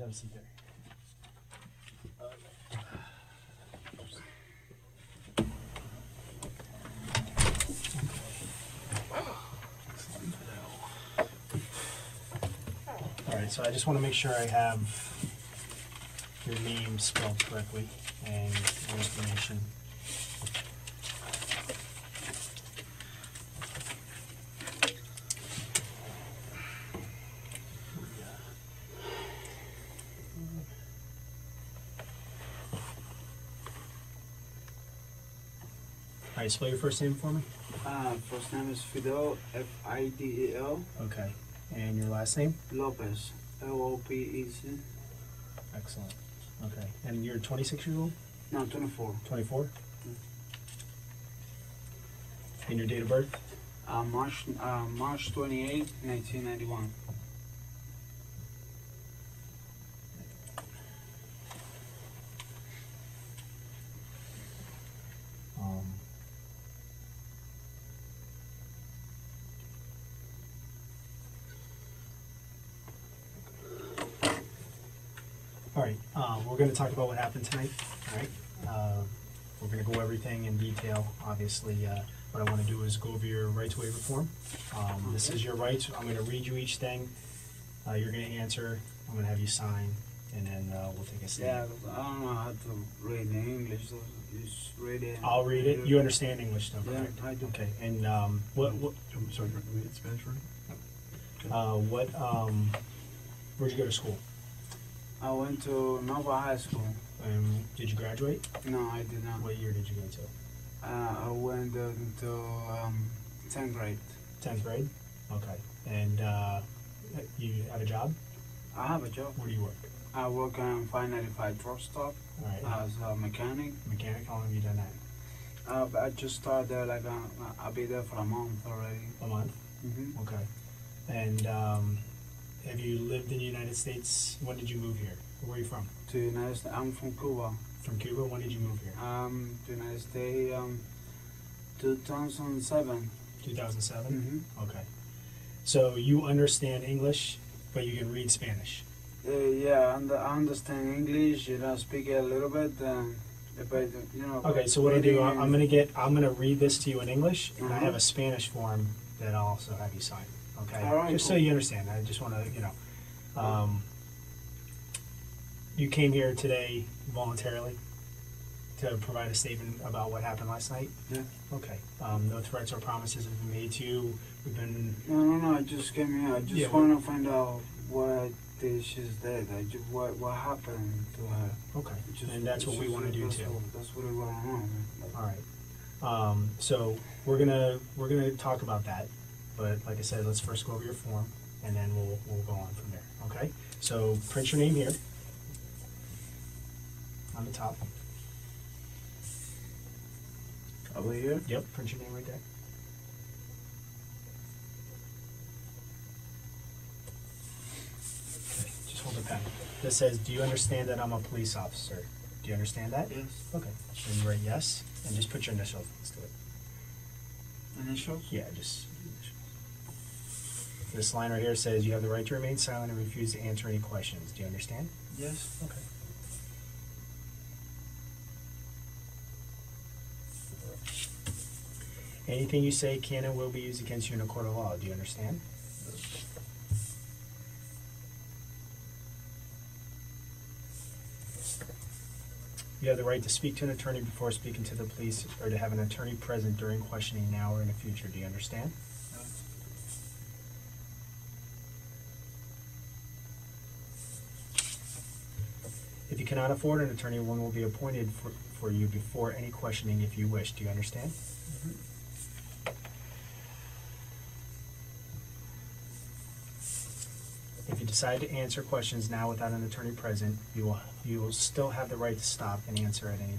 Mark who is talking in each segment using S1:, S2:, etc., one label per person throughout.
S1: have a seat there. Alright, so I just want to make sure I have your name spelled correctly and your information. Alright, spell your first name for me.
S2: First name is Fidel, F-I-D-E-L.
S1: Okay. And your last name?
S2: Lopez, L-O-P-E-Z.
S1: Excellent. Okay. And you're 26 years old?
S2: No, 24.
S1: 24? And your date of birth?
S2: March 28, 1991.
S1: All right, we're going to talk about what happened tonight. All right, we're going to go everything in detail. Obviously, what I want to do is go over your rights waiver form. This is your rights. I'm going to read you each thing. You're going to answer. I'm going to have you sign, and then we'll take a stand.
S2: Yeah, I don't know how to read in English, so just read it.
S1: I'll read it. You understand English, though, correct?
S2: Yeah, I do.
S1: Okay, and what?
S3: Sorry, you read it Spanish, right?
S1: Where'd you go to school?
S2: I went to Nova High School.
S1: Did you graduate?
S2: No, I did not.
S1: What year did you go to?
S2: I went into 10th grade.
S1: 10th grade? Okay. And you have a job?
S2: I have a job.
S1: Where do you work?
S2: I work on 595 truck stop as a mechanic.
S1: Mechanic? How long have you done that?
S2: I just started there, like, I'll be there for a month already.
S1: A month?
S2: Mm-hmm.
S1: Okay. And have you lived in the United States? When did you move here? Where are you from?
S2: To the United States. I'm from Cuba.
S1: From Cuba? When did you move here?
S2: The United States, 2007.
S1: 2007?
S2: Mm-hmm.
S1: Okay. So you understand English, but you can read Spanish?
S2: Yeah, I understand English. I speak it a little bit. But, you know.
S1: Okay, so what I do, I'm gonna read this to you in English, and I
S2: Uh-huh.
S1: have a Spanish form that I'll also have you sign. Okay,
S2: all right,
S1: just
S2: cool.
S1: so you understand. I just want to, you know, you came here today voluntarily to provide a statement about what happened last night.
S2: Yeah.
S1: Okay. No threats or promises have been made to you. We've been.
S2: No. I just came here. I just want to find out what she's dead. What happened to her.
S1: Okay. And that's what we want to do too.
S2: That's what we want to know.
S1: All right. So we're gonna talk about that. But like I said, let's first go over your form, and then we'll go on from there. Okay? So print your name here on the top.
S2: Over here?
S1: Yep, print your name right there. Okay, just hold the pen. This says, "Do you understand that I'm a police officer?" Do you understand that?
S2: Yes.
S1: Okay. Then you write yes, and just put your initials next to it.
S2: Initials?
S1: Yeah, just. This line right here says you have the right to remain silent and refuse to answer any questions. Do you understand?
S2: Yes.
S1: Okay. Anything you say can and will be used against you in a court of law. Do you understand? You have the right to speak to an attorney before speaking to the police, or to have an attorney present during questioning now or in the future. Do you understand? If you cannot afford an attorney, one will be appointed for you before any questioning if you wish. Do you understand?
S2: Mm-hmm.
S1: If you decide to answer questions now without an attorney present, you will still have the right to stop and answer at any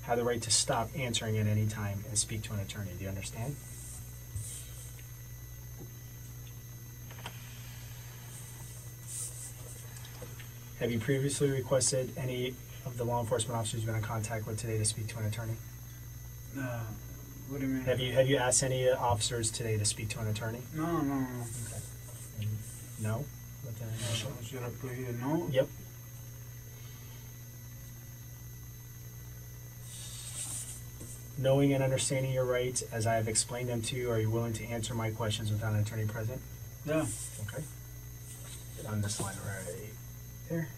S1: have the right to stop answering at any time and speak to an attorney. Do you understand? Have you previously requested any of the law enforcement officers you've been in contact with today to speak to an attorney?
S2: What do you mean?
S1: Have you asked any officers today to speak to an attorney?
S2: No.
S1: Okay. No? with an initial.
S2: Should I put here no?
S1: Yep. Knowing and understanding your rights as I have explained them to you, are you willing to answer my questions without an attorney present?
S2: Yeah.
S1: Okay. Get on this line right there.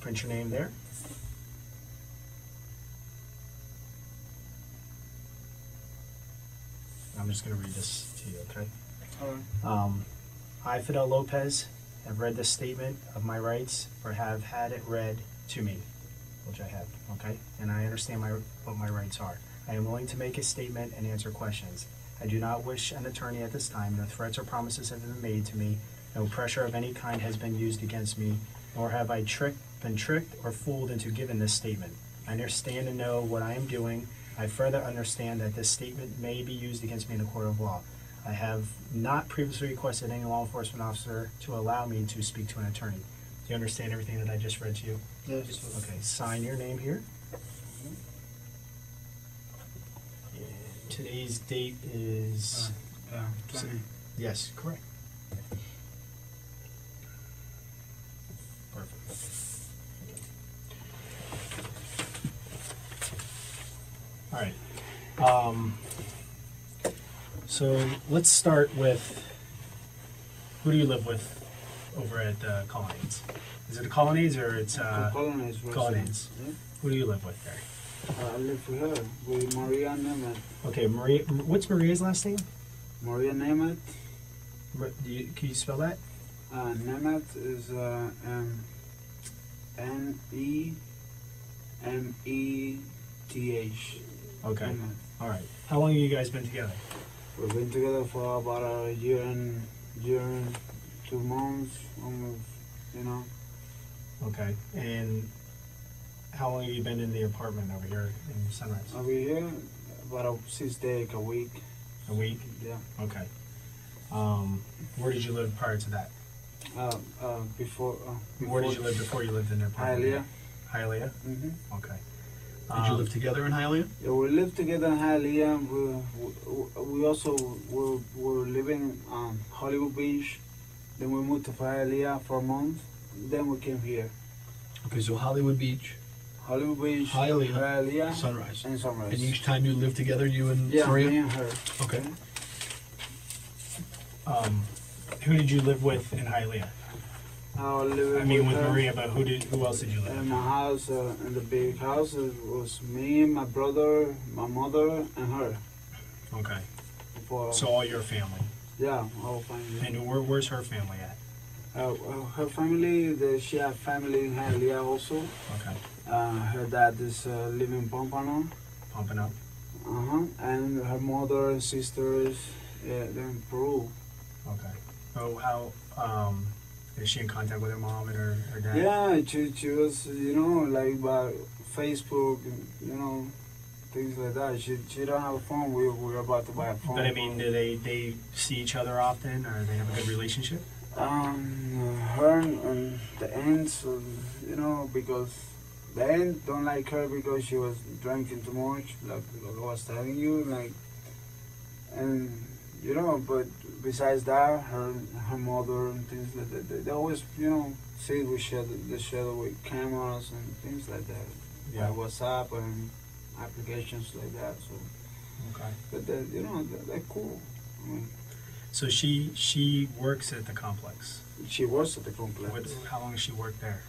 S1: Print your name there. I'm just going to read this to you, okay?
S2: Alright.
S1: I, Fidel Lopez, have read this statement of my rights, or have had it read to me, which I have, okay? And I understand what my rights are. I am willing to make a statement and answer questions. I do not wish an attorney at this time. No threats or promises have been made to me. No pressure of any kind has been used against me, nor have I been tricked or fooled into giving this statement. I understand and know what I am doing. I further understand that this statement may be used against me in a court of law. I have not previously requested any law enforcement officer to allow me to speak to an attorney. Do you understand everything that I just read to you?
S2: Yes.
S1: Okay, sign your name here. And today's date is...
S2: Yeah, 20.
S1: Yes, correct. Perfect. All right. So let's start with, who do you live with over at Colonnades? Is it the Colonnades or it's
S2: Colonnades.
S1: Colonnades?
S2: Yeah.
S1: Who do you live with there?
S2: I live with her, with Maria Nemeth.
S1: Okay, Maria. What's Maria's last name?
S2: Maria Nemeth.
S1: Can you spell that?
S2: Nemeth is N-E-M-E-T-H.
S1: Okay.
S2: Nemeth.
S1: All right. How long have you guys been together?
S2: We've been together for about a year and 2 months, almost, you know.
S1: Okay. And how long have you been in the apartment over here in Sunrise?
S2: Over here, about 6 days a week.
S1: A week?
S2: Yeah.
S1: Okay. Where did you live prior to that?
S2: Before.
S1: Where did you live before you lived in the apartment?
S2: Hialeah.
S1: Hialeah?
S2: Mm-hmm.
S1: Okay.
S3: Did you live together in Hialeah?
S2: Yeah, we lived together in Hialeah. We also were living on Hollywood Beach. Then we moved to Hialeah for a month. Then we came here.
S3: Okay, so Hollywood Beach,
S2: Hollywood Beach,
S3: Hialeah, Sunrise.
S2: and Sunrise.
S3: And each time you lived together, you and
S2: yeah,
S3: Maria?
S2: me and her.
S3: Okay.
S1: Who did you live with in Hialeah?
S2: With her.
S1: Maria, but who else did you live
S2: In
S1: with?
S2: my house, in the big house, it was me, my brother, my mother, and her.
S1: Okay.
S2: For,
S1: So all your family.
S2: yeah, all family.
S1: And where's her family at?
S2: Her family, she had family in Hialeah also.
S1: Okay.
S2: Her dad is living in Pompano.
S1: Pompano.
S2: And her mother and sisters, they're in Peru.
S1: Okay. Oh, how is she in contact with her mom and her dad?
S2: Yeah, she was, like by Facebook, things like that. She don't have a phone. We're about to buy a phone.
S1: But I mean, do they see each other often, or they have a good relationship?
S2: Her and the aunts, because the aunt don't like her because she was drinking too much, like I was telling you, and but besides that, her mother and things like that, they always, see we share with cameras and things like that,
S1: Yeah.
S2: like WhatsApp and applications like that. So,
S1: Okay.
S2: but they're cool. I mean,
S1: So she works at the complex.
S2: she works at the complex.
S1: How long has she worked there?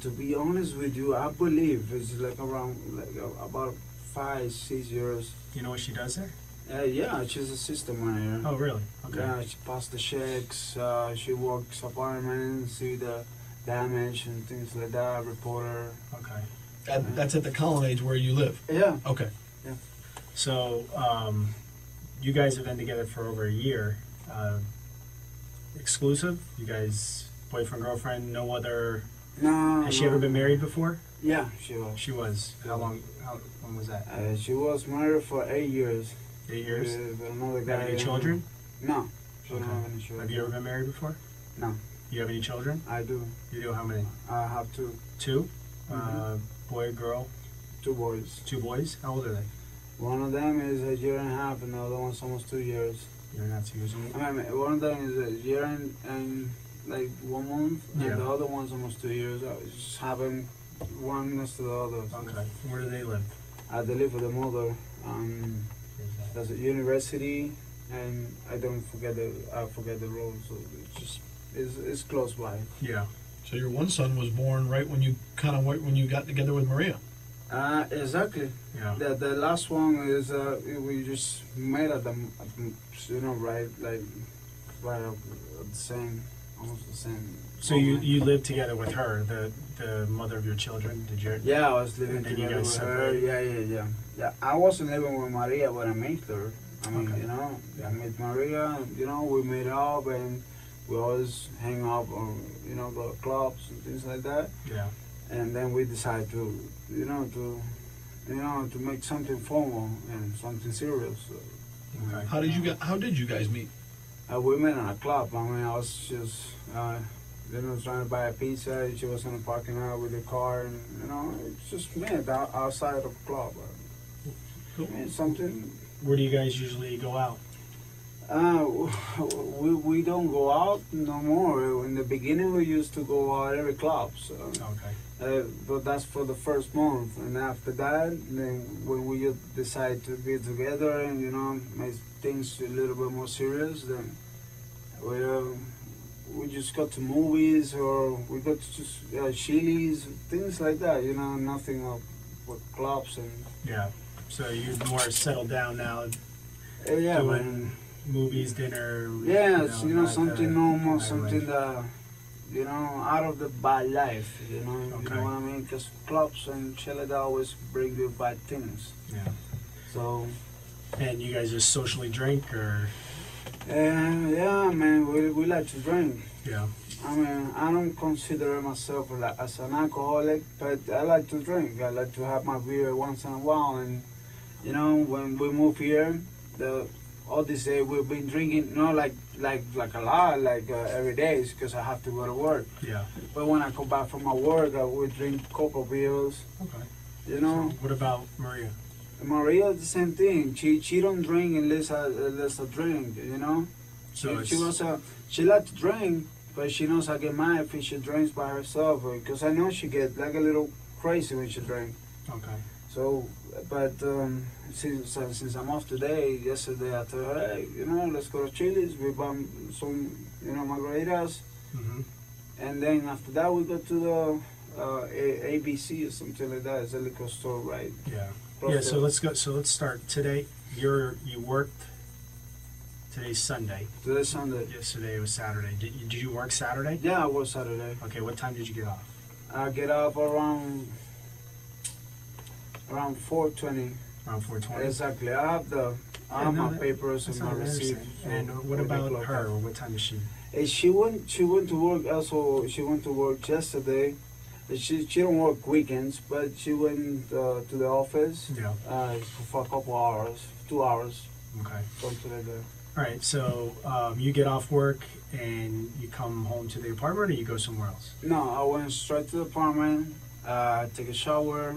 S2: To be honest with you, I believe it's like around about 5-6 years.
S1: Do you know what she does there?
S2: Yeah, she's a system manager.
S1: Oh, really? Okay.
S2: Yeah, she passed the checks. She works apartments, see the damage and things like that. Reporter.
S1: Okay.
S3: That's at the Colonnades where you live?
S2: Yeah.
S3: Okay.
S1: So, you guys have been together for over a year. Exclusive? You guys, boyfriend, girlfriend, no other...
S2: No.
S1: Has she ever been married before?
S2: Yeah, she was.
S1: She was. How long was that?
S2: She was married for 8 years.
S1: 8 years?
S2: With another
S1: Have
S2: guy.
S1: any children?
S2: No. She
S1: Okay.
S2: don't have any children.
S1: Have you ever been married before?
S2: No.
S1: You have any children?
S2: I do.
S1: You do? How many?
S2: I have 2.
S1: 2?
S2: Mhm.
S1: Boy, girl?
S2: 2 boys.
S1: 2 boys? How old are they?
S2: One of them is a year and a half, and the other one's almost 2 years.
S1: You're not too using
S2: I mean, one of them is a year and like 1 month, and
S1: Yeah.
S2: the other one's almost 2 years. I just having one next to the other. So
S1: Okay. Where do they live?
S2: they live with the mother.
S1: Where's that?
S2: There's a university, and I forget the road, so it's close by.
S1: Yeah.
S3: So your one son was born right when you got together with Maria.
S2: Exactly.
S1: Yeah.
S2: The last one is we just met at the right at the same, almost the same.
S1: So you lived together with her, the mother of your children, did you?
S2: Yeah, I was living
S1: And then you
S2: together
S1: guys
S2: with her.
S1: separated?
S2: Yeah. I wasn't living with Maria when I met her. I mean,
S1: Okay.
S2: I met Maria. We made up and we always hang out or go to clubs and things like that.
S1: Yeah.
S2: And then we decided to make something formal and something serious.
S1: Okay.
S3: How did you guys meet?
S2: We met in a club. I mean, I was just trying to buy a pizza. She was in the parking lot with the car, and it's just met outside of the club.
S3: Cool.
S2: Something.
S1: Where do you guys usually go out?
S2: We don't go out no more. In the beginning, we used to go out every club. So.
S1: Okay.
S2: But that's for the first month, and after that, then when we decide to be together and make things a little bit more serious, then we just go to movies or we go to just Chili's, things like that. Nothing with clubs and.
S1: Yeah. So you're more settled down now.
S2: Yeah,
S1: doing movies, dinner.
S2: Yeah, it's
S1: not
S2: something normal,
S1: right
S2: something
S1: away.
S2: that out of the bad life. You know
S1: Okay.
S2: what I mean? Because clubs and shit like that always bring you bad things.
S1: Yeah.
S2: So.
S1: And you guys just socially drink, or?
S2: Yeah, man, we like to drink.
S1: Yeah.
S2: I mean, I don't consider myself as an alcoholic, but I like to drink. I like to have my beer once in a while, and when we move here, all this day we've been drinking, not like a lot, every day, because I have to go to work.
S1: Yeah.
S2: But when I come back from my work, we drink couple beers.
S1: Okay.
S2: So
S1: what about Maria?
S2: Maria, the same thing. She don't drink unless I drink.
S1: So
S2: She likes to drink, but she knows I get mad if she drinks by herself, because I know she get like a little crazy when she drinks.
S1: Okay.
S2: So, but since I'm off today, yesterday I told her, hey, let's go to Chili's. We buy some, margaritas, and then after that we go to the ABC or something like that. It's a liquor store, right?
S1: Yeah.
S2: Close
S1: Yeah.
S2: to-
S1: So let's go. So let's start today. You worked. Today's Sunday.
S2: Today's Sunday.
S1: Yesterday was Saturday. Did you work Saturday?
S2: Yeah, I work Saturday.
S1: Okay. What time did you get off?
S2: I get up around 4:20.
S1: Around 4:20.
S2: Exactly. I have my papers and my receipt.
S1: And what about her? What time is she?
S2: She went to work also. She went to work yesterday. She don't work weekends, but she went to the office
S1: Yeah.
S2: for a couple hours, 2 hours,
S1: Okay.
S2: something like that.
S1: All right. So you get off work and you come home to the apartment, or you go somewhere else?
S2: No, I went straight to the apartment, take a shower,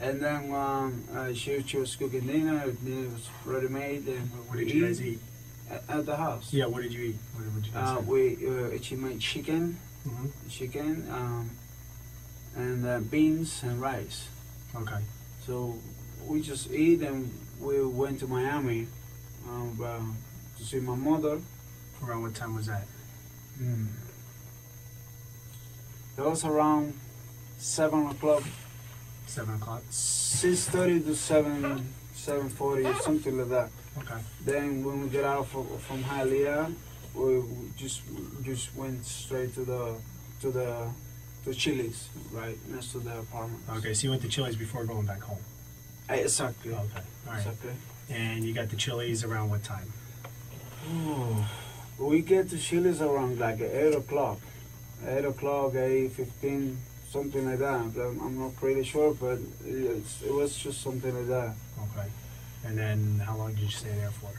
S2: and then she was cooking dinner. Dinner was ready made, and
S1: What did you guys eat?
S2: at the house.
S1: Yeah. What did you eat? What did you guys eat?
S2: She made chicken,
S1: Mhm.
S2: and beans and rice.
S1: Okay.
S2: So we just eat, and we went to Miami to see my mother.
S1: Around what time was that?
S2: That was around 7 o'clock,
S1: 7 o'clock.
S2: 6:30 to 7:40, or something like that.
S1: Okay.
S2: Then when we get out from Hialeah, we just went straight to Chili's, right next to the apartment.
S1: Okay. So you went to Chili's before going back home.
S2: Exactly.
S1: Okay. All right.
S2: Exactly.
S1: And you got the Chili's around what time?
S2: We get to Chili's around like 8 o'clock. 8 o'clock, 8:15, something like that. I'm not pretty sure, but it was just something like that.
S1: Okay. And then how long did you stay there for?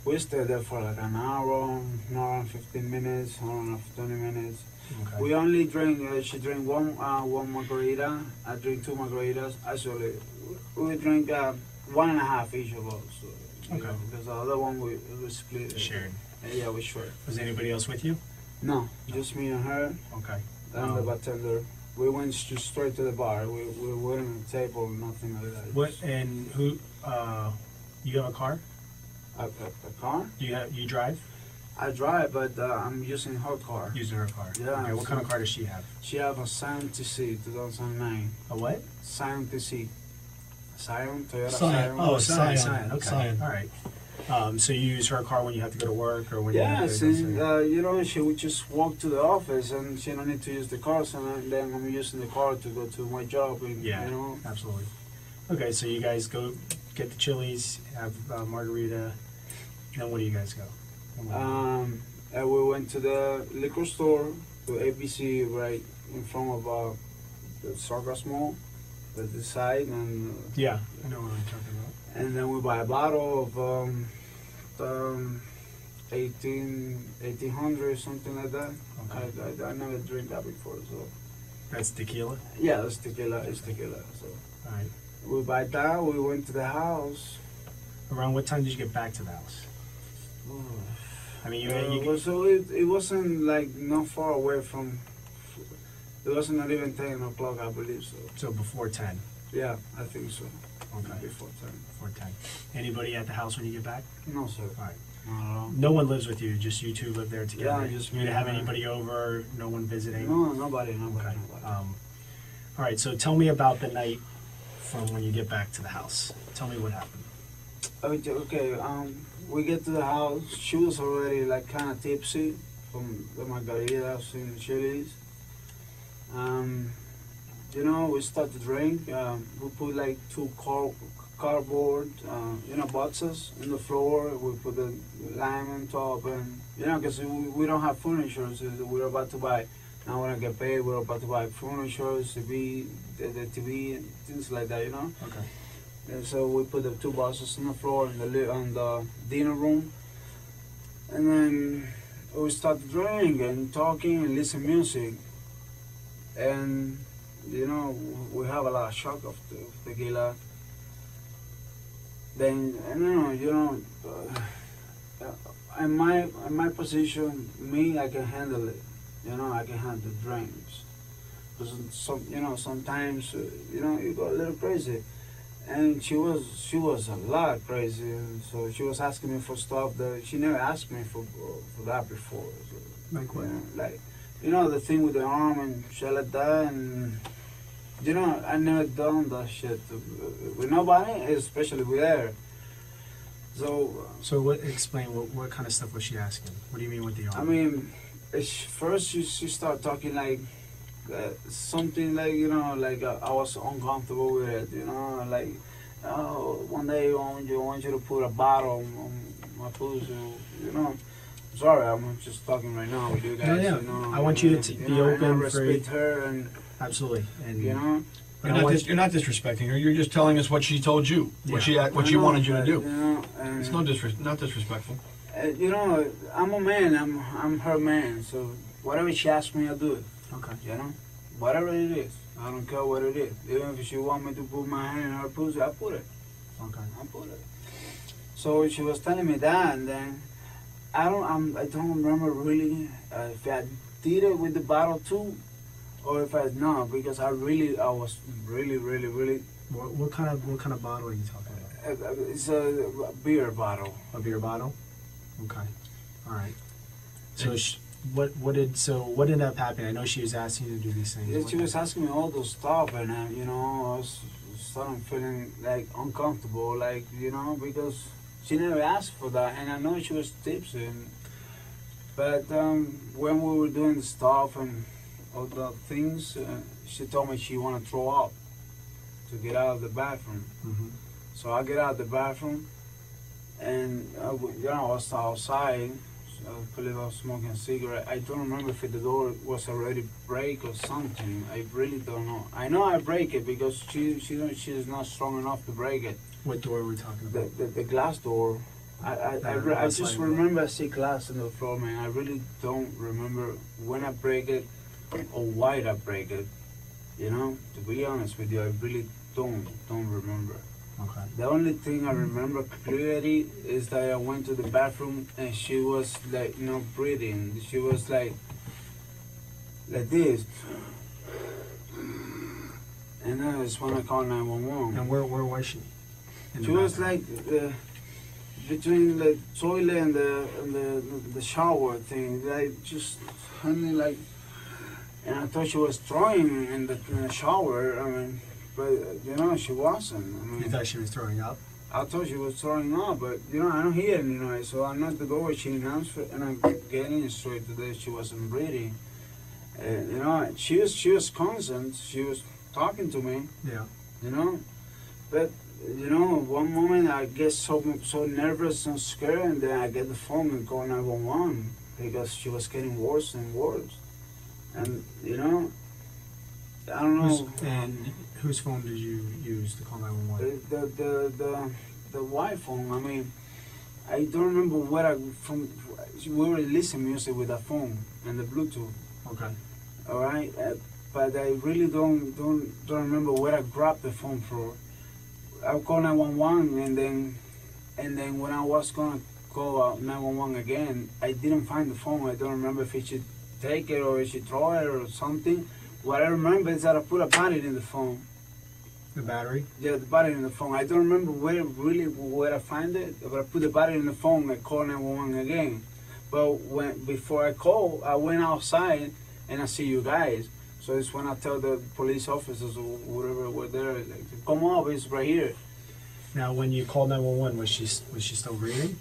S2: We stayed there for like an hour and 15 minutes, an hour and 20 minutes.
S1: Okay.
S2: We only drink, she drank one margarita, I drink 2 margaritas. Actually, we drink 1.5 each of us. So, you
S1: Okay.
S2: know, because the other one we split.
S1: Shared.
S2: Yeah, we shared.
S1: Was anybody else with you?
S2: No, just me and her
S1: Okay.
S2: and the bartender. We went straight to the bar. We weren't on the table, nothing like that.
S1: What and who? You have a car?
S2: A car?
S1: You drive?
S2: I drive, but I'm using her car.
S1: Using her car.
S2: Yeah.
S1: Okay. What kind of car does she have?
S2: She have a Scion TC 2009.
S1: A what?
S2: Scion TC. Scion, Toyota
S3: Scion.
S2: Scion.
S1: Oh,
S3: Scion.
S1: Scion. Okay.
S3: Scion.
S1: All right. So you use her car when you have to go to work or when you have
S2: Yes,
S1: to go
S2: and you know, she would just walk to the office and she don't need to use the car, so then I'm using the car to go to my job. And,
S1: Yeah,
S2: you know.
S1: absolutely. Okay, so you guys go get the Chili's, have margarita, then where do you guys go?
S2: And we went to the liquor store, to ABC, right in front of the Sargas Mall, at the side, and
S1: Yeah, I know what I'm talking about.
S2: and then we buy a bottle of 1800 something like that.
S1: Okay.
S2: I never drink that before, so
S1: That's tequila?
S2: yeah, it's tequila. It's tequila. So
S1: All right.
S2: we buy that. We went to the house.
S1: Around what time did you get back to the house? I mean,
S2: So it wasn't like not far away from. It wasn't not even 10 o'clock, I believe so.
S1: so before 10.
S2: Yeah, I think so.
S1: Okay.
S2: Before 10.
S1: Before 10. Anybody at the house when you get back?
S2: No, sir.
S1: All right.
S2: Not at all.
S1: No one lives with you, just you two live there together?
S2: Yeah, just
S1: You
S2: me
S1: didn't have
S2: and her.
S1: anybody over, no one visiting?
S2: No, nobody.
S1: Okay.
S2: Nobody.
S1: All right, so tell me about the night from when you get back to the house. Tell me what happened.
S2: Okay, we get to the house. She was already like kind of tipsy from the margaritas and Chili's. You know, we start to drink. We put like two cardboard, boxes in the floor. We put the lime on top, and because we don't have furniture, so we're about to buy. Now when I get paid, we're about to buy furniture, TV, the TV, and things like that.
S1: Okay.
S2: And so we put the two boxes on the floor in the dinner room, and then we start drinking and talking and listen music, and we have a lot of shock of tequila. Then in my position, I can handle it. I can handle drinks, because sometimes you go a little crazy. And she was a lot crazy, and so she was asking me for stuff that she never asked me for that before. So,
S1: Like what?
S2: Like the thing with the arm and shit like that, and I never done that shit with nobody, especially with her. So
S1: explain what kind of stuff was she asking? What do you mean with the arm?
S2: I mean, first she started talking like. Something like I was uncomfortable with it, like one day I want you to put a bottle on my pussy, Sorry, I'm just talking right now with you guys.
S1: No, I want you to be open,
S2: and I
S1: free.
S2: respect her, and
S1: Absolutely, and
S3: You're not disrespecting her. You're just telling us what she told you, what she wanted you to do.
S2: And,
S3: It's not disrespectful.
S2: I'm a man. I'm her man. So whatever she asks me, I do it.
S1: okay.
S2: Whatever it is, I don't care what it is. Even if she want me to put my hand in her pussy, I put it.
S1: Okay.
S2: I put it. So she was telling me that, and then I don't remember really if I did it with the bottle too, or if I no, because I was really.
S1: What kind of bottle are you talking about?
S2: It's a beer bottle.
S1: A beer bottle. Okay. All right. So what ended up happening? I know she was asking you to do these things.
S2: Yeah, she was asking me all those stuff, and I was starting feeling like uncomfortable, like because she never asked for that, and I know she was tipsy. But when we were doing the stuff and all the things, she told me she wanted to throw up to get out of the bathroom.
S1: Mm-hmm.
S2: So I get out of the bathroom, and I was outside. I believe I was smoking a cigarette. I don't remember if the door was already break or something. I really don't know. I know I break it because she's not strong enough to break it.
S1: What door are we talking about?
S2: The glass door. I just remember I see glass on the floor, man. I really don't remember when I break it or why I break it. To be honest with you, I really don't remember.
S1: Okay.
S2: The only thing I remember clearly is that I went to the bathroom and she was like, breathing. She was like this. And then I just want to call 911.
S1: And where was she? In
S2: She
S1: the
S2: was
S1: bathroom?
S2: like between the toilet and the shower thing. Like just honey, like, and I thought she was throwing in the shower. I mean, but she wasn't. I mean,
S1: You thought she was throwing up?
S2: I thought she was throwing up, but I don't hear it, so I knocked the door. She announced it, and I'm getting straight to this. She wasn't breathing. She was constant. She was talking to me.
S1: Yeah.
S2: But one moment I get so nervous and scared, and then I get the phone and call 911 because she was getting worse and worse. And I don't know.
S1: And whose phone did you use to call 911?
S2: The Wi phone. I mean, I don't remember where we were listening music with the phone and the Bluetooth.
S1: Okay.
S2: All right, but I really don't remember where I grabbed the phone from. I called 911, and then when I was gonna call 911 again, I didn't find the phone. I don't remember if she take it or if she throw it or something. What I remember is that I put a battery in the phone.
S1: The battery?
S2: Yeah, the battery in the phone. I don't remember where I find it, but I put the battery in the phone and called 911 again. But before I called, I went outside and I see you guys. So it's when I tell the police officers or whatever were there, like, come up, it's right here.
S1: Now, when you called 911, was she still breathing?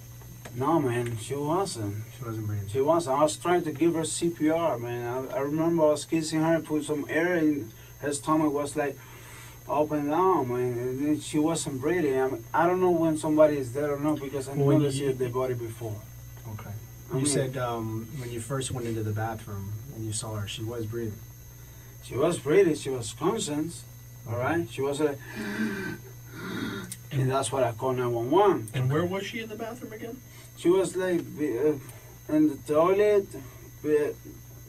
S2: No, man, she wasn't.
S1: She wasn't breathing.
S2: She wasn't. I was trying to give her CPR, man. I remember I was kissing her and put some air in her stomach. Was like up and down, man. And then she wasn't breathing. I don't know when somebody is dead or not because I've never seen their body before.
S1: Okay. You said when you first went into the bathroom and you saw her, she was breathing.
S2: She was breathing. She was conscious. All right. She was like, and that's what I call 911.
S3: And where was she in the bathroom again?
S2: She was like in the toilet,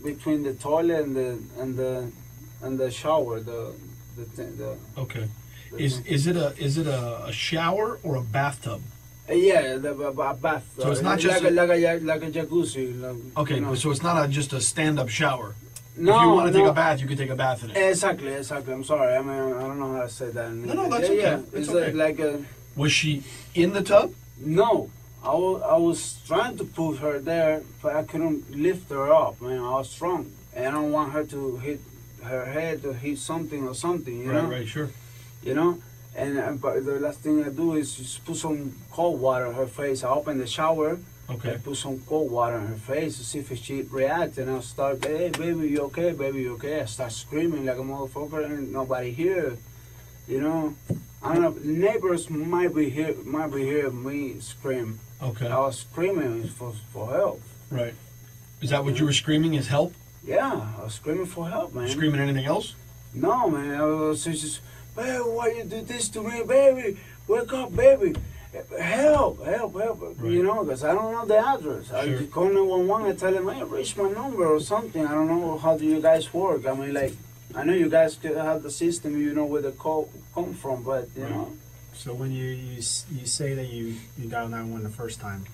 S2: between the toilet and the shower.
S3: Okay. Is it a shower or a bathtub?
S2: Yeah, a bath.
S3: So it's not just
S2: like a jacuzzi.
S3: Okay, so it's not just a stand-up shower.
S2: No,
S3: if you want to take a bath, you can take a bath in it.
S2: Exactly. I'm sorry. I mean, I don't know how to say that.
S3: No, that's okay.
S2: Yeah,
S3: it's
S2: okay.
S3: Like
S2: a.
S3: Was she in the tub?
S2: No, I was trying to put her there, but I couldn't lift her up. Man, I was strong, and I don't want her to hit her head or hit something or something. You know?
S3: Right, sure.
S2: And but the last thing I do is just put some cold water on her face. I open the shower.
S3: Okay.
S2: I put some cold water on her face to see if she reacts, and I start, hey, baby, you okay? Baby, you okay? I start screaming like a motherfucker, and nobody here. I don't know. Neighbors might be here me scream.
S3: Okay.
S2: I was screaming for help.
S3: Right. Is that what you were screaming? Is help?
S2: Yeah, I was screaming for help, man.
S3: Screaming anything else?
S2: No, man. I was just, baby, why you do this to me, baby? Wake up, baby. Help, right. Because I don't know the address. Sure. I just call 911 and tell them, hey, reach my number or something. I don't know how do you guys work. I mean, like, I know you guys have the system, where the call come from, but,
S1: So when you say that you dial 911 the first time,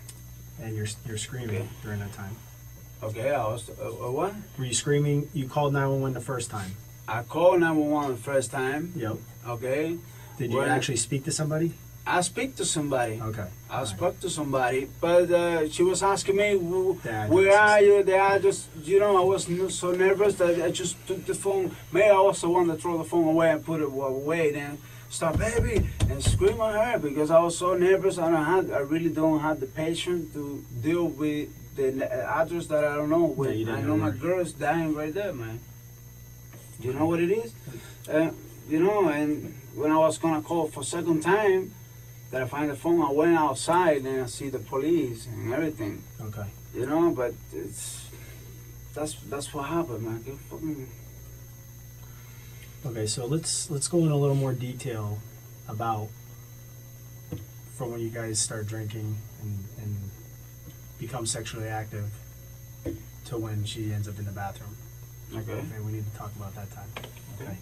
S1: and you're screaming during that time.
S2: Okay, I was, what?
S1: Were you screaming, you called 911 the first time?
S2: I called 911 the first time.
S1: Yep.
S2: Okay.
S1: Did you actually speak to somebody?
S2: I speak to somebody.
S1: Okay.
S2: I spoke to somebody, but she was asking me, where are you? I was so nervous that I just took the phone. Maybe I was the one that threw the phone away and put it away. Then stop, baby, and scream at her because I was so nervous. I really don't have the patience to deal with the address that I don't know. I know my girl's dying right there, man. You know what it is? And when I was gonna call for second time, that I find the phone, I went outside and I see the police and everything.
S1: Okay.
S2: But that's what happened, man.
S1: Okay, so let's go in a little more detail about from when you guys start drinking and become sexually active to when she ends up in the bathroom.
S2: Okay.
S1: We need to talk about that time. Okay.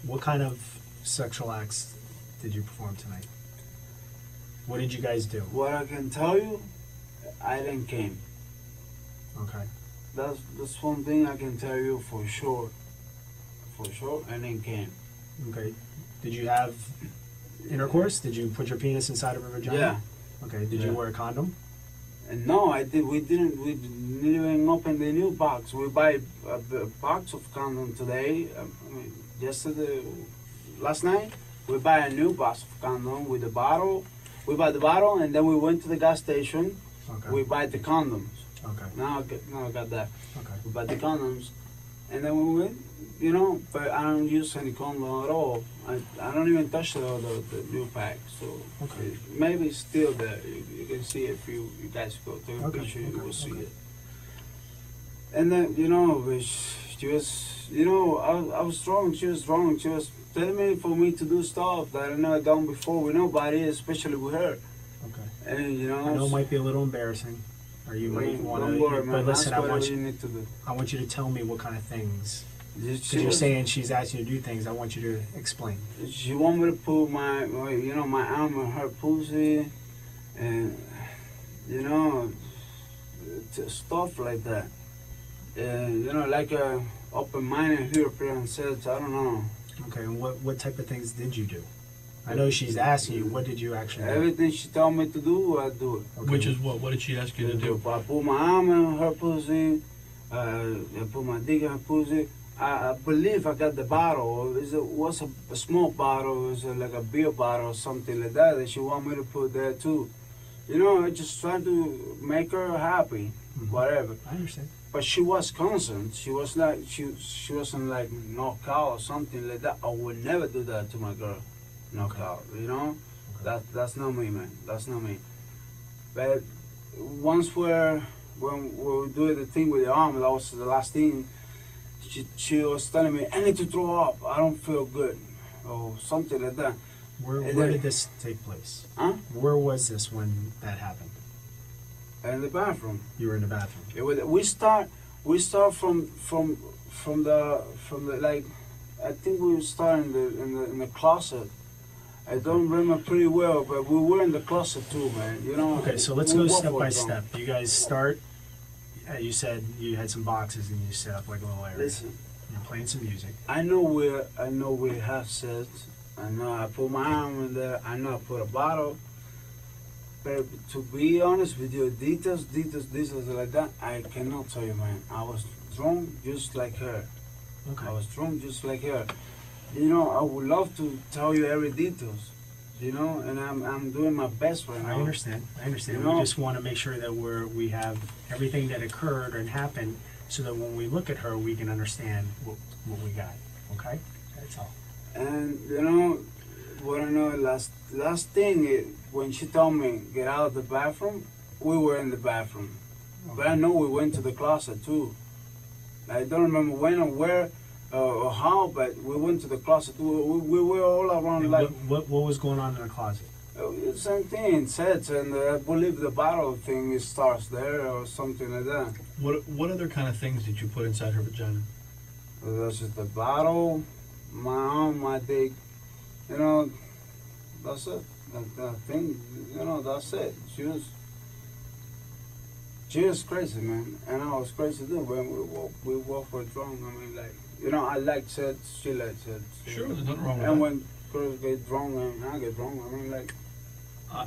S1: What kind of sexual acts did you perform tonight? What did you guys do?
S2: What I can tell you, I didn't came.
S1: Okay.
S2: That's one thing I can tell you for sure. For sure, I didn't came.
S1: Okay. Did you have intercourse? Did you put your penis inside of her vagina?
S2: Yeah.
S1: Okay. Did you wear a condom?
S2: And no, I did. We didn't even open the new box. We buy a box of condom today. I mean, yesterday, last night, we buy a new box of condom with the bottle. We buy the bottle, and then we went to the gas station.
S1: Okay.
S2: We buy the condoms.
S1: Okay.
S2: Now I got that.
S1: Okay.
S2: We buy the condoms, and then we went. You know, but I don't use any condom at all. I don't even touch the new pack. So
S1: Okay.
S2: maybe it's still there. You can see it if you guys go take a
S1: Okay,
S2: picture, you
S1: okay,
S2: will see
S1: okay.
S2: it. And then, you know, she was, you know, I was wrong. She was wrong. She was telling me for me to do stuff that I never done before with nobody, especially with her.
S1: Okay.
S2: And, you know,
S1: I know it might be a little embarrassing, or you might want
S2: don't worry,
S1: to.
S2: man.
S1: But listen,
S2: That's
S1: I want
S2: what you
S1: you.
S2: need to do.
S1: I want you to tell me what kind of things. Because
S2: She
S1: you're
S2: was-
S1: saying she's asking you to do things. I want you to explain.
S2: She want me to put my you know, my arm in her pussy, and you know, stuff like that. And you know, like a open-minded European says, I don't know.
S1: Okay. And what type of things did you do? I know she's asking you. What did you actually do?
S2: Everything she told me to do, I do it.
S1: Okay.
S3: Which is what? What did she ask you to do?
S2: I put my arm in her pussy. I put my dick in her pussy. I believe I got the bottle. It was a small bottle. It was like a beer bottle or something like that. That she want me to put there too. You know, I just trying to make her happy, whatever.
S1: I understand.
S2: But she was concerned. She was like she wasn't like knocked out or something like that. I would never do that to my girl. Knocked out. You know, that's not me, man. That's not me. But once when we were doing the thing with the arm, that was the last thing. She was telling me, I need to throw up. I don't feel good. Or something like that.
S1: Where
S2: then-
S1: did this take place?
S2: Huh?
S1: Where was this when that happened?
S2: In the bathroom.
S1: You were in the bathroom.
S2: We start from the like, I think we start in the closet. I don't remember pretty well, but we were in the closet too, man. You know.
S1: Okay, so let's
S2: we
S1: go
S2: both
S1: step
S2: were
S1: by
S2: drunk.
S1: step. You guys start. You said you had some boxes and you set up like a little area.
S2: Listen,
S1: You're playing some music.
S2: I know we have sex. I know I put my arm in there. I know I put a bottle. But to be honest with you, details like that, I cannot tell you, man. I was drunk just like her.
S1: Okay.
S2: I was drunk just like her. You know, I would love to tell you every details. You know, and I'm doing my best right now.
S1: I understand.
S2: You
S1: We
S2: know?
S1: just want to make sure that we have everything that occurred and happened, so that when we look at her, we can understand what we got. Okay, that's all.
S2: And you know, what I know last thing is, when she told me get out of the bathroom, we were in the bathroom. But I know we went to the closet too. I don't remember when or where or how, but we went to the closet. We were all around
S1: And
S2: like
S1: what was going on in the closet?
S2: same thing, sets, and I believe the bottle thing starts there or something like that.
S3: What other kind of things did you put inside her vagina?
S2: That's just the bottle, my arm, my dick. You know, that's it. That thing, you know, that's it. She was crazy, man, and I was crazy too. When we both were drunk. I mean, like, you know, I like sex, she likes sex.
S3: Sure, there's nothing wrong with
S2: And
S3: that.
S2: when girls get drunk and I get drunk, I mean, like,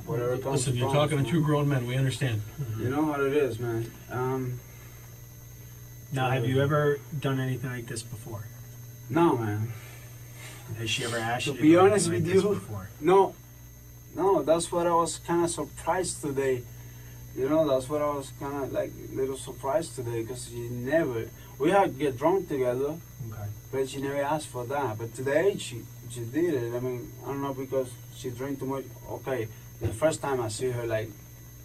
S2: whatever comes
S3: Listen, you're
S2: from,
S3: talking to
S2: so-
S3: two grown men. We understand.
S2: you know how it is, man.
S1: Now, have you ever done anything like this before?
S2: No, man.
S1: Has she ever asked you
S2: To
S1: to
S2: be
S1: do
S2: honest
S1: anything
S2: with
S1: like this
S2: you,
S1: before?
S2: No, that's what I was kind of surprised today. You know, that's what I was kind of like little surprised today, because we had to get drunk together,
S1: Okay.
S2: but she never asked for that. But today she did it. I mean, I don't know, because she drank too much. Okay, the first time I see her like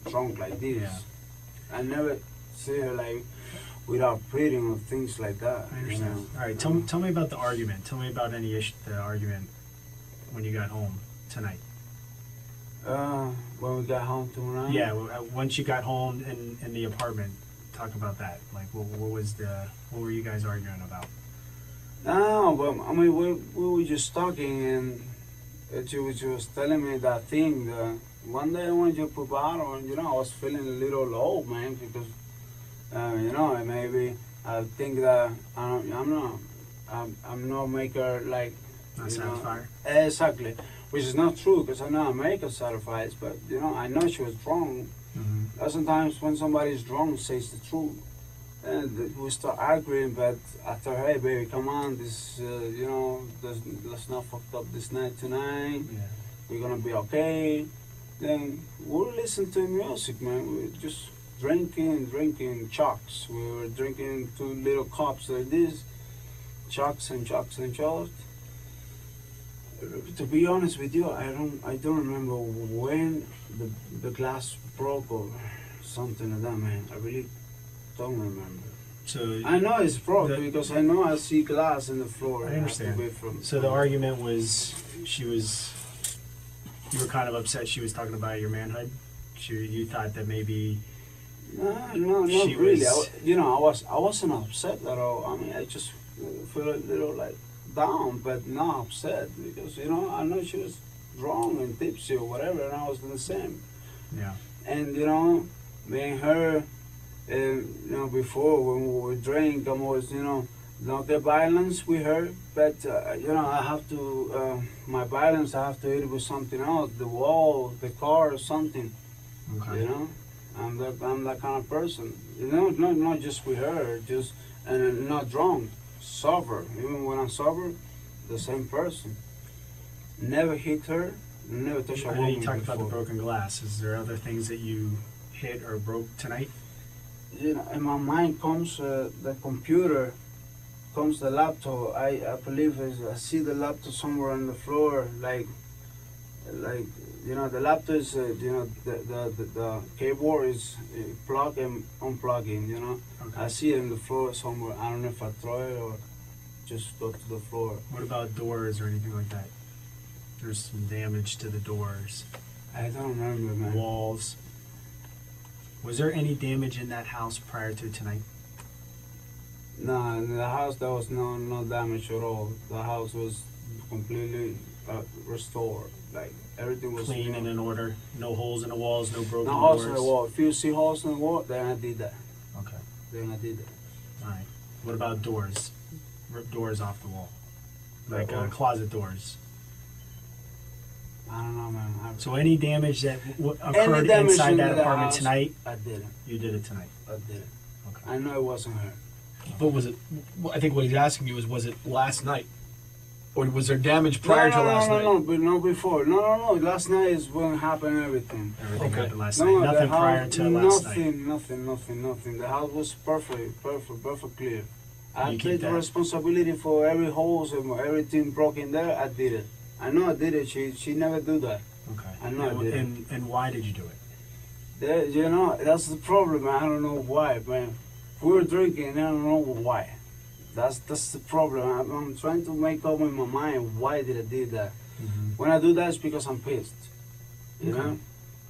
S2: drunk like this,
S1: Yeah.
S2: I never see her like without breathing or things like that.
S1: I understand. All right, tell me about the argument. Tell me about the argument when you got home tonight.
S2: When we got home tonight.
S1: Yeah, once you got home in the apartment, talk about that. Like, what were you guys arguing about?
S2: No, but I mean, we were just talking, and she was telling me that thing. One day when you put bottle, and I was feeling a little low, man, because maybe I think that I'm not maker like
S1: Not satisfied.
S2: Exactly, which is not true because I know I make her satisfied, but I know she was wrong.
S1: Mm-hmm.
S2: Sometimes when somebody's wrong, says the truth. And we start arguing, but after, hey, baby, come on, this, let's not fuck up this night tonight.
S1: Yeah.
S2: We're gonna be okay. Then we'll listen to music, man. We're just drinking chucks. We were drinking 2 little cups like this, chucks and chucks and chucks. To be honest with you, I don't remember when the glass broke or something like that, man. I really don't remember.
S1: So
S2: I know it's broke because I know I see glass in the floor.
S1: I understand.
S2: From,
S1: so the argument was you were kind of upset she was talking about your manhood. You thought that maybe
S2: no, not really. I wasn't upset at all. I mean, I just feel a little like down, but not upset because I know she was wrong and tipsy or whatever, and I was the same.
S1: Yeah. And
S2: me and her. Before when we would drink, I was, not get violence with her, but I have to, my violence, I have to hit it with something else, the wall, the car, or something.
S1: Okay.
S2: I'm that kind of person. Not just with her, and not drunk, sober. Even when I'm sober, the same person. Never hit her, never touch a
S1: I know
S2: woman
S1: you talked
S2: before.
S1: about the broken glass. Is there other things that you hit or broke tonight?
S2: In my mind comes the computer, comes the laptop. I believe I see the laptop somewhere on the floor, like the laptop is the keyboard is plug and unplugging.
S1: Okay.
S2: I see it on the floor somewhere. I don't know if I throw it or just go to the floor.
S1: What about doors or anything like that? There's some damage to the doors.
S2: I don't remember, man.
S1: Walls. Was there any damage in that house prior to tonight?
S2: No, in the house there was no damage at all. The house was completely restored. Like everything was
S1: Clean and in order. No holes in the walls. No broken
S2: no
S1: doors.
S2: holes in the wall. If you see holes in the wall, then I did that.
S1: Okay.
S2: Then I did that.
S1: All right. What about doors? Rip doors off the wall, like closet doors.
S2: I don't know, man.
S1: So any damage that occurred inside that apartment tonight?
S2: I didn't.
S1: You did it tonight.
S2: I didn't.
S1: Okay.
S2: I know it wasn't her.
S3: But was it? I think what he's asking you is, was it last night, or was there damage prior to last night?
S2: No, before. No. Last night is when happened everything.
S1: Everything
S3: Okay.
S1: happened last night. Nothing prior to last night.
S2: Nothing. The house was perfect clear. I
S1: You keep
S2: take the
S1: that.
S2: responsibility for every holes and everything broken there. I did it. I know I did it. She never do that.
S1: Okay.
S2: I know I did it.
S1: And why did you do it?
S2: That's the problem. I don't know why, man. We were drinking, and I don't know why. That's the problem. I'm trying to make up in my mind why did I do that.
S1: Mm-hmm.
S2: When I do that, it's because I'm pissed. You
S1: Okay.
S2: know,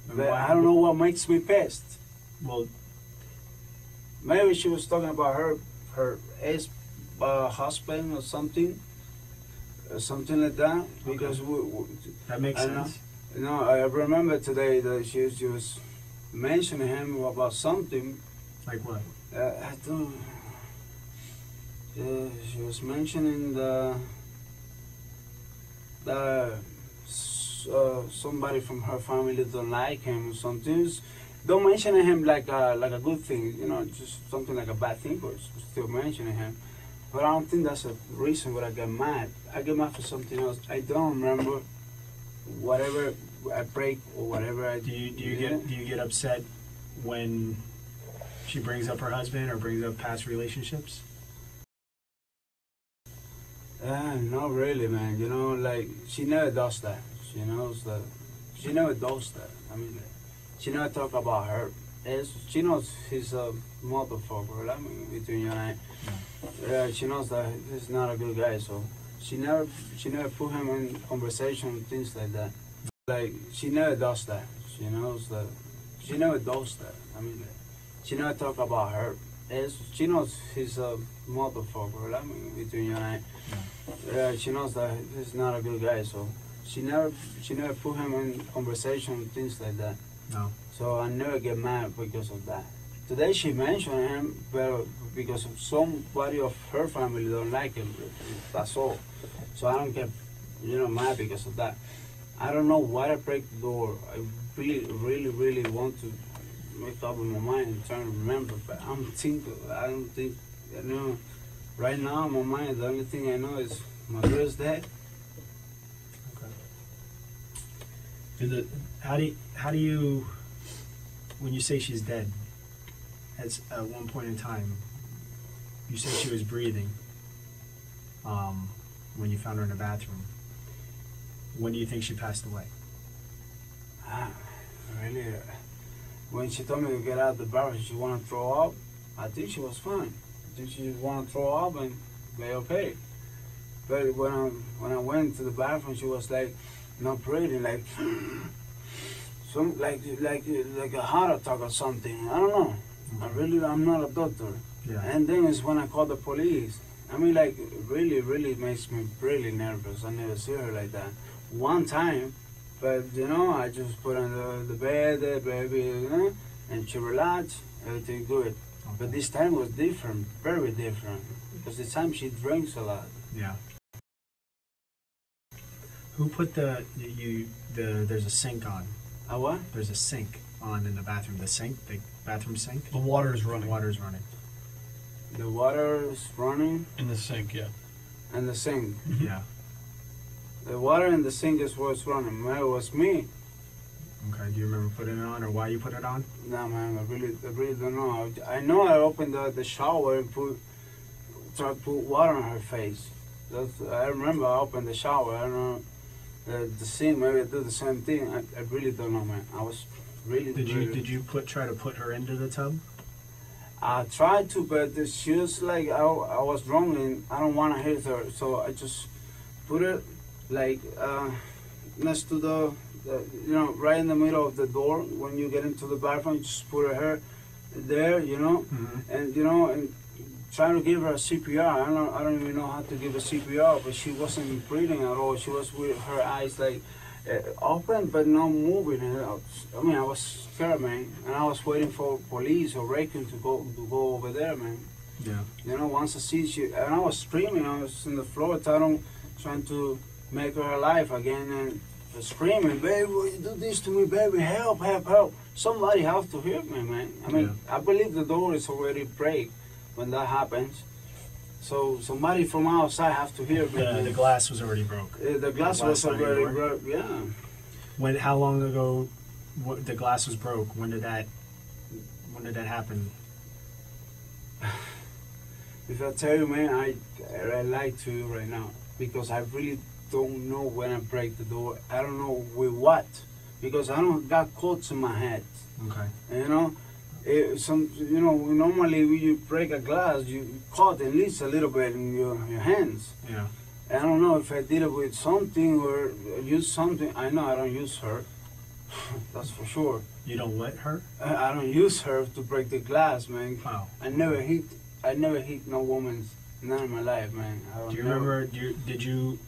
S1: And
S2: but
S1: why-
S2: I don't know what makes me pissed.
S1: Well,
S2: Maybe she was talking about her ex husband or something like that. Because
S1: that makes
S2: I don't
S1: sense.
S2: I remember today that she was mentioning him about something.
S1: Like what?
S2: I don't. She was mentioning somebody from her family don't like him or something. Don't mention him like a good thing, just something like a bad thing, but still mentioning him. But I don't think that's a reason why I get mad. I get mad for something else. I don't remember whatever I break or whatever I
S1: Do you get upset when she brings up her husband or brings up past relationships?
S2: Not really, man. Like she never does that. She knows that. She never does that. I mean, she never talk about her. She knows he's a motherfucker. I mean, between you and I. Yeah, she knows that he's not a good guy. So she never put him in conversation and things like that. Like she never does that. She knows that. She never does that. I mean, she never talk about her She knows he's a motherfucker. I mean, between you and I, she knows that he's not a good guy. So she never put him in conversation, things like that.
S1: No.
S2: So I never get mad because of that. Today she mentioned him, but because of somebody of her family don't like him. That's all. So I don't get, mad because of that. I don't know why I break the door. I really want to make up in my mind and trying to remember, but I don't think, right now in my mind, the only thing I know is my girl's dead.
S1: Okay. How do you, when you say she's dead, at one point in time, you said she was breathing, when you found her in the bathroom. When do you think she passed away?
S2: Really, when she told me to get out of the bathroom, she wanted to throw up, I think she was fine. I think she wanted to throw up and be okay. But when I went to the bathroom, she was like not breathing, like like a heart attack or something. I don't know. I'm not a doctor.
S1: Yeah.
S2: And then it's when I called the police. I mean, like, really makes me really nervous. I never see her like that. One time, but I just put her on the bed, baby, and she relaxed, everything good. Okay. But this time was different, very different, because this time she drinks a lot.
S1: Yeah. Who put there's a sink on?
S2: A what?
S1: There's a sink on in the bathroom. The bathroom sink?
S3: The water is running.
S1: The water's running.
S2: The water is running?
S3: In the sink, yeah.
S2: And the sink?
S1: Yeah.
S2: The water in the sink is what's running. It was me.
S1: Okay, do you remember putting it on or why you put it on?
S2: No, man, I really don't know. I know I opened the shower and tried to put water on her face. I remember I opened the shower. I don't know. The sink, maybe I do the same thing. I really don't know, man. I was really...
S1: Did you try to put her into the tub?
S2: I tried to, but she was like, I was wrong and I don't want to hit her. So I just put it like next to the right in the middle of the door. When you get into the bathroom, you just put her there,
S1: Mm-hmm.
S2: and and trying to give her a CPR. I don't even know how to give a CPR, but she wasn't breathing at all. She was with her eyes like open but not moving. I mean, I was scared, man, and I was waiting for police or Reckon to go over there, man.
S1: Yeah.
S2: Once I see she, and I was screaming. I was on the floor, trying to make her alive again, and screaming, "Baby, will you do this to me, baby? Help, help, help!" Somebody has to help me, man. I mean,
S1: Yeah.
S2: I believe the door is already break when that happens. So somebody from outside have to hear me.
S1: The glass was already broke.
S2: The glass was already broke. Yeah.
S1: How long ago the glass was broke? When did that happen?
S2: If I tell you, man, I lie to you right now because I really don't know when I break the door. I don't know with what, because I don't got cuts in my head.
S1: Okay.
S2: Normally when you break a glass, you cut at least a little bit in your hands.
S1: Yeah.
S2: I don't know if I did it with something or use something. I know I don't use her. That's for sure.
S1: You don't let her?
S2: I don't use her to break the glass, man.
S1: Wow.
S2: I never hit no woman, none in my life, man.
S1: Do you remember? Did you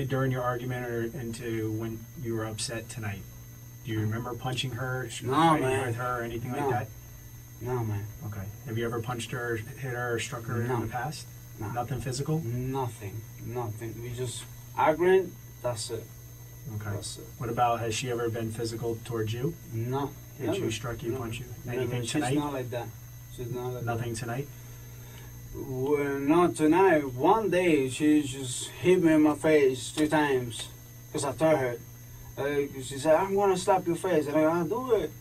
S1: during your argument or into when you were upset tonight? Do you remember punching her, fighting with her, or anything like that?
S2: No, man.
S1: Okay. Have you ever punched her, hit her, or struck her in the past?
S2: No.
S1: Nothing physical?
S2: Nothing. We just arguing. That's it.
S1: Okay.
S2: That's it.
S1: What about, has she ever been physical towards you?
S2: No.
S1: Hit you, struck you, punch you? Anything tonight?
S2: She's not like that. She's not like
S1: Nothing tonight?
S2: Well, not tonight. One day she just hit me in my face 3 times because I told her. She said, "I'm gonna slap your face," and I'll do it.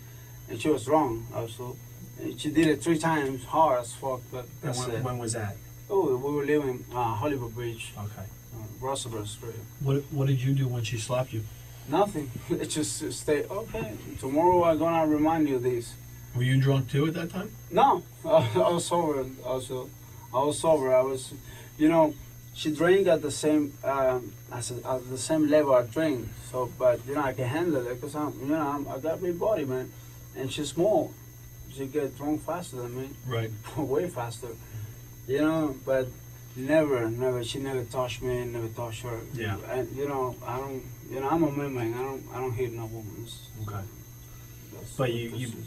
S2: And she was wrong also. And she did it 3 times, hard as fuck. But that's it.
S1: When was that?
S2: Oh, we were living Hollywood Beach,
S1: Okay.
S2: Roosevelt Street.
S3: What did you do when she slapped you?
S2: Nothing. It just stay. Okay, tomorrow I'm gonna remind you of this.
S3: Were you drunk too at that time?
S2: No, I was sober. Also, I was sober. I was, she drank at the same at the same level I drink. So, but I can handle it because I got big body, man, and she's small. she get drunk faster than me,
S3: Right.
S2: way faster, you know. But never, she never touched me, never touched her.
S1: Yeah.
S2: And you know, I don't, you know, I'm a man. I don't hit no woman.
S1: Okay.
S2: That's-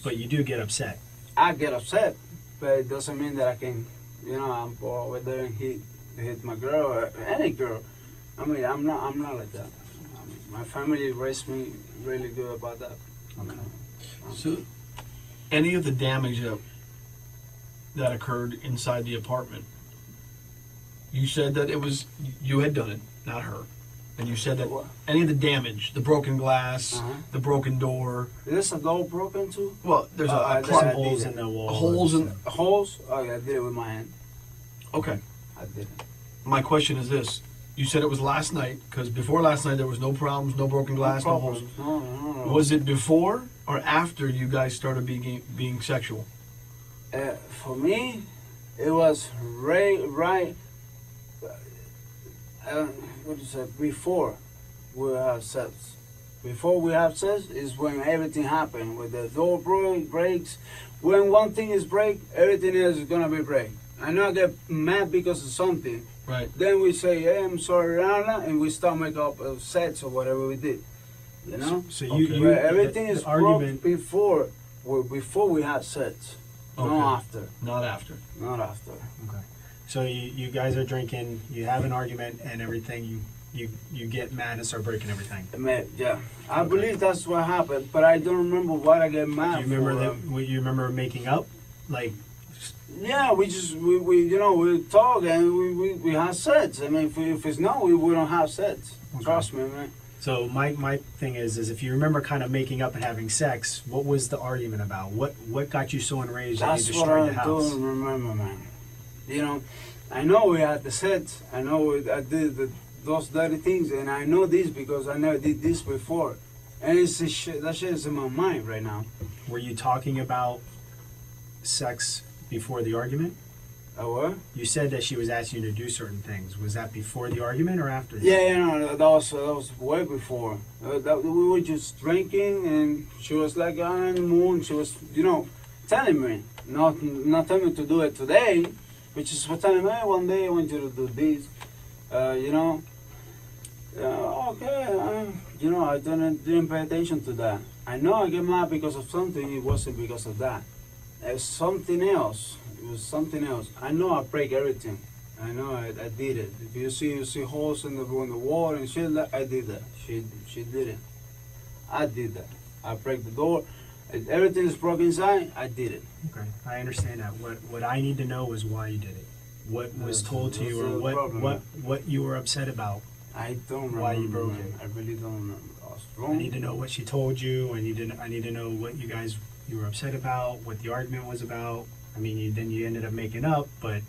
S1: But you do get upset.
S2: I get upset, but it doesn't mean that I can, you know, I'm go over there and hit my girl or any girl. I mean, I'm not like that. I mean, my family raised me really good about that.
S1: Okay.
S3: So, any of the damage that occurred inside the apartment, you said that it was you had done it, not her, and you said that
S2: What?
S3: any of the damage, the broken glass,
S2: Uh-huh.
S3: the broken door.
S2: Is this a door broken too?
S3: Well, there's
S2: I
S3: a
S2: did-
S3: part
S2: I
S3: of
S1: Holes
S2: did
S1: in the wall.
S3: holes in.
S2: Holes? Oh yeah, I did it with my hand.
S3: Okay,
S2: I did it.
S3: my question is this: you said it was last night, because before last night there was no problems, no broken glass, no holes.
S2: No.
S3: Was it before or after you guys started being sexual?
S2: For me, it was right. What do you say? Before we have sex. Before we have sex is when everything happened. When the door breaks. When one thing is break, everything else is gonna be break. I know I get mad because of something.
S3: Right.
S2: Then we say, "Hey, I'm sorry, Rana," and we start make up sets or whatever we did. You know.
S1: So
S3: Okay.
S1: you
S2: But everything
S1: the
S2: is
S1: argument.
S2: broke before we had sex.
S3: Okay.
S2: No after.
S3: Not after.
S2: Not after.
S1: Okay. So you guys are drinking. You have an argument and everything. You get mad and start breaking everything.
S2: Yeah, I
S1: Okay.
S2: believe that's what happened, but I don't remember what I get mad
S1: Do you remember
S2: for.
S1: that? You remember making up? Like,
S2: Yeah, we you know, we talk and we have sex. I mean, if it's no, we don't have sex.
S1: Okay.
S2: Trust me, man.
S1: so my thing is if you remember kind of making up and having sex, what was the argument about? What got you so enraged that
S2: That's
S1: you
S2: what
S1: destroyed
S2: I
S1: the house?
S2: don't remember, man. You know, I know we had the sex. I know I did those dirty things, and I know this because I never did this before. And it's that shit is in my mind right now.
S1: Were you talking about sex before the argument?
S2: What?
S1: You said that she was asking you to do certain things. Was that before the argument or after? The
S2: Yeah, no, that was way before. We were just drinking, and she was like on the moon. She was, you know, telling me, not telling me to do it today, which is for telling me, hey, one day I want you to do this, you know. Okay, you know, I didn't pay attention to that. I know I get mad because of something. It wasn't because of that. It's something else. It was something else. I know I break everything. I know I did it. If you see holes in the wall and shit, I did that. She did it. I did that. I break the door. Everything is broken inside. I did it.
S1: Okay, I understand that. What I need to know is why you did it. What was told to you, or what you were upset about.
S2: I don't remember.
S1: Why you broke it.
S2: I really don't remember. I was
S1: I
S2: wrong.
S1: need to know what she told you. I need to know what you were upset about, what the argument was about. I mean, then you ended up making up, but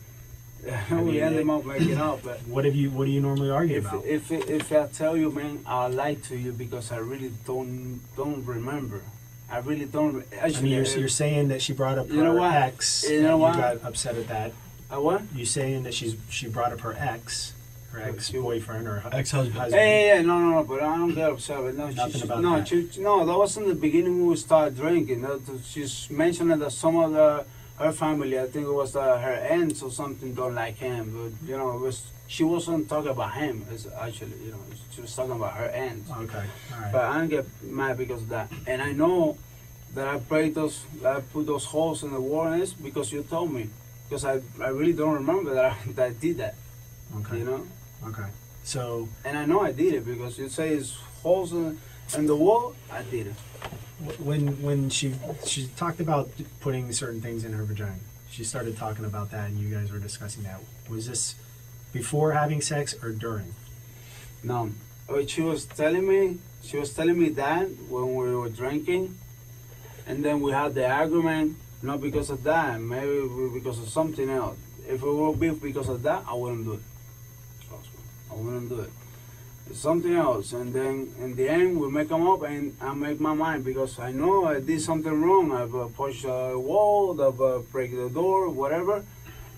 S2: We ended up making up. But
S1: what do you normally argue about?
S2: if I tell you, man, I'll lie to you because I really don't remember. I really don't. Actually,
S1: I mean, you're saying that she brought up
S2: You know
S1: her
S2: what?
S1: ex.
S2: You
S1: and
S2: know
S1: you
S2: what?
S1: got upset at that.
S2: What?
S1: You saying that she brought up her ex-boyfriend or
S3: Ex-husband.
S2: Yeah, no, but I don't get upset. But no,
S1: Nothing about
S2: no,
S1: that.
S2: no, that was in the beginning when we started drinking. She's mentioned that some of her family, I think it was her aunts or something, don't like him. But you know, she wasn't talking about him. It's actually, you know, she was talking about her aunts.
S1: Okay, all right.
S2: But I don't get mad because of that. And I know that I put those holes in the wall, and it's because you told me. Because I really don't remember that I did that.
S1: Okay.
S2: You know.
S1: Okay. So
S2: And I know I did it because you say it's holes in the wall. I did it.
S1: when she talked about putting certain things in her vagina, she started talking about that, and you guys were discussing that. Was this before having sex or during?
S2: No, she was telling me that when we were drinking, and then we had the argument. Not because of that, maybe because of something else. If it would be because of that, I wouldn't do it. Trust me, I wouldn't do it. It's something else, and then in the end we make them up, and I make my mind because I know I did something wrong. I've pushed a wall, I've break the door, whatever,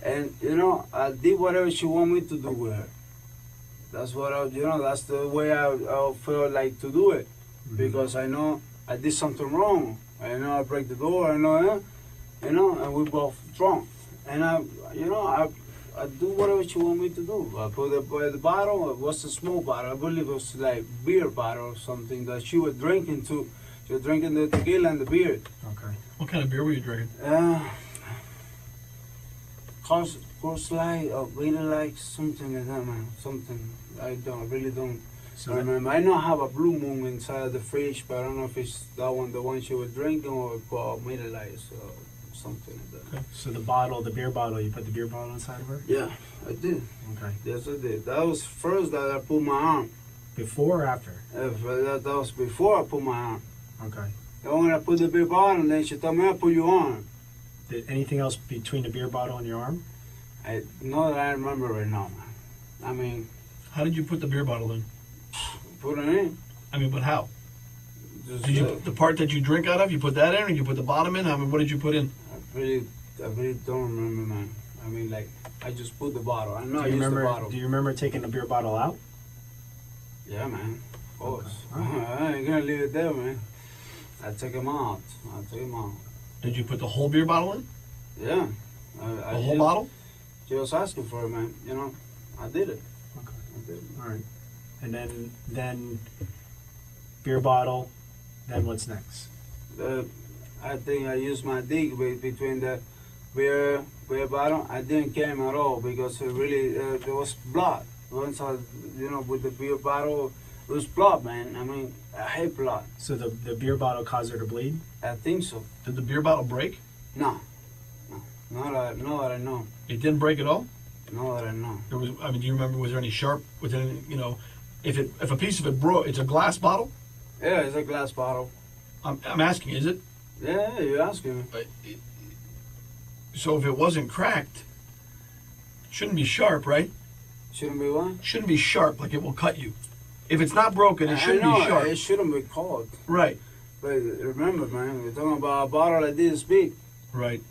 S2: and you know I did whatever she wanted me to do with her. That's what that's the way I feel like to do it, because I know I did something wrong. I know I break the door. I know, you know, and we both drunk. And I do whatever she want me to do. I put the bottle. It was a small bottle. I believe it was like beer bottle or something that she was drinking too. She was drinking the tequila and the beer.
S1: Okay.
S3: What kind of beer were you drinking?
S2: Course Light or really like something like that, man. Something I really don't remember. I know I have a Blue Moon inside the fridge, but I don't know if it's that one, the one she was drinking, or Miller Lights or something like that.
S1: Okay. So the beer bottle, you put the beer bottle inside of her?
S2: Yeah, I did.
S1: Okay.
S2: Yes, I did. That was first that I put my arm.
S1: Before or after?
S2: That was before I put my arm.
S1: Okay.
S2: And when I put the beer bottle, then she told me I put your arm.
S1: Did anything else between the beer bottle and your arm?
S2: I know that I remember right now, man. I mean,
S3: How did you put the beer bottle in?
S2: put it in.
S3: I mean, but how?
S2: Just,
S3: Did you the part that you drink out of? You put that in, or you put the bottom in? I mean, what did you put in?
S2: I really don't remember, man. I mean, like, I just put the bottle. I know I
S1: Do you
S2: used the
S1: remember?
S2: bottle.
S1: Do you remember taking the beer bottle out?
S2: Yeah, man. Of course.
S1: Okay.
S2: I ain't gonna leave it there, man. I take him out.
S3: Did you put the whole beer bottle in?
S2: Yeah.
S3: The whole bottle?
S2: She was asking for it, man. You know, I did it.
S1: Okay.
S2: I did it.
S1: All right. And then beer bottle. Then what's next?
S2: I think I used my dick between the beer bottle. I didn't care at all because it really there was blood. Once I, with the beer bottle, it was blood, man. I mean, I hate blood.
S1: So the beer bottle caused her to bleed?
S2: I think so.
S3: Did the beer bottle break?
S2: No. Not that I know.
S3: It didn't break at all?
S2: Not that I know.
S3: There was. I mean, do you remember? Was there any sharp? Was there any, if a piece of it broke, it's a glass bottle.
S2: Yeah, it's a glass bottle.
S3: I'm asking, is it?
S2: Yeah, you're asking me.
S3: So if it wasn't cracked, it shouldn't be sharp, right?
S2: Shouldn't be what?
S3: Shouldn't be sharp, like it will cut you. If it's not broken, it shouldn't be sharp.
S2: It shouldn't be cold.
S3: Right.
S2: But remember, man, we're talking about a bottle like this big.
S3: Right.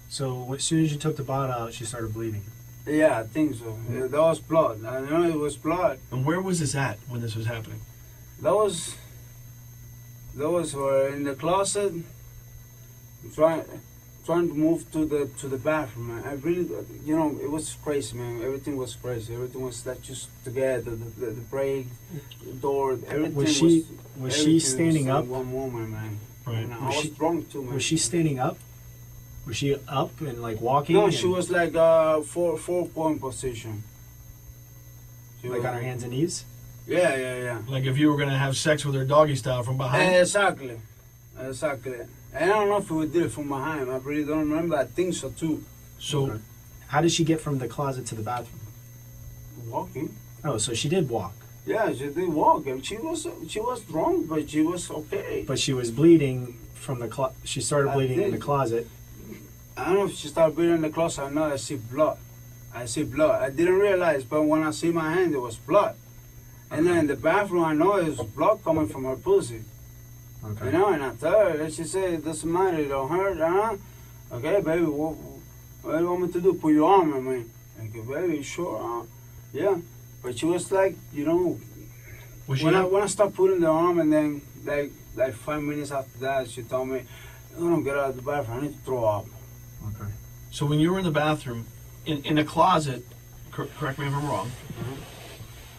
S1: So as soon as you took the bottle out, she started bleeding.
S2: Yeah, I think so. Yeah, that was blood. I know it was blood.
S3: And where was this at when this was happening?
S2: That was in the closet, trying to move to the bathroom, man. I really, it was crazy, man. Everything was crazy. Everything was like just together. The brake, the door, everything
S1: was she standing up?
S2: One moment, man.
S3: Right.
S2: I was drunk too, man.
S1: Was she standing up? Was she up and like walking?
S2: No, she was like four-point position.
S1: Like on her hands and knees?
S2: Yeah.
S3: Like if you were going to have sex with her doggy style from behind?
S2: Exactly. And I don't know if we did it from behind. I really don't remember. I think so too.
S3: So,
S1: okay. How did she get from the closet to the bathroom?
S2: Walking.
S1: Oh, so she did walk.
S2: Yeah, she did walk. She was drunk, but she was okay.
S1: But she was bleeding from the she started bleeding in the closet.
S2: I don't know if she started bleeding in the closet. I know I see blood. I didn't realize, but when I see my hand, it was blood. And then in the bathroom, I know there's blood coming from her pussy.
S1: Okay.
S2: And I tell her, and she said, it doesn't matter, it don't hurt, Okay, baby, what do you want me to do? Put your arm on me. Okay, baby, sure, yeah. But she was like, when I started putting the arm, and then like 5 minutes after that, she told me, I don't get out of the bathroom, I need to throw up.
S1: Okay.
S3: So when you were in the bathroom, in the closet, correct me if I'm wrong,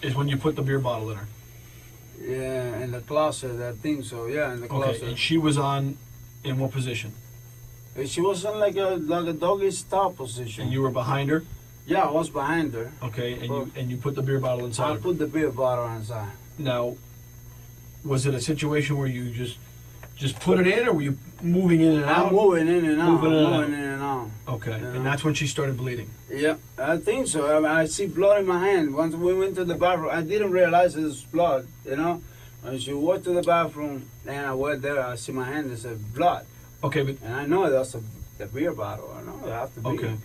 S3: is when you put the beer bottle in her.
S2: Yeah, in the closet, I think so. Yeah, in the closet.
S3: Okay, and she was in what position?
S2: She was in like a doggy style position.
S3: And you were behind her?
S2: Yeah, I was behind her.
S3: Okay, and you put the beer bottle inside
S2: I
S3: of her.
S2: put the beer bottle inside.
S3: Now, was it a situation where you just put it in, or were you moving in and out?
S2: I'm moving in and out.
S3: Moving in and out. Okay, and that's when she started bleeding?
S2: Yeah, I think so. I mean, I see blood in my hand. Once we went to the bathroom, I didn't realize it was blood, When she walked to the bathroom, and I went there, I see my hand, it said blood.
S3: Okay, but...
S2: And I know that's the beer bottle. I know it have to be.
S3: Okay.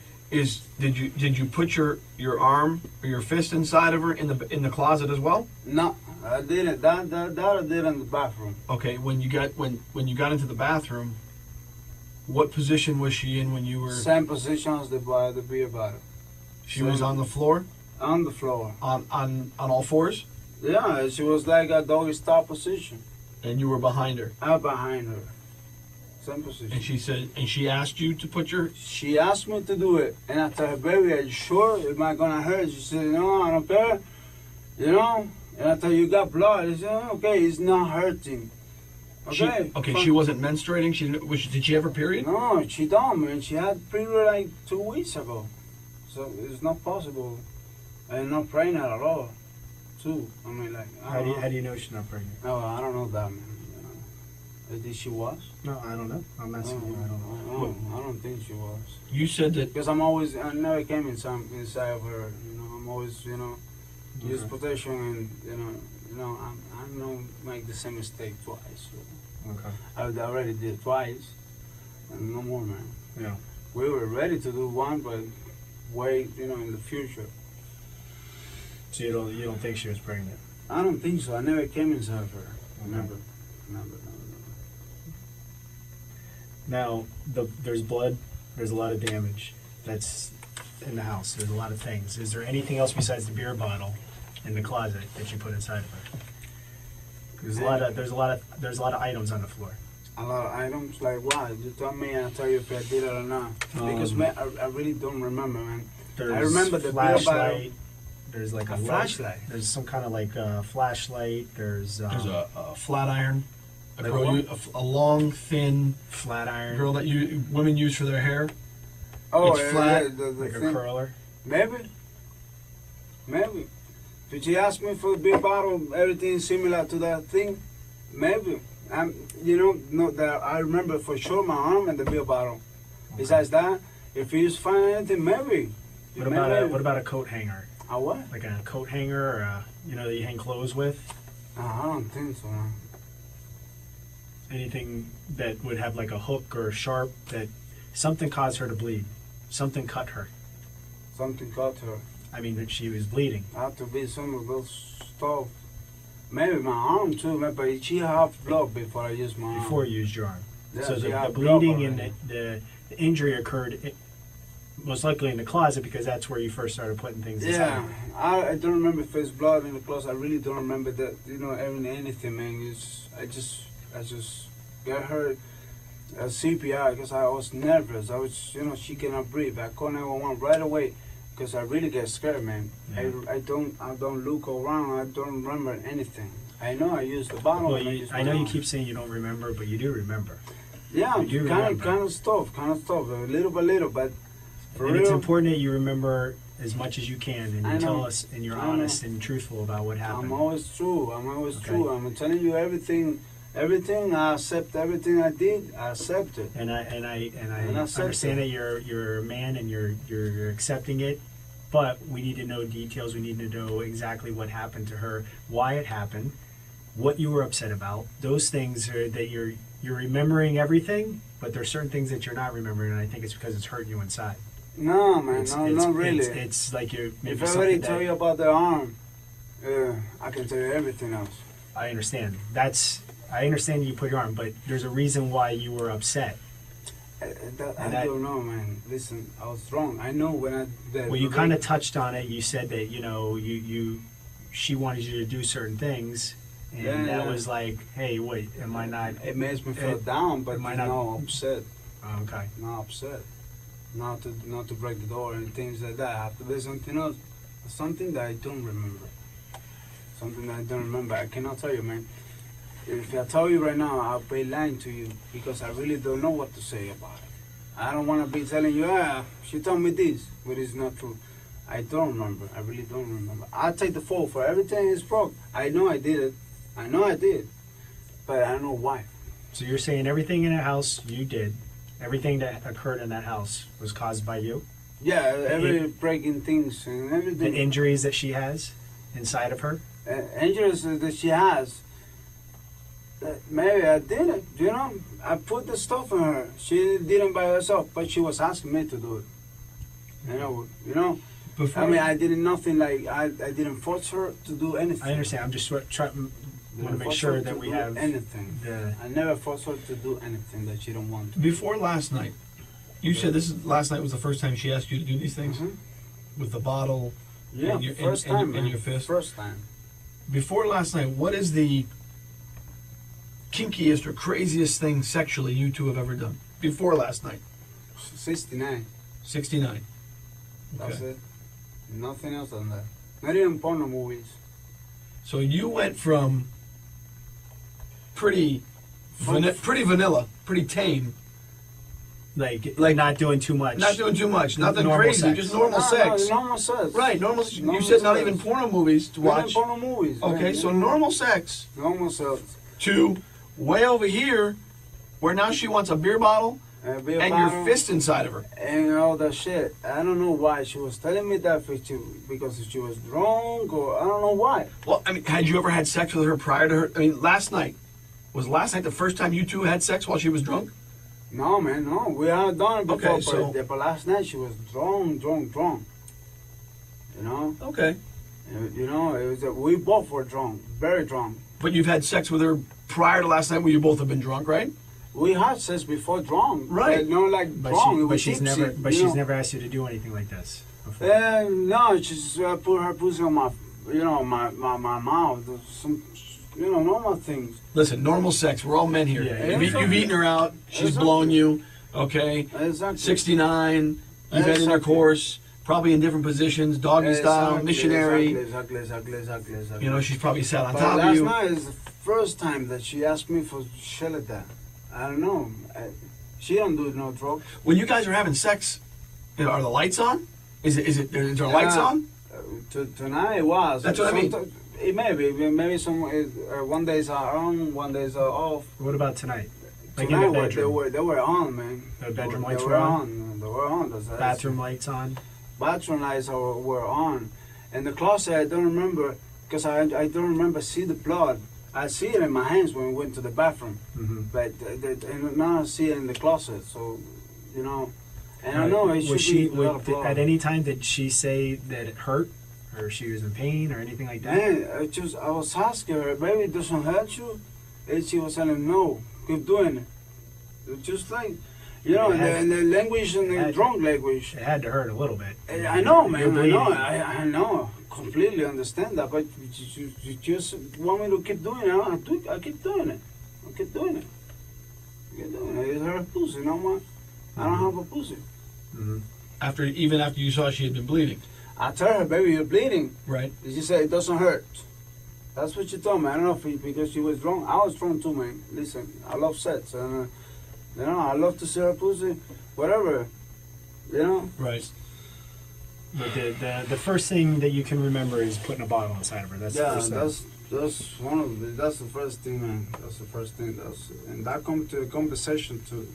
S3: Did you put your arm or your fist inside of her in the closet as well?
S2: No, I didn't. That I did in the bathroom.
S3: Okay, when you got into the bathroom, what position was she in when you were?
S2: Same position as the beer bottle.
S3: She was on the floor.
S2: On the floor.
S3: On all fours.
S2: Yeah, she was like a doggy style position.
S3: And you were behind her.
S2: I'm behind her. Same position.
S3: And she said, and she asked you to put your.
S2: She asked me to do it, and I told her, baby, are you sure? Am I gonna hurt? She said, no, I don't care. And I told her, you got blood. I said, okay, it's not hurting. Okay.
S3: She wasn't menstruating. Did she have her period?
S2: No, she don't, man. She had period like 2 weeks ago. So it's not possible. And not pregnant at all, too. I mean, like.
S1: How do you know she's not pregnant?
S2: No, I don't know that, man. Did she was?
S1: No, I don't know. I'm asking you. I don't know.
S2: I don't think she was.
S3: You said that.
S2: Because I never came inside of her. I'm always, use protection, and I don't make the same mistake twice. So.
S1: Okay.
S2: I already did twice, and no more, man.
S1: Yeah.
S2: We were ready to do one, but wait, in the future.
S1: So you don't think she was pregnant?
S2: I don't think so. I never came inside of her.
S1: Okay.
S2: Never.
S1: Now, there's blood. There's a lot of damage that's in the house. There's a lot of things. Is there anything else besides the beer bottle in the closet that you put inside of her? There's a lot of items on the floor.
S2: A lot of items, like what? You tell me, and I'll tell you if I did it or not. Because man, I really don't remember, man. I remember the
S1: flashlight. There's like
S2: a flashlight.
S1: There's some kind of like flashlight. There's
S3: a flat iron. A long, thin
S1: flat iron.
S3: Girl that women use for their hair.
S2: Oh,
S3: it's flat,
S1: like a curler.
S2: Maybe. Did she ask me for the beer bottle? Everything similar to that thing? Maybe. No, that I remember for sure my arm and the beer bottle. Okay. Besides that, if you find anything, maybe.
S1: What about a coat hanger?
S2: A what?
S1: Like a coat hanger, or that you hang clothes with?
S2: I don't think so. No.
S1: Anything that would have like a hook or a sharp that something caused her to bleed. Something cut her.
S2: Something cut her.
S1: I mean, that she was bleeding.
S2: Had to be some of those stuff. Maybe my arm too, but she had blood before I used my arm.
S1: Before you used your arm.
S2: Yeah,
S1: so the bleeding and the injury occurred most likely in the closet, because that's where you first started putting things inside.
S2: Yeah, I don't remember if it's blood in the closet. I really don't remember that. Anything, man. I just got her a CPR because I was nervous. I was, she cannot breathe. I called 911 right away because I really get scared, man. Yeah. I don't look around. I don't remember anything. I know I used the bottle.
S1: Well, I know you keep saying you don't remember, but you do remember.
S2: Yeah, kind of stuff, a little by little, but for real.
S1: It's important that you remember as much as you can, and you tell us, and you're honest and truthful about what happened.
S2: I'm always true. True. I'm telling you everything. Everything I accept. Everything I did, I accept it.
S1: And I understand that you're a man and you're accepting it, but we need to know details. We need to know exactly what happened to her, why it happened, what you were upset about. Those things are that you're remembering everything, but there's certain things that you're not remembering, and I think it's because it's hurting you inside.
S2: No, man, not really.
S1: It's like you're.
S2: If I already tell you about the arm, I can tell you everything else.
S1: I understand. I understand you put your arm, but there's a reason why you were upset.
S2: I don't know, man. Listen, I was wrong. I know when I.
S1: Well, you kind of touched on it. You said that she wanted you to do certain things, and that was like, hey, wait, am I not?
S2: It makes me feel down, but not upset.
S1: Oh, okay.
S2: Not upset. Not to break the door and things like that. I have to do something else, something that I don't remember. I cannot tell you, man. If I tell you right now, I'll be lying to you because I really don't know what to say about it. I don't want to be telling you, she told me this, but it's not true. I don't remember. I really don't remember. I take the fault for everything is broke. I know I did it. I know I did, but I don't know why.
S1: So you're saying everything in the house you did, everything that occurred in that house was caused by you?
S2: Yeah, every breaking things and everything.
S1: The injuries that she has inside of her?
S2: Injuries that she has. Maybe I did it, I put the stuff in her. She didn't by herself, but she was asking me to do it. Before I did nothing like, I didn't force her to do anything.
S1: I understand. I'm just trying to make sure that we have
S2: anything. I never forced her to do anything that she don't want to.
S3: Before last night, you said last night was the first time she asked you to do these things?
S2: Mm-hmm.
S3: With the bottle and your,
S2: first time,
S3: and your fist?
S2: First time.
S3: Before last night, what is the kinkiest or craziest thing sexually you two have ever done before last night?
S2: 69.
S3: 69.
S2: That's
S3: Okay.
S2: it. Nothing else than that. Not even porno movies.
S3: So you went from pretty vanilla, pretty tame,
S1: Like
S3: Like-
S1: not doing too much.
S3: not doing too much, nothing
S1: Normal
S3: crazy,
S1: sex.
S3: just normal
S2: No,
S3: sex.
S2: No, normal sex.
S3: Right, normal. You
S2: Normal
S3: said not
S2: sex.
S3: even porno movies to
S2: Not even
S3: watch.
S2: porno movies.
S3: Okay,
S2: man.
S3: so normal sex
S2: Normal sex.
S3: to way over here, where now she wants a beer bottle
S2: Beer
S3: and
S2: bottle,
S3: your fist inside of her.
S2: and all that shit. I don't know why she was telling me that because she was drunk or I don't know why.
S3: Well, I mean, had you ever had sex with her prior to her? I mean, last night was the first time you two had sex while she was drunk?
S2: No, man, no. We had done it before,
S3: Okay, so-
S2: but last night she was drunk. You know?
S3: Okay.
S2: You know, it was we both were drunk, very drunk.
S3: But you've had sex with her prior to last night where you both have been drunk, right?
S2: We had sex before drunk.
S3: Right.
S2: But not like
S1: But,
S2: drunk.
S1: she,
S2: it
S1: but
S2: was
S1: she's
S2: tipsy,
S1: never. But
S2: you
S1: she's
S2: know?
S1: never asked you to do anything like this before.
S2: No, she just put her pussy on my, my mouth. Some, normal things.
S3: Listen, normal sex. We're all men here.
S1: Yeah,
S3: You've eaten her out. She's
S2: Exactly.
S3: blown you. Okay.
S2: Exactly.
S3: 69. You've had
S2: Exactly.
S3: intercourse. Probably in different positions. Doggy style.
S2: Exactly,
S3: Missionary.
S2: Exactly.
S3: You know, she's probably sat on
S2: But
S3: top of
S2: last
S3: you.
S2: night is the first time that she asked me for shit like that. I don't know. She don't do no drugs.
S3: When you guys are having sex, are the lights on? Is there lights
S2: Yeah.
S3: on?
S2: Tonight it was.
S3: That's what I mean.
S2: It maybe some one days are on, one days are off.
S1: What about tonight? Like
S2: Tonight
S1: in the bedroom.
S2: they were on, man.
S1: The bedroom
S2: They
S1: lights
S2: were
S1: were on.
S2: They were on. That's
S1: Bathroom lights on.
S2: Bathroom lights were on, and the closet I don't remember because I don't remember see the blood. I see it in my hands when we went to the bathroom,
S1: Mm-hmm.
S2: but and now I see it in the closet. So, you know, and I
S1: Right.
S2: know it should
S1: Was she
S2: be a lot of blood.
S1: at any time did she say that it hurt, or she was in pain, or anything like that?
S2: Man, I was asking her, baby, it doesn't hurt you? And she was telling me, no, keep doing it. It's just like, and the language and the drunk language.
S1: It had to hurt a little bit.
S2: I know,
S1: You're
S2: man, I
S1: bleeding.
S2: know, I know. Completely understand that, but you just want me to keep doing it. I keep doing it. I keep doing it. It's her pussy, no man. I don't have a pussy.
S1: Mm-hmm.
S3: Even after you saw she had been bleeding,
S2: I tell her, baby, you're bleeding.
S3: right?
S2: She said, it doesn't hurt. That's what she told me. I don't know if because she was drunk. I was drunk too, man. Listen, I love sex. And, I love to see her pussy, whatever.
S3: Right.
S1: But the first thing that you can remember is putting a bottle inside of her. That's the
S2: Yeah,
S1: first thing.
S2: that's the first thing, man. That's the first thing. And that comes to the conversation too.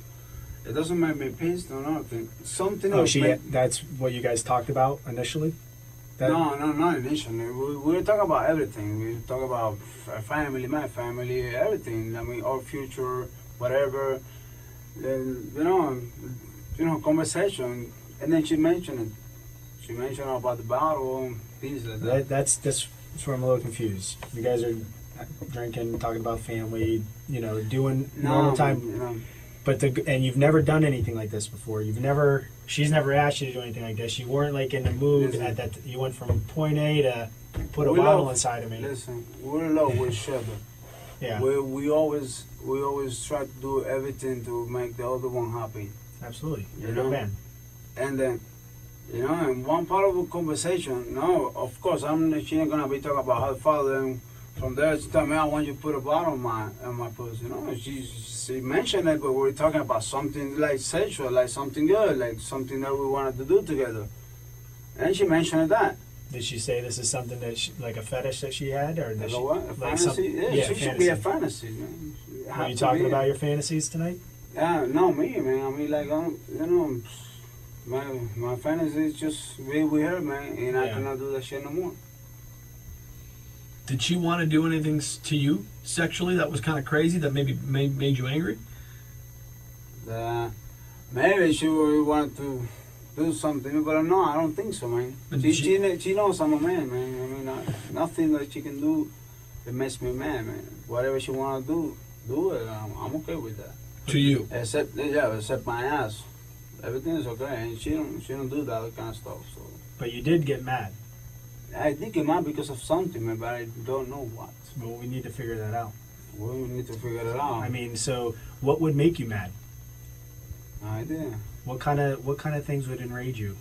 S2: It doesn't make me pissed or nothing. Something
S1: Oh,
S2: else.
S1: that's what you guys talked about initially? That-
S2: No, not initially. We were talking about everything. We talk about family, my family, everything. I mean, our future, whatever. Conversation. And then she mentioned it. She mentioned about the bottle, things like that.
S1: That's where I'm a little confused. You guys are drinking, talking about family, doing normal time. But and you've never done anything like this before. She's never asked you to do anything like this. You weren't like in the mood
S2: Listen.
S1: at that. You went from point A to put a
S2: We
S1: bottle
S2: love-
S1: inside of me.
S2: Listen, we're in love with each other.
S1: Yeah,
S2: We always try to do everything to make the other one happy.
S1: absolutely. You're a
S2: You
S1: good
S2: know?
S1: man.
S2: And then, in one part of the conversation, no, of course, she ain't gonna be talking about her father. And from there, she told me, I want you to put a bottle on my pussy. She mentioned it, but we were talking about something like sexual, like something good, like something that we wanted to do together. And she mentioned that.
S1: Did she say this is something that like a fetish that she had, or did
S2: Like
S1: she,
S2: a what? A
S1: like
S2: fantasy? Yeah, she should be a
S1: fantasy.
S2: fantasy, man.
S1: Are you talking about your fantasies tonight?
S2: Yeah, no, me, man. I mean, like, my fantasy is just be with her, man, and I
S1: Yeah.
S2: cannot do that shit no more.
S3: Did she want to do anything to you sexually that was kind of crazy that maybe made you angry?
S2: Maybe she would want to do something, but no, I don't think so, man.
S3: But
S2: She knows I'm a man, man. I mean, nothing that she can do that makes me mad, man. Whatever she want to do it. I'm okay with that.
S3: To you?
S2: Except my ass. Everything is okay, and she don't do that kind of stuff. So
S1: But you did get mad.
S2: I think it might because of something, man, but I don't know what.
S1: Well, we need to figure that out.
S2: We need to figure it out.
S1: I mean, so what would make you mad?
S2: No idea.
S1: What kind of things would enrage you?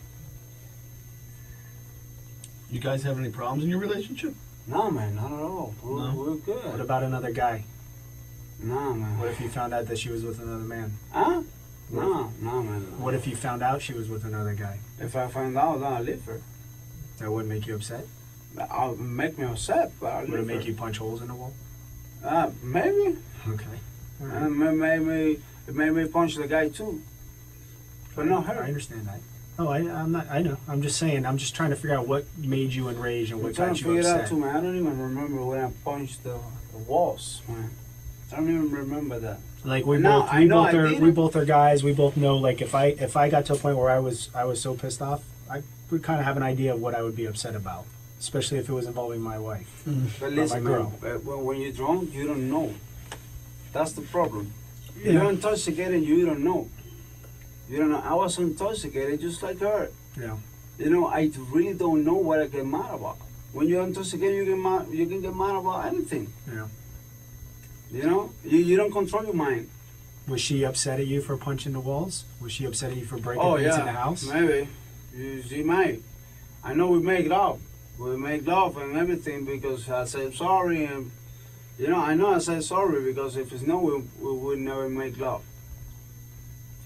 S3: You guys have any problems in your relationship?
S2: No, man, not at all.
S3: No?
S2: We're good.
S1: What about another guy?
S2: No, man.
S1: What if you found out that she was with another man?
S2: Huh? No, man.
S1: What if you found out she was with another guy?
S2: If I find out, then I'll leave her.
S1: That wouldn't make you upset?
S2: I'll make me upset, but I'll
S1: Would
S2: leave
S1: it make
S2: her.
S1: you punch holes in the wall?
S2: Maybe.
S1: Okay. All right.
S2: It made me punch the guy too. But not her.
S1: I understand that. Oh, I'm not. I know. I'm just saying. I'm just trying to figure out what made you enraged and
S2: I'm
S1: what
S2: trying
S1: got
S2: to
S1: you
S2: figure it out
S1: upset.
S2: too, man. I don't even remember when I punched the walls, man. I don't even remember that.
S1: Like we
S2: No,
S1: both,
S2: I know I
S1: are,
S2: did
S1: we
S2: it.
S1: both are guys. We both know. Like if I got to a point where I was so pissed off, I would kind of have an idea of what I would be upset about, especially if it was involving my wife.
S2: But
S1: my
S2: listen,
S1: girl.
S2: man, when you're drunk, you don't know. That's the problem.
S1: Yeah.
S2: You're intoxicated, you don't know. You don't know. I was intoxicated just like her.
S1: Yeah.
S2: You know, I really don't know what I get mad about. When you're intoxicated, you can get mad about anything.
S1: Yeah.
S2: You know, you don't control your mind.
S1: Was she upset at you for punching the walls? Was she upset at you for breaking
S2: Oh
S1: things
S2: yeah,
S1: in the house?
S2: maybe. She might. I know we make love. We make love and everything because I said sorry, and you know I said sorry because if it's no, we would never make love.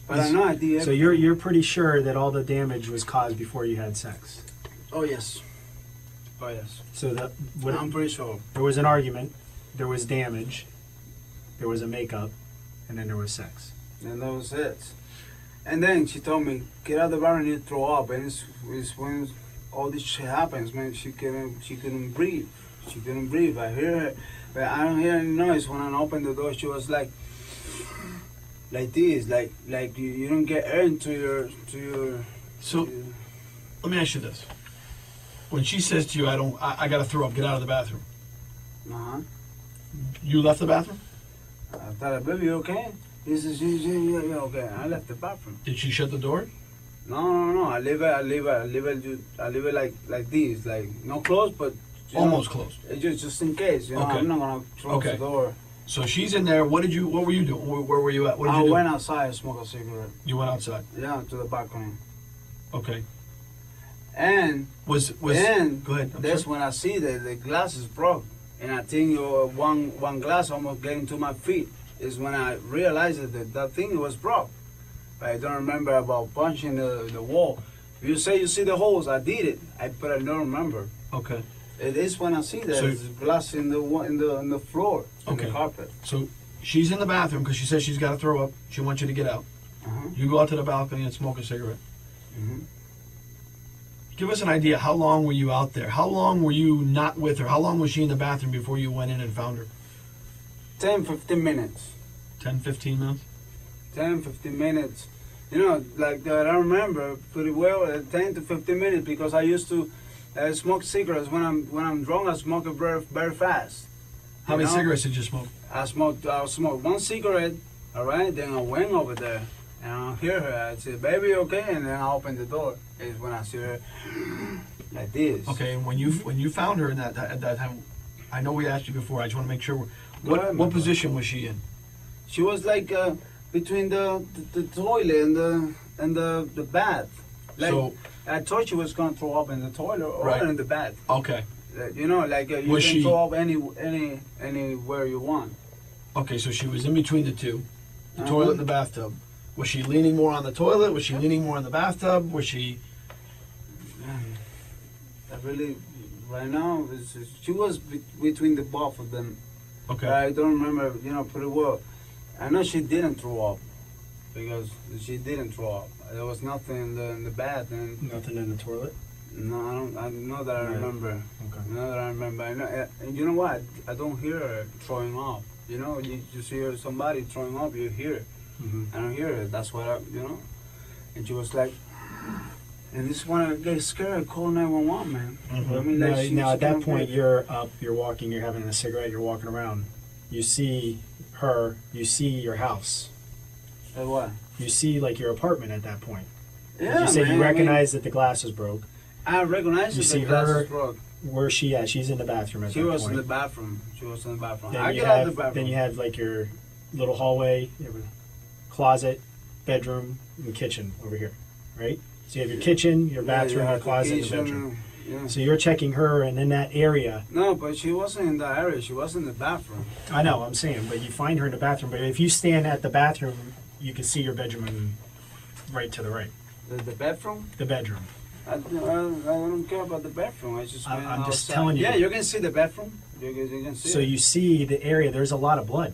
S2: But I know I did.
S1: So you're pretty sure that all the damage was caused before you had sex.
S2: Oh yes. Oh yes.
S1: So that what,
S2: I'm pretty sure.
S1: there was an argument, there was damage, there was a makeup, and then there was sex.
S2: And that was it. And then she told me, get out of the bar and you throw up. And it's when all this shit happens, man. She couldn't breathe. She couldn't breathe. I hear her, but I don't hear any noise. When I opened the door, she was like this, like you don't get air into your.
S3: So, let me ask you this. When she says to you, I gotta throw up, get out of the bathroom.
S2: Uh-huh.
S3: You left the bathroom?
S2: I thought, baby, you okay? He says, yeah, okay. I left the bathroom.
S3: Did she shut the door?
S2: No. I leave it like this, like not close, but you
S3: Almost
S2: know,
S3: closed.
S2: it's just in case. You know,
S3: Okay.
S2: I'm not gonna close the door.
S3: So she's in there. What were you doing? Where were you at? What did
S2: I
S3: you do?
S2: went outside and smoked a cigarette.
S3: You went outside.
S2: Yeah, to the balcony.
S3: Okay.
S2: And
S3: Was
S2: then
S3: go ahead. I'm
S2: that's
S3: sorry.
S2: when I see that the glass is broke, and I think one glass almost getting to my feet is when I realized that thing was broke. But I don't remember about punching the wall. You say you see the holes, I did it. But I don't remember.
S3: Okay.
S2: It is when I see that
S3: So-
S2: there's glass in the floor, in
S3: Okay.
S2: the carpet.
S3: So she's in the bathroom because she says she's got to throw up. She wants you to get out.
S2: Uh-huh.
S3: You go out to the balcony and smoke a cigarette.
S2: Mhm.
S3: Give us an idea. How long were you out there? How long were you not with her? How long was she in the bathroom before you went in and found her?
S2: 10-15 minutes.
S3: 10, 15 minutes?
S2: 10-15 minutes. You know, like I remember pretty well 10 to 15 minutes because I used to smoke cigarettes when I'm drunk. I smoke it very fast.
S3: How
S2: You
S3: many
S2: know?
S3: cigarettes did you smoke?
S2: I smoked one cigarette, all right. Then I went over there and I hear her. I said, "Baby, okay?" And then I open the door. Is when I see her like this.
S3: Okay, and when you found her at that time, I know we asked you before. I just want to make sure.
S2: Go ahead, my
S3: What position was she in?
S2: She was like between the toilet and the bath. Like
S3: So-
S2: I thought she was gonna throw up in the toilet or
S3: Right.
S2: in the bath.
S3: Okay.
S2: You know, like you
S3: Was
S2: can
S3: she-
S2: throw up anywhere you want.
S3: Okay, so she was in between the two, the
S2: Uh-huh.
S3: toilet and the bathtub. Was she leaning more on the toilet? Was she leaning more on the bathtub? Was she?
S2: I really, right now, she was between the both of them.
S3: Okay.
S2: I don't remember, pretty well. I know she didn't throw up because she didn't throw up. There was nothing in the bath, and
S1: Nothing in the toilet.
S2: no, I don't. I know that I
S1: Right.
S2: remember.
S1: Okay.
S2: I know that I remember. I know, and you know what? I don't hear her throwing up. You know, you hear somebody throwing up, you hear it.
S1: Mm-hmm.
S2: I don't hear it. That's what And she was like, and this is when I get scared. I call 911, man.
S3: Mhm.
S2: I mean, like,
S1: Now
S2: she
S1: at that
S2: can't
S1: point,
S2: breathe.
S1: you're up, you're walking, you're having a cigarette, you're walking around. You see her, you see your house.
S2: Like what?
S1: You see like your apartment at that point.
S2: Yeah,
S1: You said
S2: man,
S1: you
S2: I mean,
S1: recognize that the glass is broke.
S2: I recognize
S1: You
S2: that
S1: see
S2: the glass
S1: her-
S2: is broke.
S1: Where's she at? She's in the bathroom at
S2: She
S1: that
S2: was
S1: point.
S2: in the bathroom. She was in the bathroom.
S1: Then
S2: I
S1: you
S2: get out
S1: have,
S2: of the bathroom.
S1: then you have like your little hallway, you have a closet, bedroom, and kitchen over here, right? So you have your kitchen, your bathroom, your closet, and your bedroom.
S2: Yeah.
S1: So you're checking her, and in that area.
S2: No, but she wasn't in that area. She was in the bathroom.
S1: I know, I'm saying, but you find her in the bathroom. But if you stand at the bathroom, you can see your bedroom and right to the right.
S2: The bedroom?
S1: The bedroom.
S2: I don't care about the bedroom. I just went
S1: I'm just
S2: outside.
S1: telling you.
S2: Yeah, you can see the bedroom. You can see
S1: So
S2: it.
S1: you see the area. There's a lot of blood.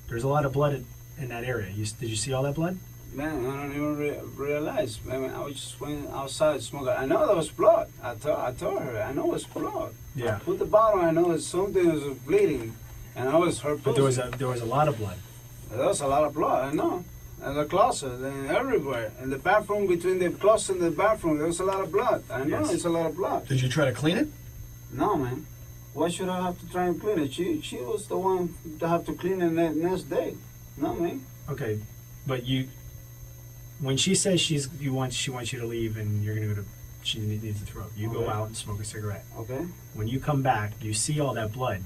S1: There's a lot of blood in that area. Did you see all that blood?
S2: Man, I don't even realize. I mean, I just went outside smoking. I know there was blood. I told her, I know it's blood.
S1: Yeah.
S2: I put the bottle, I know it's something was bleeding. And I was her
S1: But there was a lot of blood.
S2: There was a lot of blood, I know. In the closet and everywhere. In the bathroom, between the closet and the bathroom, there was a lot of blood. I know
S1: Yes.
S2: it's a lot of blood.
S3: Did you try to clean it?
S2: No, man. Why should I have to try and clean it? She was the one to have to clean it the next day. No, man.
S1: Okay, but when she says she wants you to leave and you're gonna go to, she needs to throw up. You go
S2: Okay.
S1: out and smoke a cigarette.
S2: Okay.
S1: When you come back, you see all that blood.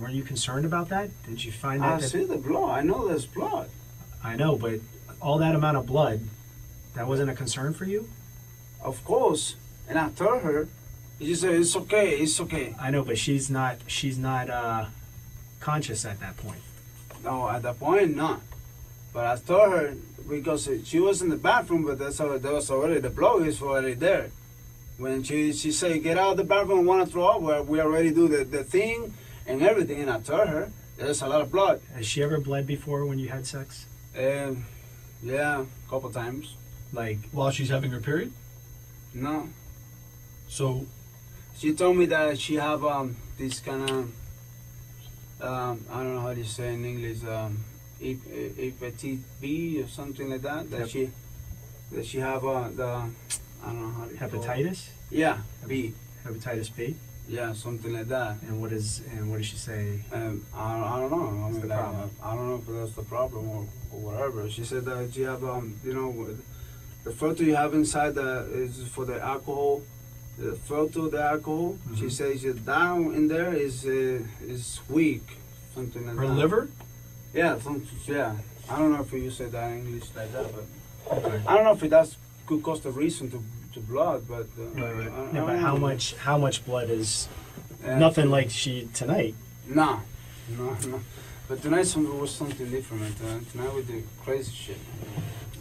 S1: Weren't you concerned about that? Did you find
S2: I
S1: out that?
S2: see the blood. I know there's blood.
S1: I know, but all that amount of blood, that wasn't a concern for you?
S2: Of course. And I told her, she said, it's okay, it's okay.
S1: I know, but she's not conscious at that point.
S2: No, at that point, not. But I told her, because she was in the bathroom, but there was already, the blood is already there. When she said, get out of the bathroom, I want to throw up, well, we already do the thing and everything. And I told her, there's a lot of blood.
S1: Has she ever bled before when you had sex?
S2: Yeah, a couple times.
S1: Like,
S3: While she's having her period?
S2: No.
S3: So,
S2: She told me that she have this kind of, I don't know how to say in English, hepatitis B or something like that. That
S1: Yep.
S2: she have the, I don't know how to call it.
S1: hepatitis?
S2: Yeah, B.
S1: Hepatitis B?
S2: Yeah, something like that.
S1: And what does she say?
S2: I don't know. I
S1: What's
S2: mean,
S1: the
S2: like,
S1: problem?
S2: I don't know if that's the problem or whatever. She said that she have the filter you have inside is for the alcohol. The filter, the alcohol.
S1: Mhm.
S2: She says down in there is weak, something like
S3: her
S2: that.
S3: liver?
S2: Yeah, yeah. I don't know if you say that in English like that, but
S1: Okay.
S2: I don't know if that could cause the reason to blood, but
S1: Right.
S2: I
S1: Yeah,
S2: don't
S1: but
S2: know.
S1: how much blood is
S2: Yeah.
S1: nothing like she tonight?
S2: No. But tonight was something different. Man. Tonight we did crazy shit.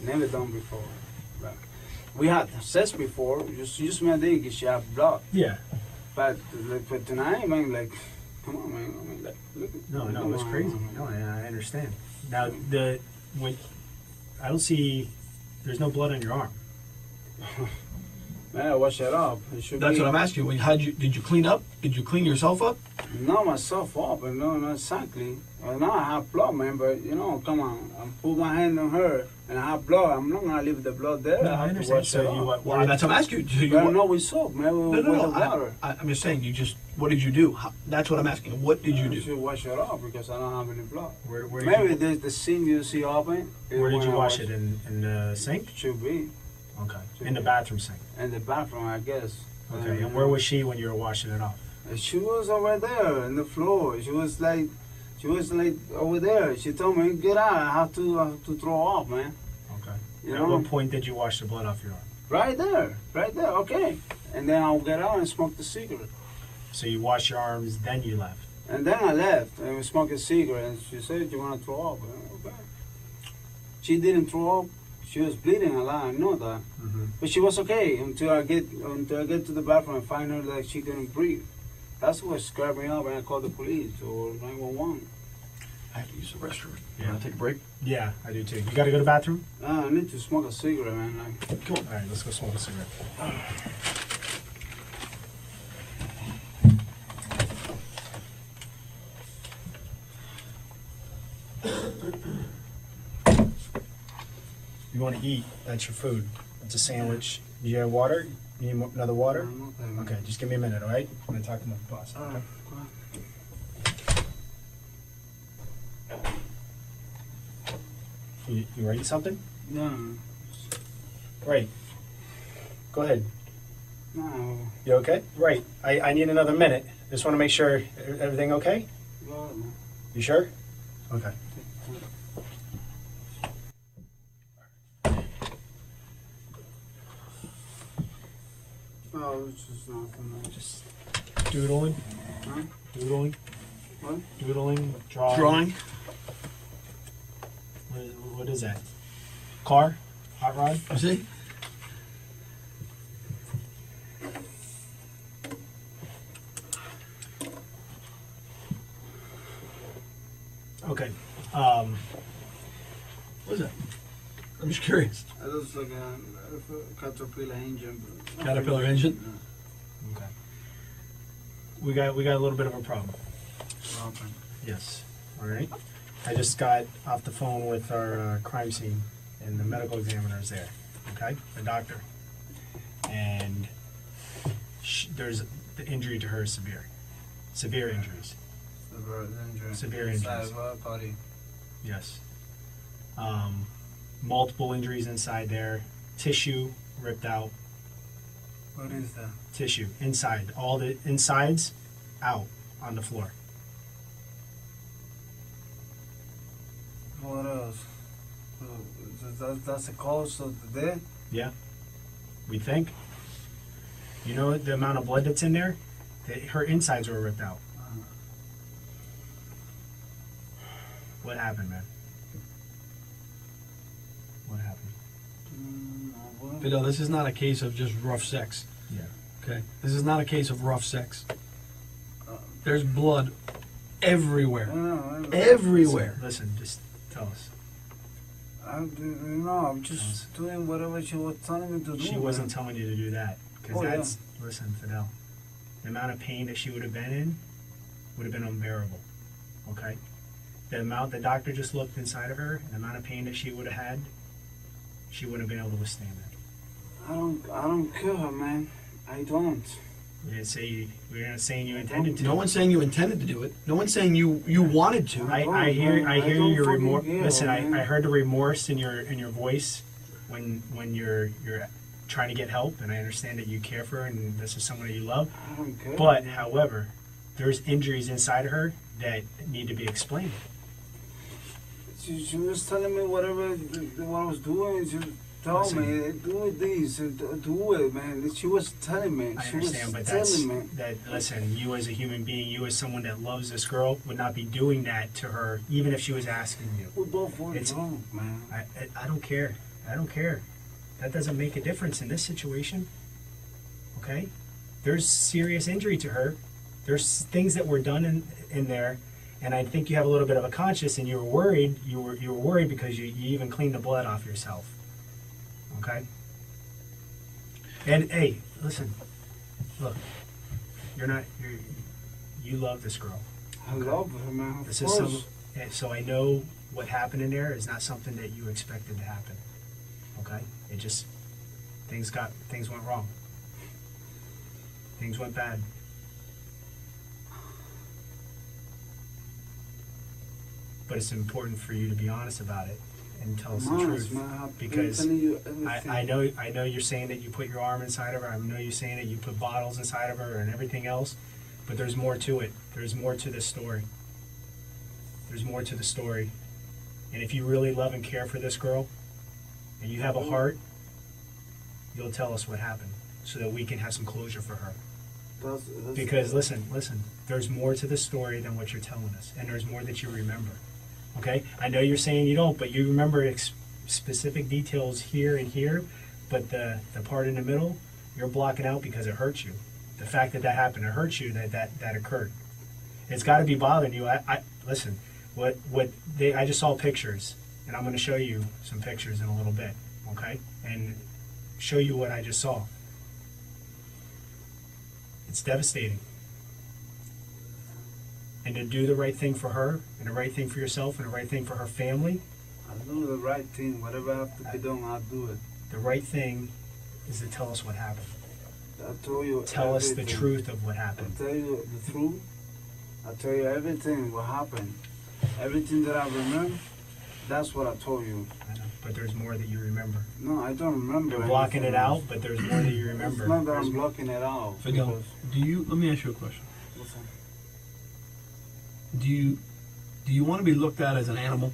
S2: Never done before. But we had sex before. Just my dick. She had blood.
S1: Yeah.
S2: But tonight, man, like, come on, man. I mean, like, look.
S1: No,
S2: come
S1: it's
S2: on,
S1: crazy.
S2: man.
S1: No, I understand. Now I don't see. There's no blood on your arm.
S2: Man, wash it up. It should
S3: That's
S2: be.
S3: what I'm asking you. Did you clean up? Did you clean yourself up?
S2: Not myself up, but no, not exactly. Now I have blood, man, but come on. I put my hand on her and I have blood. I'm not gonna leave the blood there.
S1: No, I
S2: have to
S1: understand.
S2: wash
S1: So
S2: it
S1: you
S2: off.
S3: Well, that's what I'm asking you. Do you
S2: But no, with soap, man.
S3: no,
S2: With the water.
S3: I'm just saying. What did you do? That's what I'm asking. What did you
S2: You
S3: do?
S2: should wash it off because I don't have any blood.
S1: Where did
S2: Maybe
S1: you,
S2: the sink you see open.
S1: where did you wash it? In the sink?
S2: Should be
S1: Okay. In the bathroom sink.
S2: in the bathroom, I guess.
S1: Okay. And where was she when you were washing it off?
S2: She was over there in the floor. She was like over there. She told me, "Get out! I have to throw up, man."
S1: Okay.
S2: You
S1: At
S2: know?
S1: what point did you wash the blood off your arm?
S2: Right there. Okay. And then I'll get out and smoke the cigarette.
S1: So you washed your arms, then you left.
S2: And then I left and we smoked a cigarette. And she said, "You want to throw up?" Okay. She didn't throw up. She was bleeding a lot. I know that.
S1: Mm-hmm.
S2: But she was okay until I get to the bathroom and find her that she couldn't breathe. That's what scared me up, and I called the police or 911.
S3: I have to use the restroom.
S1: Yeah.
S3: You want to take a break?
S1: Yeah, I do too. You got to go to the bathroom?
S2: I need to smoke a cigarette, man. Like,
S3: Come on.
S1: All right, let's go smoke a cigarette. You want to eat, that's your food. It's a sandwich. You have water? You need another water? Okay, just give me a minute, all right? I'm going to talk to my boss.
S2: All
S1: Okay?
S2: right, go ahead.
S1: You writing something?
S2: No.
S1: Right. Go ahead.
S2: No.
S1: You okay? Right. I need another minute. Just want to make sure everything okay?
S2: Go ahead, man.
S1: You sure? Okay.
S2: No, it's just nothing, man.
S1: Just doodling.
S2: Huh?
S1: Doodling.
S2: What?
S1: Doodling. Drawing.
S3: Drawing.
S1: What is that? Car? Hot rod?
S3: You see?
S1: Okay.
S3: What is that? I'm just curious.
S2: It looks like a caterpillar engine.
S3: Caterpillar engine?
S1: Okay. We got a little bit of a problem.
S2: Problem.
S1: Yes. All right. I just got off the phone with our crime scene, and the medical examiner is there. Okay, the doctor, and there's the injury to her is severe. Severe injuries. Severe injuries.
S2: Body.
S1: Yes. Multiple injuries inside there. Tissue ripped out.
S2: What is that?
S1: Tissue inside. All the insides out on the floor.
S2: What else? That's the cause of the death?
S1: Yeah. We think. You know the amount of blood that's in there? Her insides were ripped out. What happened, man? What happened?
S3: Fidel, this is not a case of just rough sex.
S1: Yeah.
S3: Okay? This is not a case of rough sex. There's blood everywhere. Everywhere.
S1: Listen, just tell us.
S2: I'm just doing whatever she was telling me to do.
S1: She wasn't telling you to do that. Because
S2: Oh,
S1: that's, listen, Fidel, the amount of pain that she would have been in would have been unbearable. Okay? The amount the doctor just looked inside of her, the amount of pain that she would have had, she wouldn't have been able to withstand that.
S2: I don't kill her, man. I don't.
S1: We're not saying you intended to.
S3: No one's saying you intended to do it. No one's saying you wanted to.
S1: I hear your remorse.
S2: care,
S1: Listen,
S2: man.
S1: I heard the remorse in your voice when you're trying to get help, and I understand that you care for her and this is someone that you love.
S2: I don't care.
S1: But however, there's injuries inside of her that need to be explained.
S2: She was telling me what I was doing. She told me, do this, do it, man. She was telling me.
S1: I understand, but listen, you as a human being, you as someone that loves this girl, would not be doing that to her, even if she was asking you.
S2: We both were wrong, man.
S1: I don't care. I don't care. That doesn't make a difference in this situation. Okay? There's serious injury to her. There's things that were done in there, and I think you have a little bit of a conscience, and you were worried. You were worried because you even cleaned the blood off yourself. Okay? And hey, listen. Look, you love this girl.
S2: I love her, man.
S1: This is so I know what happened in there is not something that you expected to happen. Okay? It just things went wrong. Things went bad. But it's important for you to be honest about it and tell us the truth.
S2: Man,
S1: because
S2: you
S1: I know you're saying that you put your arm inside of her. I know you're saying that you put bottles inside of her and everything else. But there's more to it. There's more to this story. There's more to the story. And if you really love and care for this girl, and you have a heart, you'll tell us what happened so that we can have some closure for her. Because listen, there's more to the story than what you're telling us, and there's more that you remember. Okay? I know you're saying you don't, but you remember specific details here and here, but the part in the middle, you're blocking out because it hurts you. The fact that happened, it hurts you that occurred. It's got to be bothering you. Listen, I just saw pictures, and I'm going to show you some pictures in a little bit, okay? And show you what I just saw. It's devastating. And to do the right thing for her, and the right thing for yourself, and the right thing for her family.
S2: I'll do the right thing. Whatever I have to be done, I'll do it.
S1: The right thing is to tell us what happened.
S2: I'll tell you
S1: Tell us the
S2: everything.
S1: truth of what happened.
S2: I'll tell you the truth. I'll tell you everything what happened. Everything that I remember, That's what I told you.
S1: I know, but there's more that you remember.
S2: No, I don't remember.
S1: You're blocking it
S2: anything
S1: out,
S2: else.
S1: but there's more that you remember.
S2: It's not that
S1: There's-
S2: I'm blocking it out.
S3: Fidel,
S2: because-
S3: let me ask you a question.
S2: Listen,
S3: Do you want to be looked at as an animal?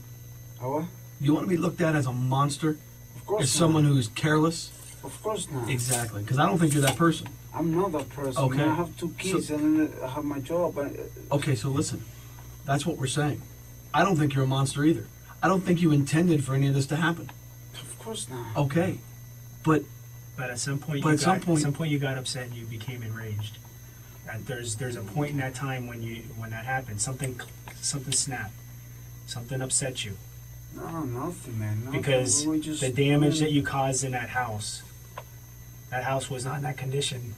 S2: what?
S3: Do you want to be looked at as a monster?
S2: Of course
S3: As
S2: not.
S3: someone who's careless?
S2: Of course not.
S3: Exactly, because I don't think you're that person.
S2: I'm not that person.
S3: Okay.
S2: I have 2 kids and I have my job.
S3: Okay, so listen, that's what we're saying. I don't think you're a monster either. I don't think you intended for any of this to happen.
S2: Of course not.
S3: Okay, but
S1: But at some point,
S3: But
S1: you
S3: at some
S1: got,
S3: point-
S1: at some point you got upset and you became enraged. And there's a point in that time when that happened. Something snapped. Something upset you
S2: No, nothing, man. Nothing.
S1: because
S2: We just
S1: the damage that you caused in that house was not in that condition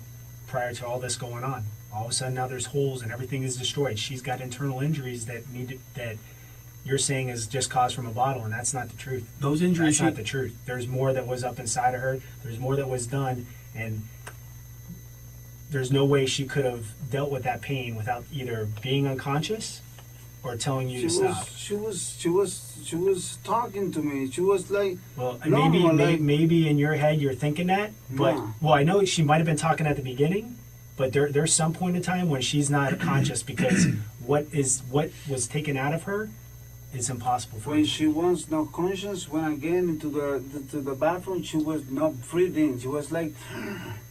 S1: prior to all this going on. All of a sudden now there's holes and everything is destroyed. She's got internal injuries that you're saying is just caused from a bottle, and that's not the truth.
S3: those injuries,
S1: That's not the truth. There's more that was up inside of her. There's more that was done, and there's no way she could have dealt with that pain without either being unconscious or telling you to stop.
S2: She was talking to me. She was like,
S1: Well,
S2: No,
S1: maybe in your head you're thinking that, but
S2: No.
S1: well, I know she might have been talking at the beginning, but there's some point in time when she's not conscious because what was taken out of her is impossible for
S2: when
S1: you.
S2: she was not conscious, when I get into the bathroom, she was not breathing. She was like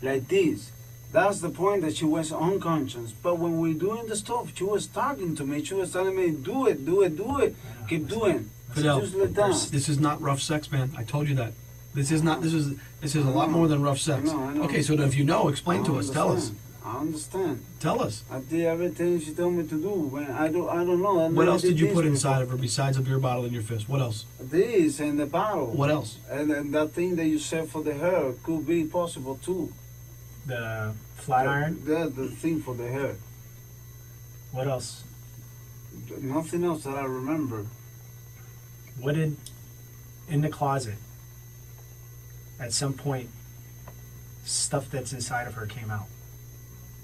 S2: this. That's the point that she was unconscious. But when we're doing the stuff, she was talking to me. She was telling me, do it, keep doing.
S3: Fidel,
S2: Just like that.
S3: this is not rough sex, man. I told you that. This is not. This is a lot more than rough sex.
S2: I know.
S3: Okay, so then if you know, explain to us. Tell us.
S2: I understand.
S3: Tell us.
S2: I did everything she told me to do. When I don't know.
S3: What else did you put inside of her besides a beer bottle in your fist? What else?
S2: This and the bottle.
S3: What else?
S2: And then that thing that you said for the hair could be possible too.
S1: The flat iron.
S2: The thing for the hair.
S1: What else?
S2: Nothing else that I remember.
S1: What did in the closet? At some point, stuff that's inside of her came out.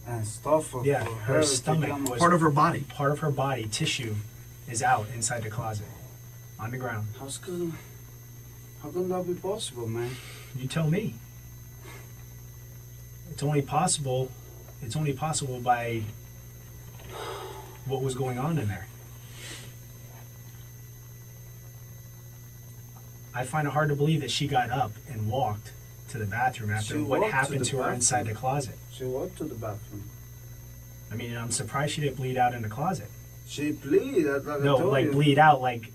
S2: And stuff for
S1: Yeah,
S2: for
S1: her
S2: to
S1: stomach
S2: become a-
S1: was-
S3: Part of her body.
S1: Part of her body, tissue, is out inside the closet, on the ground.
S2: How can that be possible, man?
S1: You tell me. It's only possible by what was going on in there. I find it hard to believe that she got up and walked to the bathroom after
S2: She
S1: what
S2: walked to
S1: happened
S2: the
S1: to her
S2: bathroom.
S1: inside the closet.
S2: She walked to the bathroom.
S1: I mean, I'm surprised she didn't bleed out in the closet.
S2: She pleaded, like I
S1: No,
S2: told
S1: like
S2: you.
S1: bleed out, like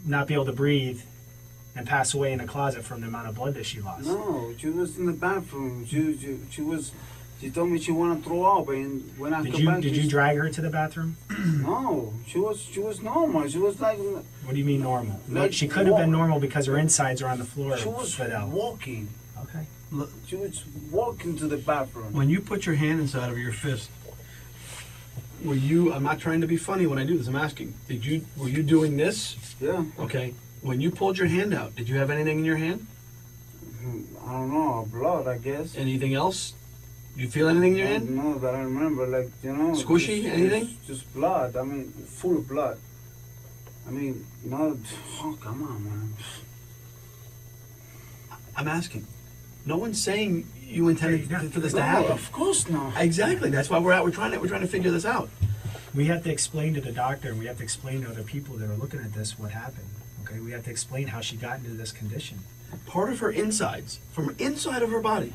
S1: not be able to breathe and pass away in the closet from the amount of blood that she lost.
S2: No, she was in the bathroom. She told me she wanted to throw up, and when I
S1: Did
S2: come
S1: you
S2: back,
S1: did you drag her to the bathroom?
S2: No, she was normal. She was like,
S1: What do you mean normal? No,
S2: Like
S1: she could have been
S2: walk.
S1: normal because her insides are on the floor.
S2: she was
S1: Fidel.
S2: walking.
S1: Okay.
S3: Look,
S2: She was walking to the bathroom.
S3: when you put your hand inside of your fist, were you? I'm not trying to be funny when I do this. I'm asking. Were you doing this?
S2: Yeah,
S3: Okay. When you pulled your hand out, did you have anything in your hand?
S2: I don't know, blood, I guess.
S3: Anything else? You feel anything in your hand?
S2: No, that I remember, like,
S3: Squishy, anything?
S2: Just blood. I mean, full of blood. I mean, oh, come on, man.
S3: I'm asking. No one's saying you intended for this to
S2: No,
S3: happen.
S2: of course not.
S3: Exactly. That's why we're out. We're trying to figure this out.
S1: We have to explain to the doctor and we have to explain to other people that are looking at this what happened. Okay, we have to explain how she got into this condition.
S3: Part of her insides, from inside of her body,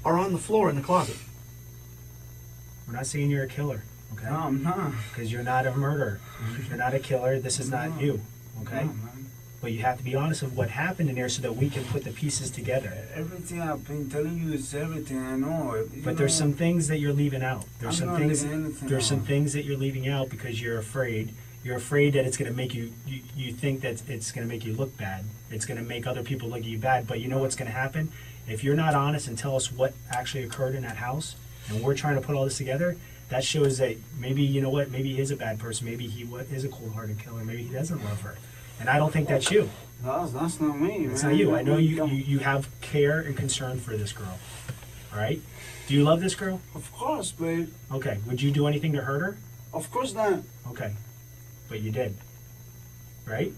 S3: are on the floor in the closet.
S1: We're not saying you're a killer, okay?
S2: No, I'm not.
S1: Because you're not a murderer. You're not a killer. This is not you, okay?
S2: No, man.
S1: But you have to be honest with what happened in there so that we can put the pieces together.
S2: Everything I've been telling you is everything I know.
S1: But there's some things that you're leaving out. There's
S2: I'm
S1: some
S2: not
S1: things.
S2: leaving anything
S1: There's some
S2: out.
S1: things that you're leaving out because you're afraid. You're afraid that it's going to make you think that it's going to make you look bad. It's going to make other people look at you bad. But you know what's going to happen? If you're not honest and tell us what actually occurred in that house, and we're trying to put all this together, that shows that maybe, you know what, maybe he is a bad person. Maybe he is a cold-hearted killer. Maybe he doesn't love her. And I don't think that's you.
S2: That's not me,
S1: It's
S2: man.
S1: not you. I know you have care and concern for this girl. All right? Do you love this girl?
S2: Of course, babe.
S1: Okay. Would you do anything to hurt her?
S2: Of course not.
S1: Okay. But you did. Right?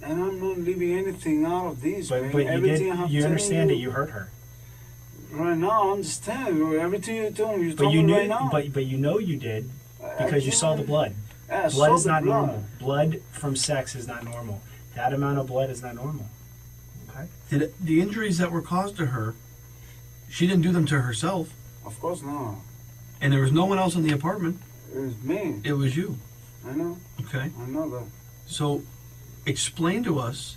S2: And I'm not leaving anything out of this, man.
S1: But
S2: Everything I have
S1: you
S2: telling
S1: understand that
S2: you
S1: you hurt her.
S2: right now. I understand everything you told me. You
S1: But
S2: told
S1: you
S2: me
S1: knew,
S2: right now.
S1: but you know you did because you saw the blood.
S2: I
S1: Blood
S2: saw
S1: is
S2: the
S1: not
S2: blood.
S1: normal. Blood from sex is not normal. That amount of blood is not normal. Okay.
S3: Did the injuries that were caused to her, she didn't do them to herself,
S2: Of course not.
S3: and there was no one else in the apartment.
S2: It was me.
S3: It was you.
S2: I know.
S3: Okay.
S2: I know that.
S3: So, explain to us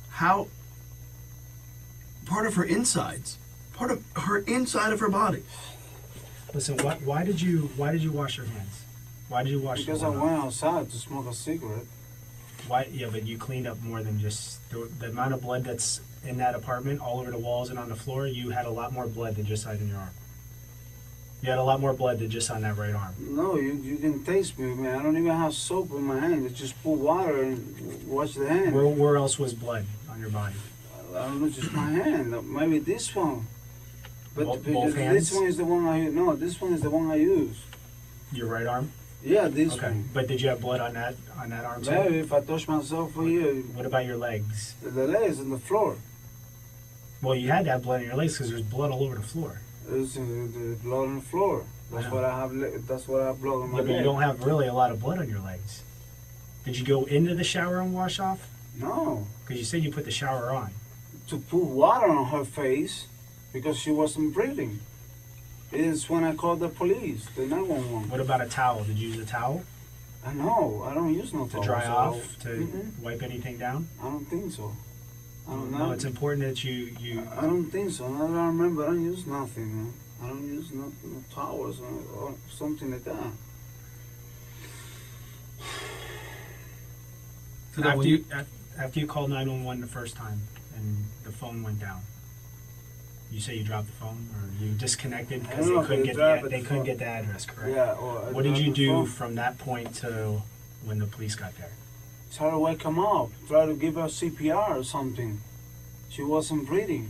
S3: how part of her insides, part of her inside of her body.
S1: Listen, why did you wash your hands? Why did you wash?
S2: Because I
S1: your
S2: went outside to smoke a cigarette.
S1: Why? Yeah, but you cleaned up more than just the amount of blood that's in that apartment, all over the walls and on the floor. You had a lot more blood than just on your arm. You had a lot more blood than just on that right arm.
S2: No, you can taste me, man. I don't even have soap in my hand. I just put water and wash the hand.
S1: Where else was blood on your body?
S2: I don't know, just my hand. Maybe this one. But
S1: Both
S2: because
S1: hands?
S2: this one is the one I use. No, this one is the one I use.
S1: Your right arm?
S2: Yeah, this
S1: Okay.
S2: one.
S1: But did you have blood on that arm too?
S2: Maybe if I touch myself for here,
S1: What about your legs?
S2: the legs on the floor.
S1: Well, you had to have blood in your legs because there's blood all over the floor.
S2: There's the blood on the floor. That's
S1: I know.
S2: what I have. That's what I have blood on my
S1: Yeah, but you
S2: leg.
S1: don't have really a lot of blood on your legs. Did you go into the shower and wash off?
S2: No,
S1: Because you said you put the shower on.
S2: to put water on her face because she wasn't breathing. It's when I called the police, the 911.
S1: What about a towel? Did you use a towel
S2: I know. I don't use no
S1: to
S2: towel.
S1: dry
S2: so
S1: off, to
S2: Mm-mm.
S1: wipe anything down?
S2: I don't think so. I don't know.
S1: No, it's important that you
S2: I don't think so. Now that I remember, I don't use nothing, man. I don't use no towels or something like that.
S3: So that when you,
S1: after you called 911 the first time and the phone went down, you say you dropped the phone or you disconnected
S2: I
S1: because
S2: don't know
S1: they
S2: if
S1: couldn't
S2: they
S1: get
S2: dropped
S1: they
S2: the
S1: couldn't
S2: phone.
S1: get the address, correct?
S2: Yeah. Or I
S1: What did
S2: dropped
S1: you
S2: the
S1: do
S2: phone.
S1: from that point to when the police got there?
S2: Try to wake him up. Try to give her CPR or something. She wasn't breathing.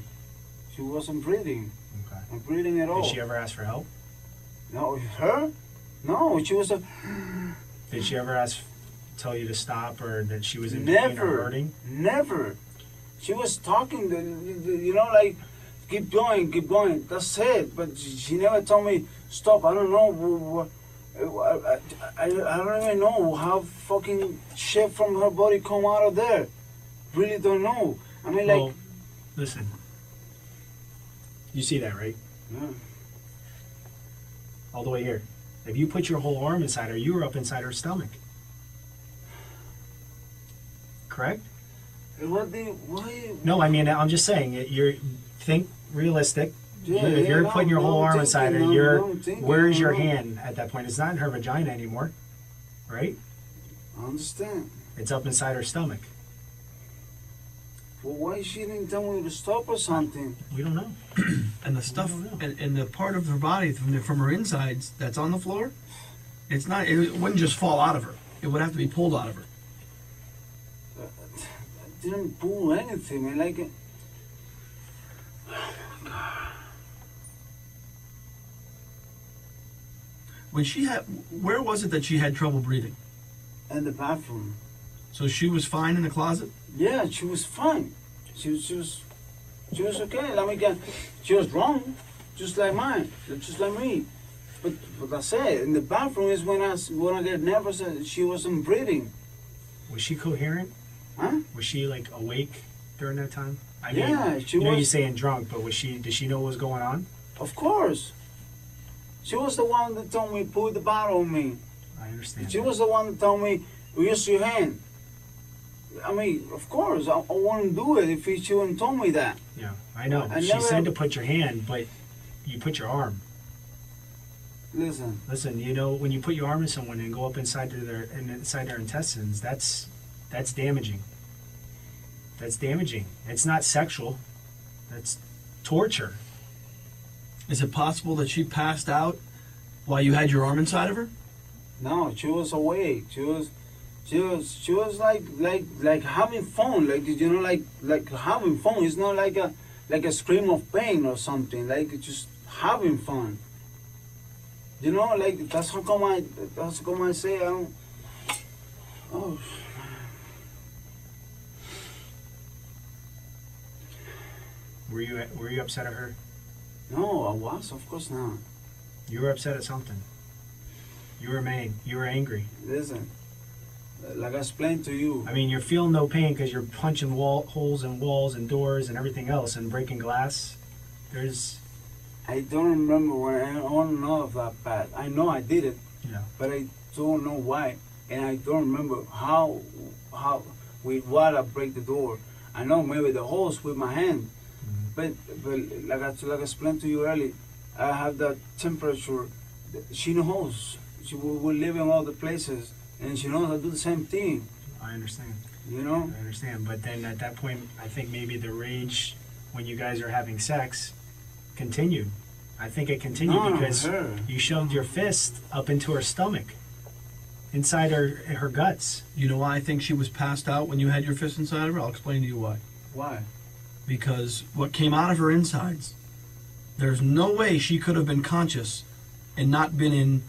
S2: She wasn't breathing.
S1: Okay.
S2: Not breathing at all.
S1: Did she ever ask for help?
S2: No, her? No, she was a.
S1: Did she ever tell you to stop or that she was in pain
S2: Never.
S1: or hurting?
S2: Never. She was talking, you know, like, keep going, keep going. That's it. But she never told me, stop. I don't know. I don't even know how fucking shit from her body come out of there. Really don't know. I mean, like.
S1: Well, listen. You see that, right?
S2: Yeah.
S1: All the way here. If you put your whole arm inside her, you were up inside her stomach. Correct?
S2: Why?
S1: No, I mean, I'm just saying, think realistic.
S2: Yeah,
S1: If you're putting your whole arm inside her, where's your
S2: hand?
S1: hand at that point? It's not in her vagina anymore, right?
S2: I understand.
S1: It's up inside her stomach.
S2: Well, why she didn't tell me to stop or something?
S1: We don't know.
S3: and the stuff
S1: I don't know.
S3: and the part of her body from her insides that's on the floor, it's not. It wouldn't just fall out of her. It would have to be pulled out of her.
S2: I didn't pull anything, man. Like.
S3: When she had, where was it that she had trouble breathing?
S2: In the bathroom.
S3: So she was fine in the closet.
S2: Yeah, she was fine. She was okay. I mean, she was wrong, just like mine, just like me. But I said, in the bathroom is when I get nervous. She wasn't breathing.
S1: Was she coherent?
S2: Huh?
S1: Was she like awake during that time? I
S2: Yeah,
S1: mean,
S2: she
S1: you know,
S2: was.
S1: you're saying drunk, but did she know what was going on?
S2: Of course. She was the one that told me put the bottle on me.
S1: I understand.
S2: She was the one that told me use your hand. I mean, of course, I wouldn't do it if she wouldn't told me that.
S1: Yeah, I know.
S2: I
S1: She
S2: never-
S1: said to put your hand, but you put your arm.
S2: Listen,
S1: Listen, you know, when you put your arm in someone and go up inside their intestines, that's damaging. That's damaging. It's not sexual. That's torture.
S3: Is it possible that she passed out while you had your arm inside of her?
S2: no, she was awake. She was like having fun. Like, you know, like having fun. It's not like a scream of pain or something. Like just having fun. You know, like that's how come I say I don't. Oh.
S1: Were you upset at her?
S2: No, I was, of course not.
S1: You were upset at something. You were angry.
S2: Listen, like I explained to you.
S1: I mean, you're feeling no pain because you're punching holes in walls and doors and everything else and breaking glass.
S2: I don't remember when I don't know of that bad. I know I did it, but I don't know why, and I don't remember how with what I break the door. I know maybe the holes with my hand, but like I explained to you earlier, I have that temperature. She knows. We live in all the places, and she knows I do the same thing.
S1: I understand.
S2: You know?
S1: I understand, but then at that point, I think maybe the rage when you guys are having sex continued. I think it continued because you shoved your fist up into her stomach, inside her guts.
S3: You know why I think she was passed out when you had your fist inside of her? I'll explain to you why.
S2: Why?
S3: Because what came out of her insides, there's no way she could have been conscious and not been in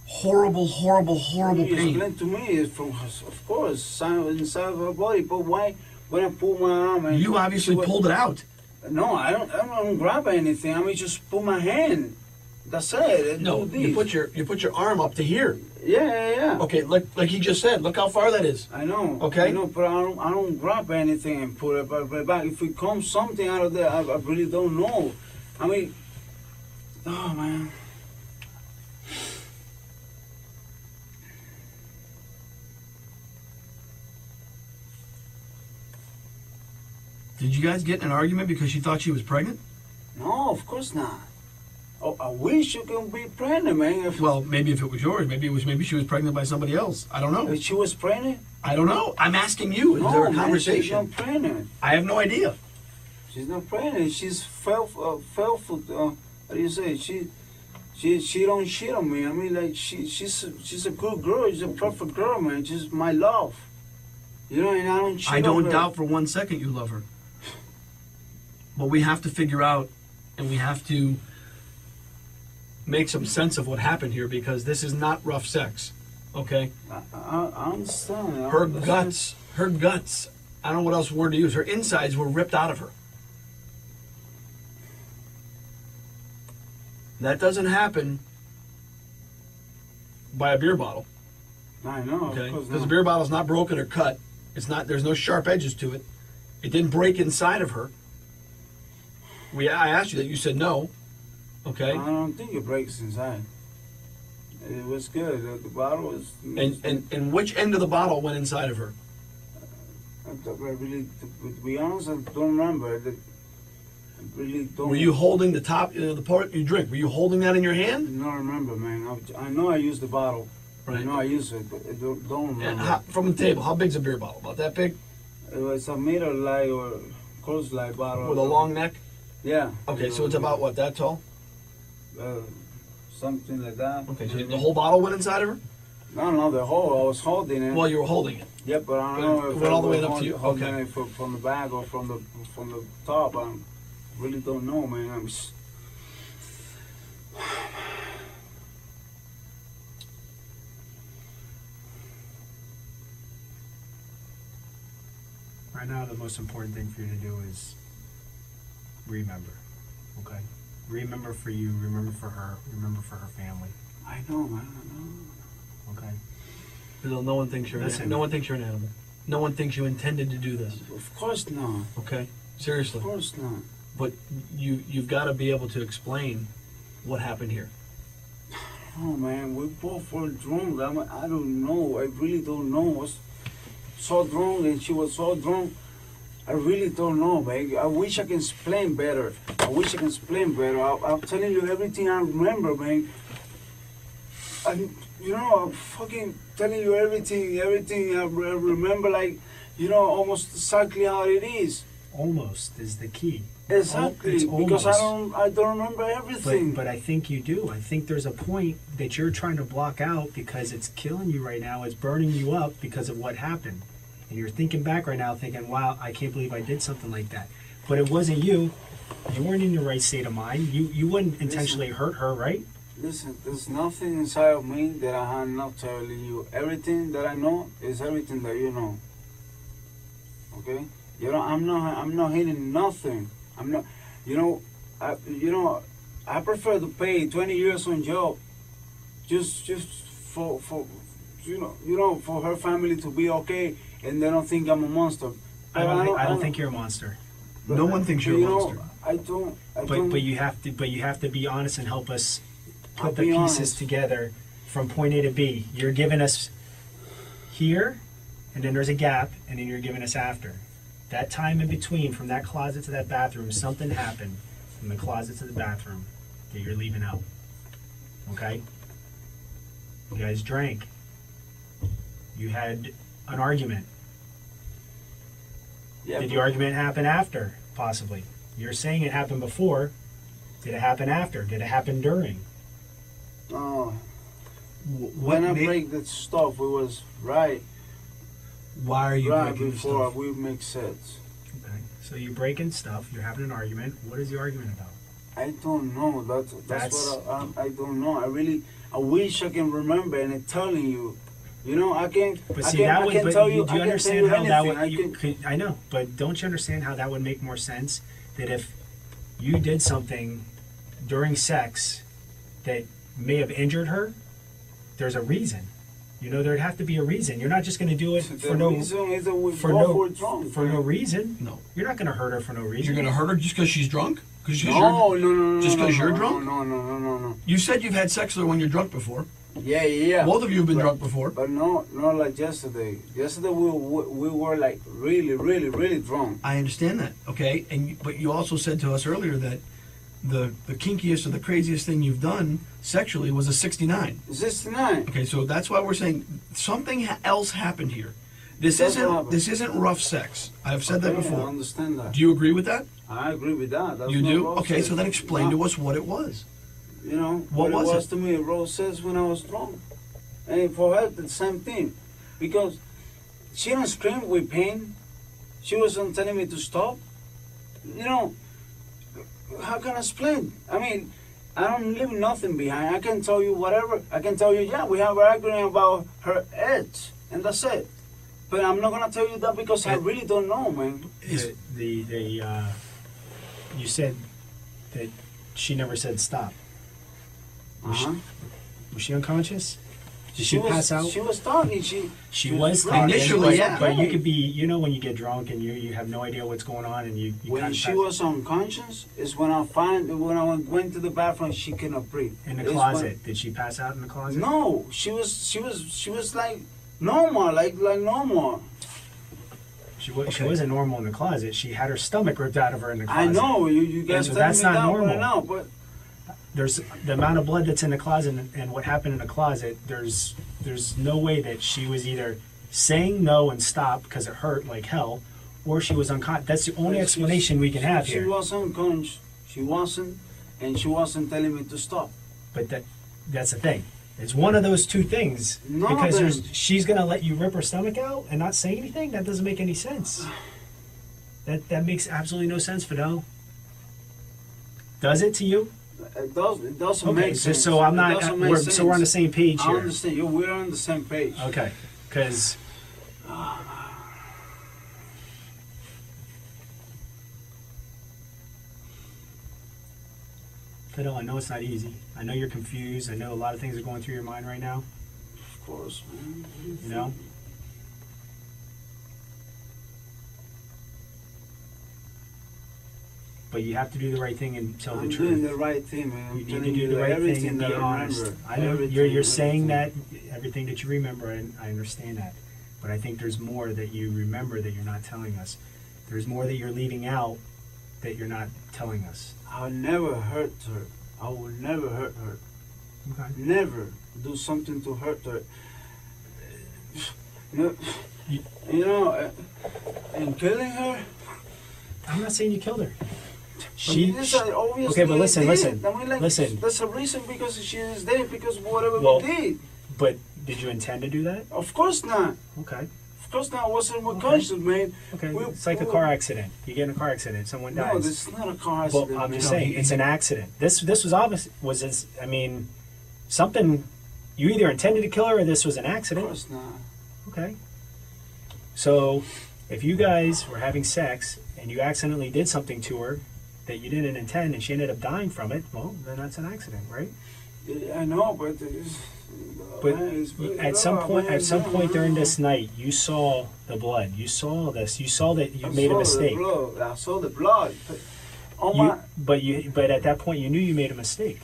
S3: horrible pain.
S2: Explain to me, it's from, of course, inside of her body, but why when I pull my arm and
S3: you obviously pulled it out.
S2: No, I don't grab anything. I mean, just put my hand. That's it.
S3: No, you put your arm up to here.
S2: Yeah.
S3: Okay, like he just said. Look how far that is.
S2: I know.
S3: Okay.
S2: I know, but I don't grab anything and put it back. If it comes something out of there, I really don't know. I mean, oh man.
S3: Did you guys get in an argument because she thought she was pregnant?
S2: No, of course not. Oh, I wish you could be pregnant, man.
S3: Well, maybe if it was yours, maybe she was pregnant by somebody else. I don't know.
S2: If she was pregnant?
S3: I don't know. I'm asking you. Is there a conversation?
S2: She's not pregnant.
S3: I have no idea.
S2: She's not pregnant. She's how do you say? She don't shit on me. I mean, like she's a good girl. She's a perfect girl, man. She's my love. You know, and I don't cheat
S3: I don't
S2: on her.
S3: doubt for 1 second you love her. But we have to figure out, and we have to make some sense of what happened here, because this is not rough sex, okay?
S2: I understand.
S3: Her guts, I don't know what else word to use, her insides were ripped out of her. That doesn't happen by a beer bottle.
S2: I know,
S3: Okay,
S2: of course
S3: because
S2: not.
S3: the beer bottle's not broken or cut. It's not. There's no sharp edges to it. It didn't break inside of her. I asked you that. You said no. Okay.
S2: I don't think it breaks inside. It was good. The bottle was.
S3: And which end of the bottle went inside of her?
S2: I really, to be honest, I don't remember. I really don't.
S3: Were you holding the top, the part you drink? Were you holding that in your
S2: I
S3: hand?
S2: don't remember, man. I know I used the bottle.
S3: Right.
S2: I know I used it, but I don't remember.
S3: And from the table, how big's a beer bottle? About that big?
S2: It was a meter light or close light bottle.
S3: With a long neck?
S2: Yeah.
S3: Okay, so it's about what, that tall?
S2: Something like that.
S3: Okay, so the whole bottle went inside of her?
S2: No, the whole. I was holding it.
S3: Well, you were holding it.
S2: Yeah, but I don't know
S3: It
S2: if
S3: went
S2: I
S3: all the way
S2: was
S3: up to you.
S2: holding
S3: Okay.
S2: it from the back or from the top. I really don't know, man.
S1: Right now, the most important thing for you to do is remember, okay? Remember for you, remember for her, remember for her family,
S2: I know, man. I know.
S1: okay?
S3: No one thinks you're
S1: Listen.
S3: no one thinks you're an animal. No one thinks you intended to do this.
S2: Of course not.
S3: Okay? Seriously.
S2: Of course not.
S3: But you've got to be able to explain what happened here.
S2: Oh man, we both were drunk. I don't know. I really don't know. I was so drunk and she was so drunk. I really don't know, man. I wish I can explain better. I'm telling you everything I remember, man. I'm fucking telling you everything I remember, like, almost exactly how it is.
S1: Almost is the key.
S2: Exactly,
S1: It's
S2: because
S1: almost.
S2: I don't remember everything.
S1: But I think you do. I think there's a point that you're trying to block out because it's killing you right now. It's burning you up because of what happened. And you're thinking back right now thinking, wow, I can't believe I did something like that. But it wasn't you. You weren't in your right state of mind. You wouldn't intentionally hurt her, right?
S2: Listen, there's nothing inside of me that I am not telling you. Everything that I know is everything that you know. Okay? You know, I'm not hitting nothing. I'm not, you know, I prefer to pay 20 years on jail, just for for her family to be okay, and they don't think I'm a monster.
S1: I don't think you're a monster.
S3: No one thinks you're a monster.
S2: I don't.
S1: But you have to be honest and help us
S2: I'll
S1: put the
S2: be
S1: pieces
S2: honest.
S1: together from point A to B. You're giving us here, and then there's a gap, and then you're giving us after. That time in between, from that closet to that bathroom, something happened from the closet to the bathroom that you're leaving out. Okay? You guys drank. You had an argument.
S2: Yeah,
S1: Did
S2: but-
S1: the argument happen after? Possibly. You're saying it happened before. Did it happen after? Did it happen during?
S2: No.
S3: What
S2: When I
S3: ma-
S2: break that stuff, it was right
S3: Why are you breaking the
S2: before
S3: stuff?
S2: we make sense.
S1: Okay. So you're breaking stuff. You're having an argument. What is the argument about?
S2: I don't know. That's
S1: That's-
S2: what I don't know. I wish I can remember and I'm telling you. You know, I can.
S1: But
S2: I
S1: see,
S2: can,
S1: that
S2: I
S1: would.
S2: can
S1: But
S2: tell
S1: you,
S2: you.
S1: do you
S2: I can
S1: understand
S2: tell you
S1: how that
S2: anything.
S1: would?
S2: I
S1: You,
S2: can,
S1: I know, but don't you understand how that would make more sense? That if you did something during sex that may have injured her, there's a reason. You know, there'd have to be a reason. You're not just going to do it
S2: the
S1: for no
S2: reason is that we
S1: for
S2: both
S1: no
S2: were drunk.
S1: for no reason.
S3: No.
S1: You're not going to hurt her for no reason.
S3: You're going to hurt her just because she's drunk? Because
S2: No, no.
S3: Just
S2: no,
S3: 'cause
S2: no,
S3: you're
S2: no,
S3: drunk?
S2: No.
S3: You said you've had sex with her when you're drunk before.
S2: Yeah.
S3: Both of you have been
S2: But-
S3: drunk before.
S2: But not like yesterday. Yesterday we were like really drunk.
S3: I understand that, okay? But you also said to us earlier that the kinkiest or the craziest thing you've done sexually was a 69.
S2: 69.
S3: Okay, so that's why we're saying something else happened here. This
S2: That's what
S3: isn't
S2: happened.
S3: this isn't rough sex. I've said that
S2: Okay, I
S3: before.
S2: understand that.
S3: Do you agree with that?
S2: I agree with that. That's
S3: You
S2: what
S3: do?
S2: Rose
S3: Okay,
S2: says.
S3: so then explain to us what it was.
S2: You know,
S3: What was
S2: it was
S3: it?
S2: to me, Rose says when I was drunk. And for her, the same thing. Because she don't scream with pain. She wasn't telling me to stop. You know, how can I explain? I mean, I don't leave nothing behind. I can tell you whatever. I can tell you, yeah, we have an argument about her edge, and that's it. But I'm not going to tell you that because I really don't know, man.
S1: You said that she never said stop.
S2: Uh-huh.
S1: Was she unconscious? Did she pass out?
S2: She was talking.
S1: She was
S2: drunk.
S1: talking.
S3: Initially,
S1: but,
S3: yeah.
S1: But you could be, you know, when you get drunk and you have no idea what's going on, and you
S2: When
S1: kind
S2: she
S1: of
S2: was unconscious is when I went to the bathroom. She cannot breathe.
S1: in the
S2: It's
S1: closet. Did she pass out in the closet?
S2: No, she was like normal, like normal.
S1: She wasn't normal in the closet. She had her stomach ripped out of her in the closet.
S2: I know you guys
S1: And
S2: telling
S1: that's
S2: me
S1: not
S2: that
S1: normal.
S2: right now, but
S1: There's the amount of blood that's in the closet and what happened in the closet. There's no way that she was either saying no and stop because it hurt like hell, or she was unconscious. That's the only explanation we can have
S2: she
S1: here.
S2: was unconscious. She wasn't, and she wasn't telling me to stop.
S1: But that's the thing. It's one of those two things.
S2: No,
S1: because
S2: then-
S1: she's gonna let you rip her stomach out and not say anything. That doesn't make any sense. That makes absolutely no sense, Fidel. Does it to you?
S2: It doesn't
S1: Okay,
S2: make sense.
S1: so I'm
S2: It
S1: not.
S2: doesn't make
S1: We're,
S2: sense.
S1: so we're on the same page
S2: I
S1: here.
S2: understand you. We're on the same page.
S1: Okay, because Fidel, I know it's not easy. I know you're confused. I know a lot of things are going through your mind right now.
S2: Of course, man.
S1: You know. But you have to do the right thing and tell
S2: I'm
S1: the
S2: doing
S1: truth.
S2: the right thing, man. I'm
S1: You need
S2: telling
S1: to do
S2: you
S1: the right thing
S2: everything
S1: and be
S2: that I
S1: honest.
S2: remember.
S1: I know
S2: Everything,
S1: you're saying
S2: everything.
S1: that everything that you remember, and I understand that. But I think there's more that you remember that you're not telling us. There's more that you're leaving out that you're not telling us.
S2: I'll never hurt her. I will never hurt her.
S1: Okay.
S2: Never do something to hurt her. No,
S1: You-
S2: you know, and killing her.
S1: I'm not saying you killed her.
S2: I mean, this is obviously
S1: okay, but listen,
S2: did.
S1: listen,
S2: I mean, like,
S1: listen.
S2: That's a reason because she is dead because of whatever
S1: Well-
S2: we did.
S1: But did you intend to do that?
S2: Of course not.
S1: Okay.
S2: Of course not. I wasn't with
S1: Okay.
S2: conscious, man.
S1: Okay.
S2: We-
S1: It's like a
S2: we-
S1: car accident. You get in a car accident, someone
S2: No,
S1: dies.
S2: this is not a car
S1: Well,
S2: accident.
S1: I'm just
S2: man.
S1: saying, it's an accident. This was obvious. I mean, something. You either intended to kill her, or this was an
S2: Of
S1: accident.
S2: course not.
S1: Okay. So, If you guys were having sex and you accidentally did something to her that you didn't intend and she ended up dying from it, well, then that's an accident, right?
S2: Yeah, I know, but it's,
S1: But
S2: man, it's,
S1: at some point during this night, you saw the blood. You saw this. You saw that you made a mistake.
S2: I saw the blood. Oh
S1: But at that point, you knew you made a mistake.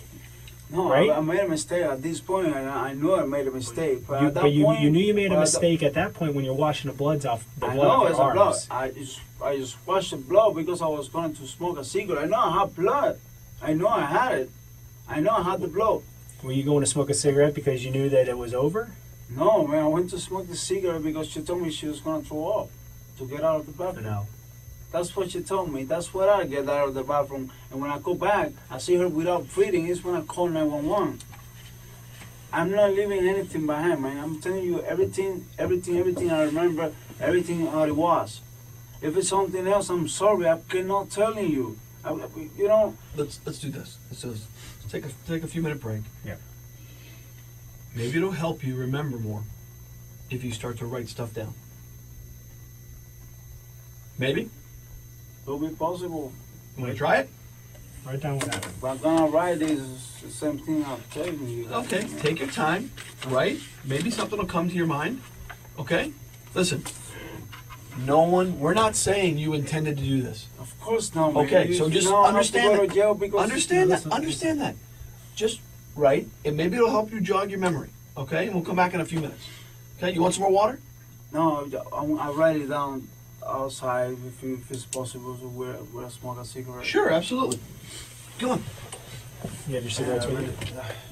S2: No,
S1: right?
S2: I made a mistake at this point. I knew I made a mistake. But
S1: you knew you made a mistake at that point when you're washing the blood off your arms.
S2: I just washed the blood because I was going to smoke a cigarette. I know I had blood. I know I had it. I know I had the blood.
S1: Were you going to smoke a cigarette because you knew that it was over?
S2: No, man. I went to smoke the cigarette because she told me she was going to throw up to get out of the bathroom.
S1: No.
S2: That's what she told me. That's what I get out of the bathroom. And when I go back, I see her without breathing. It's when I call 911. I'm not leaving anything behind, man. I'm telling you everything I remember, everything how it was. If it's something else, I'm sorry. I cannot tell you. You know.
S3: Let's do this. Let's take a few minute break.
S1: Yeah.
S3: Maybe it'll help you remember more if you start to write stuff down. Maybe.
S2: It'll be possible.
S3: You want to try it?
S1: Write down what happened.
S2: But I'm gonna write this the same thing I'm telling you.
S3: Okay, take your time, right? Maybe something will come to your mind. Okay? Listen, we're not saying you intended to do this.
S2: Of course not, man.
S3: Okay, so just understand that. Understand that. Just write, and maybe it'll help you jog your memory. Okay? And we'll come back in a few minutes. Okay? You want some more water?
S2: No, I write it down outside if it's possible to wear smoke a cigarette.
S3: Sure, absolutely. Come on.
S1: You have your cigarettes with you?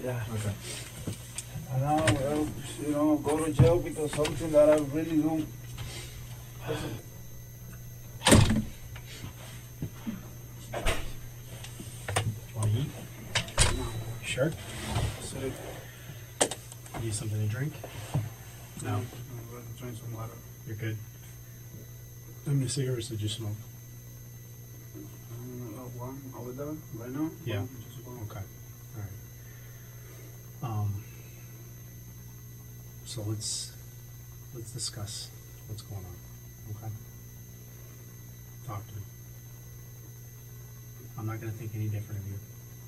S2: Yeah.
S1: Okay.
S2: And I'll, go to jail because something that I really don't.
S1: Want to eat?
S2: No.
S1: Sure.
S2: So
S1: Need something to drink? No.
S2: I'm going to drink some water.
S1: You're good. How many cigarettes did you smoke?
S2: One over there, right now?
S1: Yeah.
S2: Just one.
S1: Okay. All right. So let's discuss what's going on. Okay. Talk to me. I'm not going to think any different of you.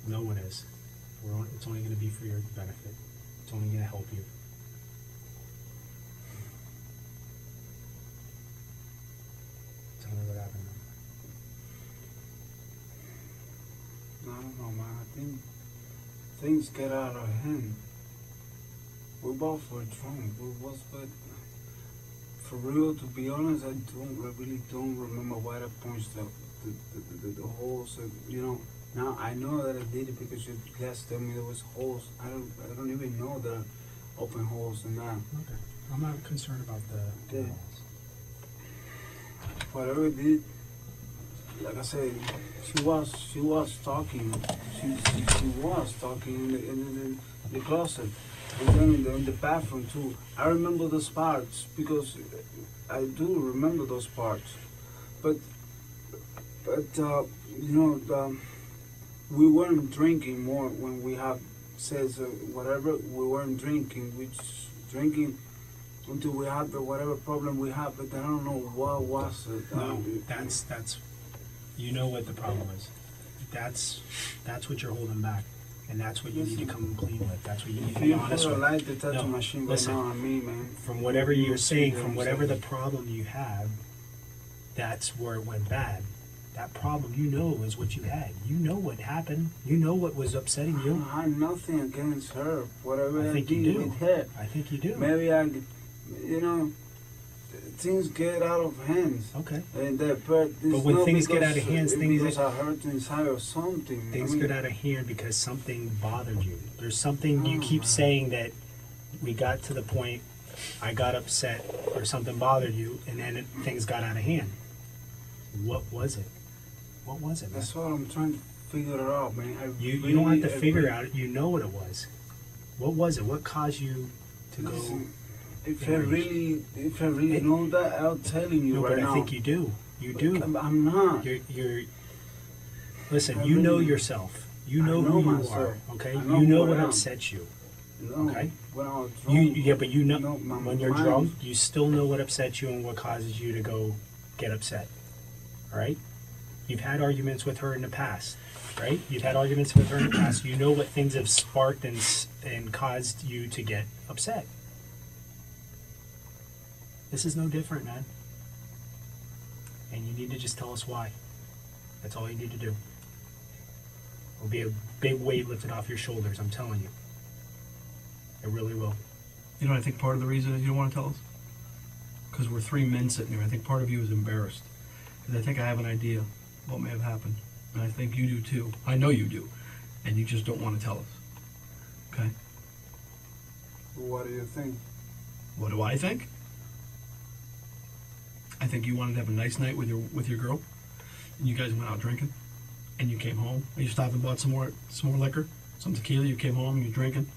S1: No one is. It's only going to be for your benefit. It's only going to help you. Tell me what happened.
S2: I don't know, man. I think things get out of hand. We both were drunk. But for real, to be honest, I really don't remember why I punched the holes. Now I know that I did it because you guys told me there was holes. I don't even know the open holes in that.
S1: Okay. I'm not concerned about the
S2: Okay.
S1: holes.
S2: Whatever it did, like I said, she was talking. She was talking in the closet, and then in the bathroom too. I remember those parts because I do remember those parts. But we weren't drinking more when we have says whatever. We weren't drinking. We just drinking until we had the whatever problem we had. But I don't know what was it.
S1: No, that's. You know what the problem is. That's what you're holding back, and that's what you need to come clean with. That's what you need to be honest with.
S2: Light the tattoo machine right
S1: listen,
S2: now on me, man.
S1: From whatever you're saying, from whatever the problem you have, that's where it went bad. That problem, you know, is what you had. You know what happened. You know what was upsetting you.
S2: I had nothing against her. Whatever I
S1: think you
S2: did
S1: do.
S2: with her.
S1: I think you do.
S2: Maybe things get out of hands.
S1: Okay.
S2: And but
S1: when things get out of hands,
S2: because I hurt inside or something.
S1: Things get out of hand because something bothered you. There's something you keep saying that we got to the point I got upset or something bothered you, and then things got out of hand. What was it? What was it, man?
S2: That's what I'm trying to figure it out, man.
S1: You don't have to figure it out. You know what it was. What was it? What caused you to go?
S2: If I really know that, I'm telling you right now.
S1: No, but I think you do. You do.
S2: I'm not.
S1: You're. Listen. You know yourself. You know who you are. Okay. You know what upsets you. Okay.
S2: When I was drunk,
S1: but you know when you're drunk, you still know what upsets you and what causes you to go get upset. All right? You've had arguments with her in the past, right? You've had arguments with her in the past. You know what things have sparked and caused you to get upset. This is no different, man. And you need to just tell us why. That's all you need to do. It'll be a big weight lifted off your shoulders, I'm telling you. It really will.
S3: You know, I think part of the reason is you don't want to tell us? Because we're three men sitting here. I think part of you is embarrassed. Because I think I have an idea what may have happened. And I think you do too. I know you do. And you just don't want to tell us. Okay?
S2: What do you think?
S3: What do I think? I think you wanted to have a nice night with your girl, and you guys went out drinking, and you came home, and you stopped and bought some more liquor, some tequila. You came home and you're drinking,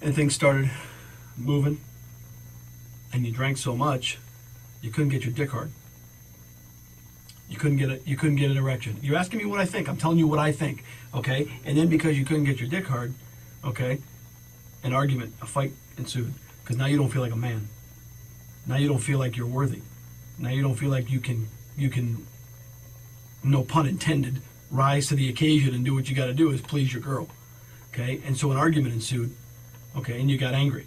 S3: and things started moving, and you drank so much, you couldn't get your dick hard. You couldn't get an erection. You're asking me what I think. I'm telling you what I think, okay? And then because you couldn't get your dick hard, okay, an argument, a fight ensued, because now you don't feel like a man. Now you don't feel like you're worthy. Now you don't feel like you can, no pun intended, rise to the occasion and do what you got to do is please your girl, okay? And so an argument ensued, okay, and you got angry.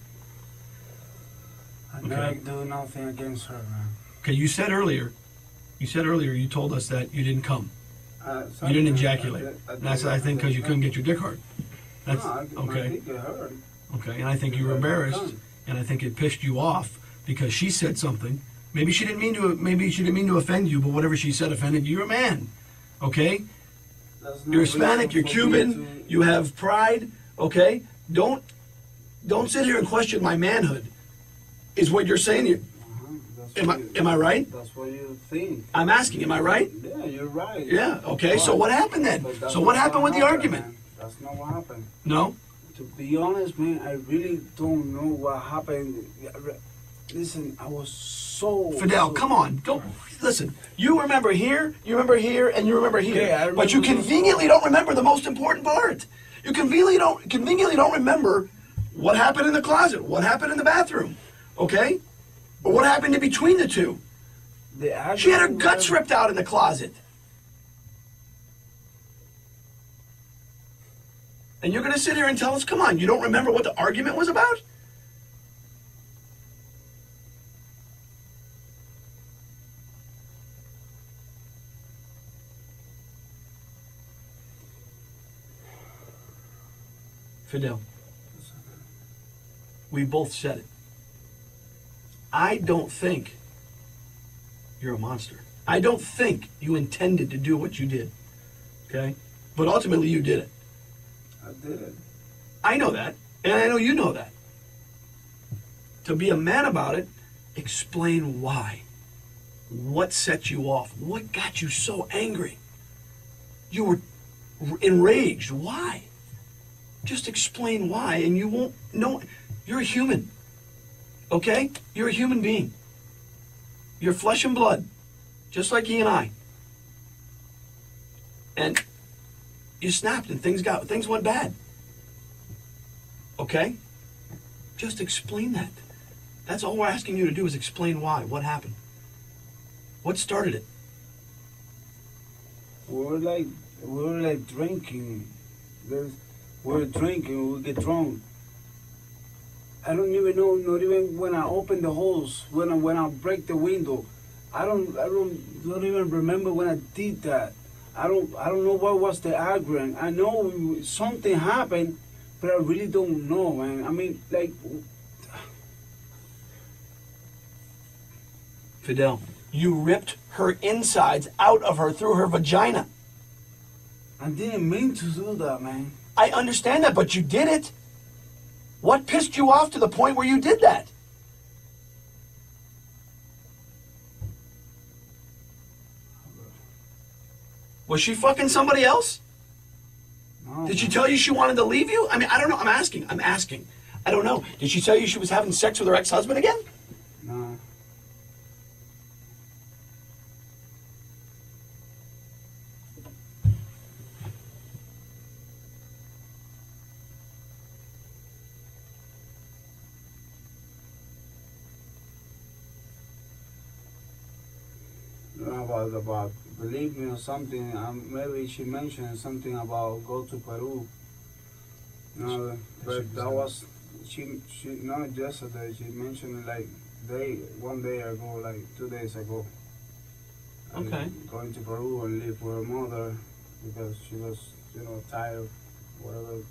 S2: I never do nothing against her, man.
S3: Okay, you said earlier, you told us that you didn't come. You didn't ejaculate. And I said, I think because you couldn't get your dick hard. That's, okay. Okay, and I think you were embarrassed, and I think it pissed you off because she said something. Maybe she didn't mean to offend you, but whatever she said offended you. You're a man, okay? You're Hispanic, you're Cuban, you have pride, okay? Don't sit here and question my manhood, is what you're saying here. Am I right?
S2: That's what you think.
S3: I'm asking, am I right?
S2: Yeah, you're right.
S3: Yeah, okay, so what happened then? So what happened with the argument?
S2: Man. That's not what happened.
S3: No?
S2: To be honest, man, I really don't know what happened. Listen, I was so...
S3: Fidel, come on. Don't listen. You remember here, and you remember here.
S2: Yeah,
S3: but you conveniently don't remember the most important part. You conveniently don't remember what happened in the closet, what happened in the bathroom, okay? Or what happened in between the two. She had her guts ripped out in the closet. And you're going to sit here and tell us, come on, you don't remember what the argument was about? Fidel, we both said it. I don't think you're a monster. I don't think you intended to do what you did, okay? But ultimately you did it.
S2: I did it.
S3: I know that, and I know you know that. To be a man about it, explain why. What set you off? What got you so angry? You were enraged. Why? Just explain why, and you won't know. You're a human, okay? You're a human being. You're flesh and blood, just like he and I. And you snapped, and things went bad. Okay? Just explain that. That's all we're asking you to do is explain why. What happened? What started it?
S2: We were like drinking. We get drunk. I don't even know, not even when I open the holes, when I break the window. I don't even remember when I did that. I don't know what was the argument. I know something happened, but I really don't know, man. I mean, like...
S3: Fidel, you ripped her insides out of her through her vagina.
S2: I didn't mean to do that, man.
S3: I understand that, but you did it. What pissed you off to the point where you did that? Was she fucking somebody else?
S2: No.
S3: Did she tell you she wanted to leave you? I mean, I don't know. I'm asking. I don't know. Did she tell you she was having sex with her ex-husband again?
S2: No. about believe me or something. Maybe she mentioned something about go to Peru. But that was she not yesterday. She mentioned like one day ago, like 2 days ago.
S3: Okay.
S2: Going to Peru and live with her mother because she was tired of whatever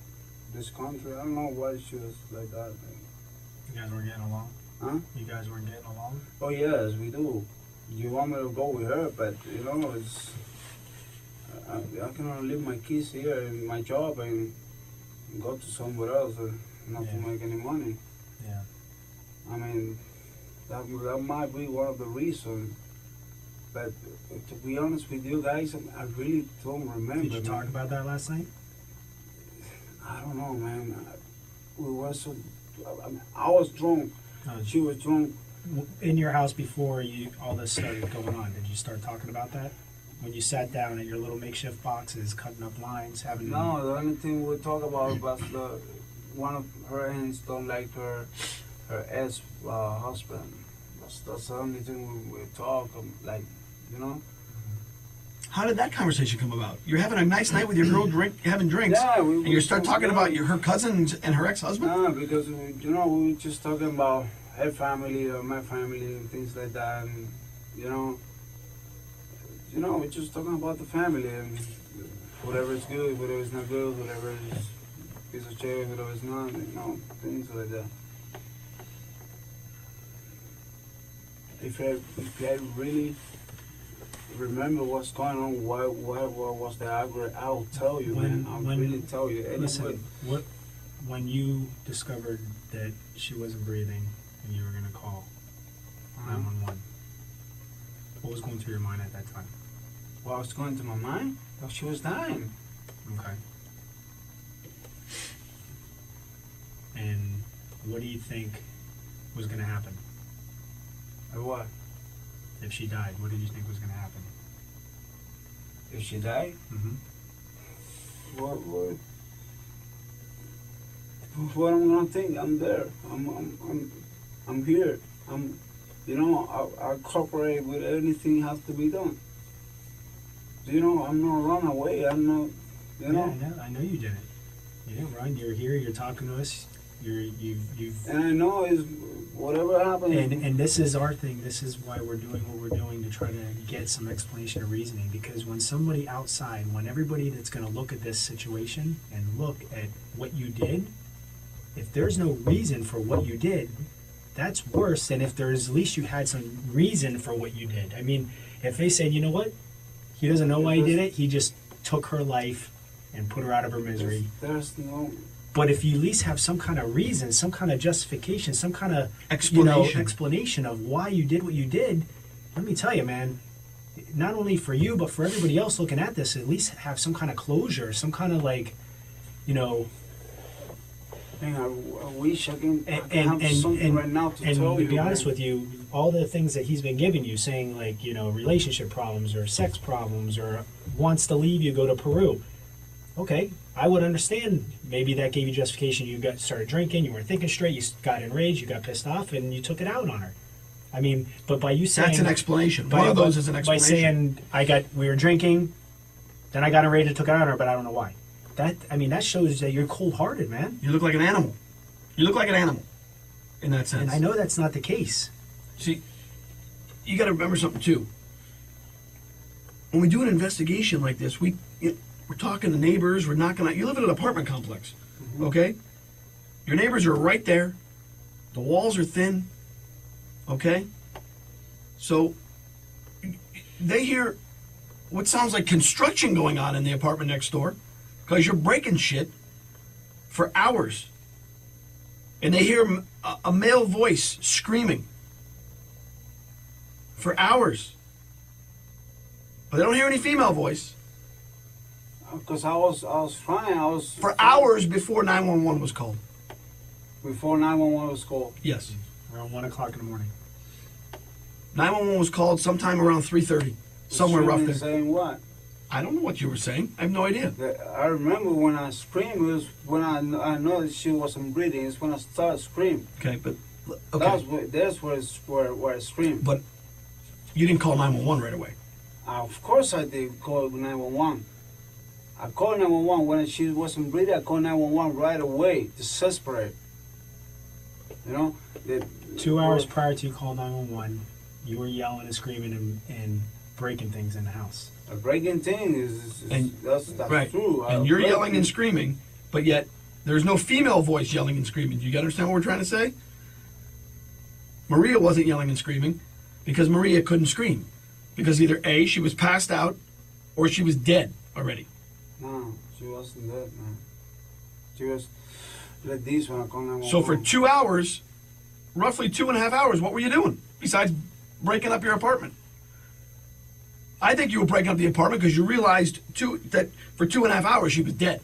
S2: this country. I don't know why she was like that.
S1: You guys weren't getting along?
S2: Huh?
S1: You guys weren't getting along?
S2: Oh yes, we do. You want me to go with her, but it's I cannot leave my kids here in my job and go to somewhere else not to make any money.
S1: Yeah.
S2: I mean, that might be one of the reasons. But to be honest with you guys, I really don't remember.
S1: Did you talk about that last night?
S2: I don't know, man. We were so. I was drunk. She was drunk.
S1: In your house before all this started going on, did you start talking about that? When you sat down at your little makeshift boxes, cutting up lines, having...
S2: No, the only thing we talk about was one of her aunts don't like her ex-husband. That's the only thing we talk, like,
S3: How did that conversation come about? You're having a nice night with your girl, having drinks,
S2: yeah,
S3: and you start talking about her cousins and her ex-husband?
S2: No, because, we were just talking about her family or my family and things like that, and, we're just talking about the family and whatever is good, whatever is not good, whatever is piece of shit, whatever is not, things like that. If I really remember what's going on, what was the argument, I'll tell you, man. I'll really tell you.
S1: Listen, when you discovered that she wasn't breathing and you were going to call 911, what was going through your mind at that time?
S2: What was going through my mind? Well, she was dying.
S1: Okay. And what do you think was going to happen?
S2: What?
S1: If she died, what did you think was going to happen?
S2: If she died?
S1: Mm-hmm.
S2: What I'm gonna think? I'm there. I'm here. I cooperate with anything has to be done. I'm not run away. I'm not.
S1: Yeah, I know you didn't. You didn't run. You're here. You're talking to us. You've.
S2: And I know is whatever happens.
S1: And this is our thing. This is why we're doing what we're doing, to try to get some explanation or reasoning. Because when somebody outside, when everybody that's going to look at this situation and look at what you did, if there's no reason for what you did, that's worse than if there's at least you had some reason for what you did. I mean, if they said, you know what, he doesn't know why he did it, he just took her life and put her out of her misery.
S2: There's no.
S1: But if you at least have some kind of reason, some kind of justification, some kind of explanation of why you did what you did, let me tell you, man, not only for you, but for everybody else looking at this, at least have some kind of closure, some kind of
S2: Man, I wish I can have something right now to tell you.
S1: And to be honest with you, all the things that he's been giving you, saying relationship problems or sex problems or wants to leave you, go to Peru. Okay, I would understand. Maybe that gave you justification. You started drinking, you weren't thinking straight, you got enraged, you got pissed off, and you took it out on her. I mean, but by you saying...
S3: That's an explanation. One of those is an explanation.
S1: By saying, we were drinking, then I got enraged and took it out on her, but I don't know why. That shows that you're cold-hearted, man.
S3: You look like an animal. You look like an animal, in that sense.
S1: And I know that's not the case.
S3: See, you got to remember something, too. When we do an investigation like this, we're talking to neighbors, we're knocking out... You live in an apartment complex, okay? Your neighbors are right there. The walls are thin, okay? So, they hear what sounds like construction going on in the apartment next door, because you're breaking shit for hours. And they hear a male voice screaming for hours. But they don't hear any female voice.
S2: Because I was trying.
S3: For hours before 911 was called.
S2: Before 911 was called?
S3: Yes.
S1: Around 1 o'clock in the morning.
S3: 911 was called sometime around 3:30. Somewhere rough there.
S2: Saying what?
S3: I don't know what you were saying. I have no idea.
S2: I remember when I screamed, it was when I know that she wasn't breathing. It's when I started screaming.
S3: Okay, but... Okay.
S2: That's where I screamed.
S3: But you didn't call 911 right away.
S2: Of course I did call 911. I called 911 when she wasn't breathing. I called 911 right away, desperate. You know?
S1: 2 hours prior to you call 911, you were yelling and screaming and breaking things in the house.
S2: A breaking thing that's
S3: right.
S2: true.
S3: And you're yelling and screaming, but yet there's no female voice yelling and screaming. Do you understand what we're trying to say? Maria wasn't yelling and screaming because Maria couldn't scream. Because either A, she was passed out, or she was dead already.
S2: No, she wasn't dead, man. She was like this when I called 911.
S3: So for 2 hours, roughly 2.5 hours, what were you doing besides breaking up your apartment? I think you were breaking up the apartment because you realized that for 2.5 hours she was dead.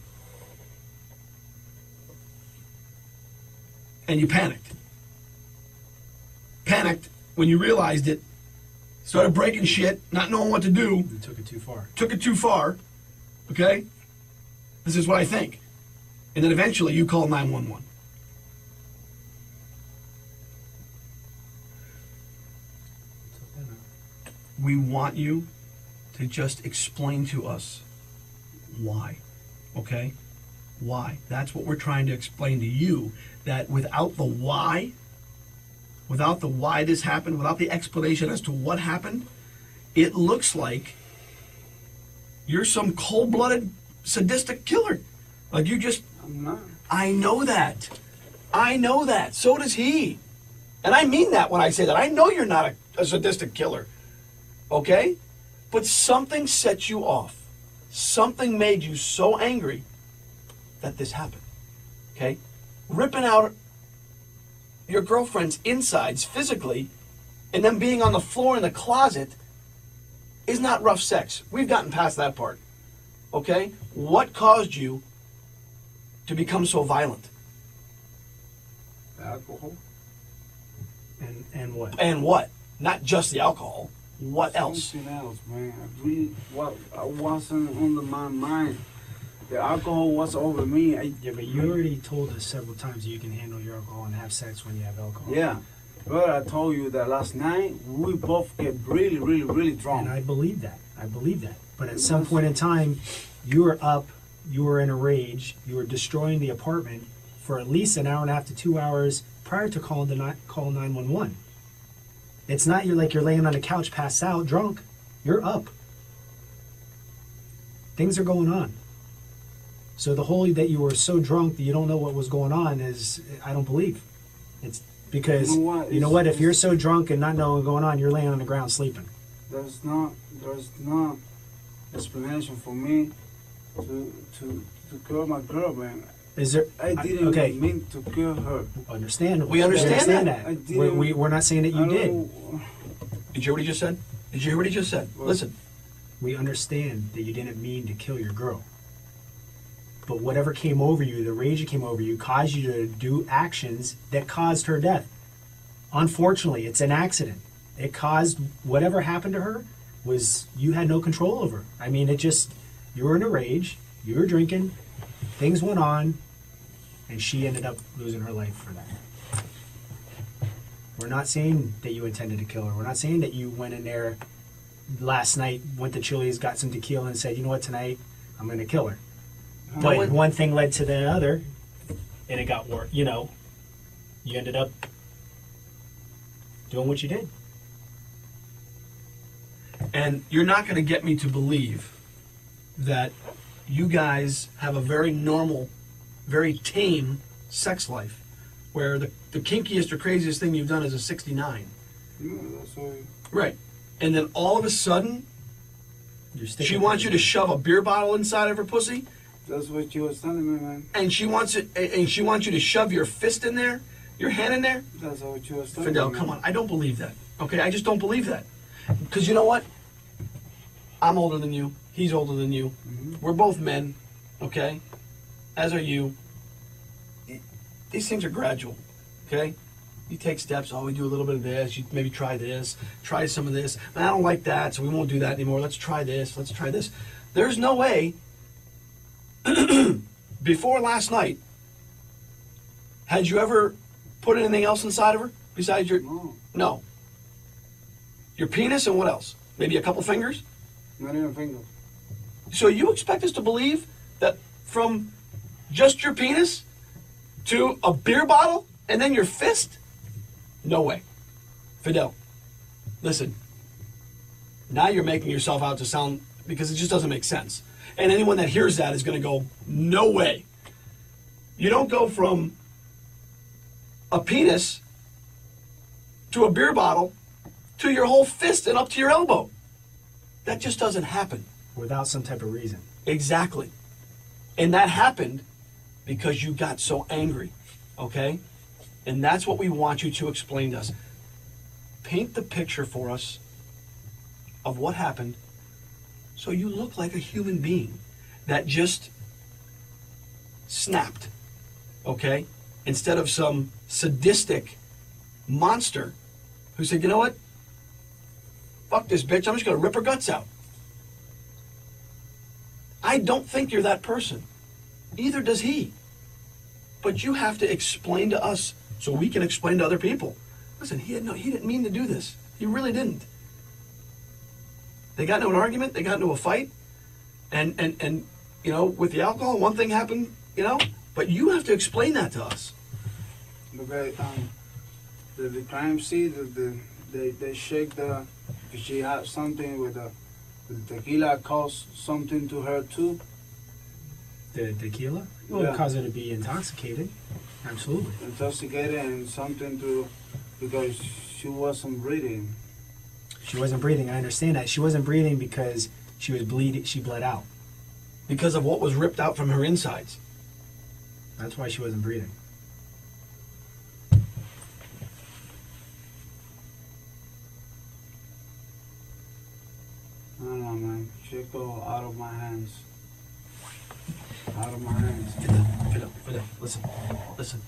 S3: And you panicked. Panicked when you realized it, started breaking shit, not knowing what to do.
S1: You took it too far.
S3: Took it too far, okay? This is what I think. And then eventually you call 911. We want you to just explain to us why, okay? Why? That's what we're trying to explain to you, that without the why this happened, without the explanation as to what happened, it looks like you're some cold-blooded, sadistic killer. Like you just...
S2: I'm not.
S3: I know that. I know that. So does he. And I mean that when I say that. I know you're not a sadistic killer. Okay? But something set you off. Something made you so angry that this happened. Okay? Ripping out your girlfriend's insides physically and then being on the floor in the closet is not rough sex. We've gotten past that part. Okay? What caused you to become so violent?
S2: Alcohol.
S1: And what?
S3: And what? Not just the alcohol. What else?
S2: Something else, man. I wasn't under my mind. The alcohol was over me.
S1: Yeah, but you already told us several times you can handle your alcohol and have sex when you have alcohol.
S2: Yeah. But I told you that last night we both get really, really, really drunk.
S1: And I believe that. I believe that. But at some point in time, you were up, you were in a rage, you were destroying the apartment for at least an hour and a half to 2 hours prior to call 911. It's not you're laying on the couch passed out drunk. You're up. Things are going on. So the whole that you were so drunk that you don't know what was going on is, I don't believe. It's because, you know what, if you're so drunk and not knowing what's going on, you're laying on the ground sleeping.
S2: There's not explanation for me to kill my girl, man.
S1: Is there?
S2: I didn't mean to kill her.
S1: Understandable.
S3: We understand that.
S2: I didn't,
S1: we're not saying that you did.
S3: Did you hear what he just said? Did you hear what he just said?
S2: What?
S3: Listen.
S1: We understand that you didn't mean to kill your girl. But whatever came over you, the rage that came over you, caused you to do actions that caused her death. Unfortunately, it's an accident. It caused whatever happened to her was you had no control over. I mean, you were in a rage, you were drinking, things went on, and she ended up losing her life for that. We're not saying that you intended to kill her. We're not saying that you went in there last night, went to Chili's, got some tequila, and said, you know what, tonight, I'm going to kill her. But one thing led to the other, and it got worse. You ended up doing what you did.
S3: And you're not going to get me to believe that you guys have a very normal, very tame sex life, where the kinkiest or craziest thing you've done is a 69.
S2: Yeah, that's all.
S3: Right. And then all of a sudden, she wants you to shove a beer bottle inside of her pussy.
S2: That's what you was telling me, man.
S3: And she wants it. And she wants you to shove your fist in there, your hand in there.
S2: That's what you was telling
S3: Fidel,
S2: me.
S3: come on. I don't believe that. Okay, I just don't believe that. Because you know what? I'm older than you. He's older than you.
S2: Mm-hmm.
S3: We're both men. Okay, as are you. These things are gradual. Okay, you take steps. Oh, we do a little bit of this. You maybe try this. Try some of this. I don't like that, so we won't do that anymore. Let's try this. Let's try this. There's no way. Before last night, had you ever put anything else inside of her besides your...
S2: No.
S3: No. Your penis and what else? Maybe a couple fingers?
S2: Not even finger.
S3: So you expect us to believe that from just your penis to a beer bottle and then your fist? No way. Fidel, listen. Now you're making yourself out to sound, because it just doesn't make sense. And anyone that hears that is going to go, no way. You don't go from a penis to a beer bottle to your whole fist and up to your elbow. That just doesn't happen.
S1: Without some type of reason.
S3: Exactly. And that happened because you got so angry, okay? And that's what we want you to explain to us. Paint the picture for us of what happened so you look like a human being that just snapped, okay? Instead of some sadistic monster who said, you know what? Fuck this bitch, I'm just gonna rip her guts out. I don't think you're that person. Either does he. But you have to explain to us so we can explain to other people. Listen, he didn't mean to do this. He really didn't. They got into an argument, they got into a fight, and you know, with the alcohol, one thing happened, you know, but you have to explain that to us.
S2: Okay, the crime scene, they shake the, if she had something with the tequila caused something to her too.
S1: The tequila? Well,
S2: Yeah.
S1: it caused her to be intoxicated. Absolutely.
S2: Intoxicated and something to, because she wasn't breathing.
S1: She wasn't breathing. I understand that. She wasn't breathing because she was bleeding. She bled out.
S3: Because of what was ripped out from her insides.
S1: That's why she wasn't breathing.
S2: I don't know, man. She go out of my hands. Out of my hands.
S3: Fidel, listen.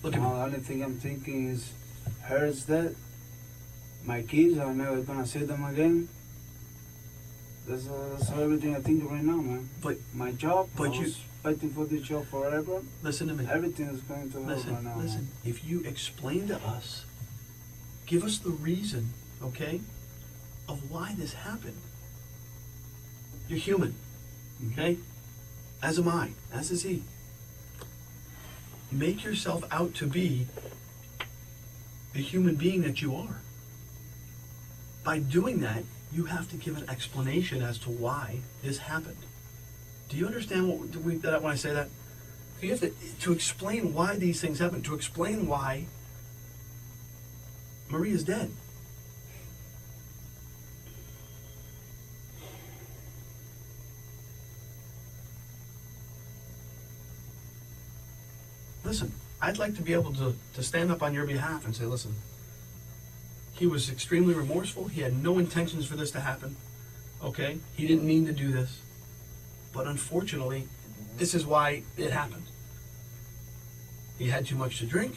S3: Look at
S2: Now,
S3: me.
S2: the only thing I'm thinking is, her is dead. My kids are never gonna see them again. That's everything I think right now, man.
S3: But
S2: My job,
S3: But
S2: I
S3: you-
S2: was fighting for this job forever.
S3: listen to me.
S2: Everything is going to hell right now.
S3: Listen. If you explain to us, give us the reason, okay, of why this happened. You're human, okay? As am I, as is he. Make yourself out to be the human being that you are. By doing that, you have to give an explanation as to why this happened. Do you understand that when I say that? You have to explain why these things happen, to explain why Maria's dead. Listen, I'd like to be able to stand up on your behalf and say, listen, he was extremely remorseful. He had no intentions for this to happen. Okay? He didn't mean to do this. But unfortunately, this is why it happened. He had too much to drink,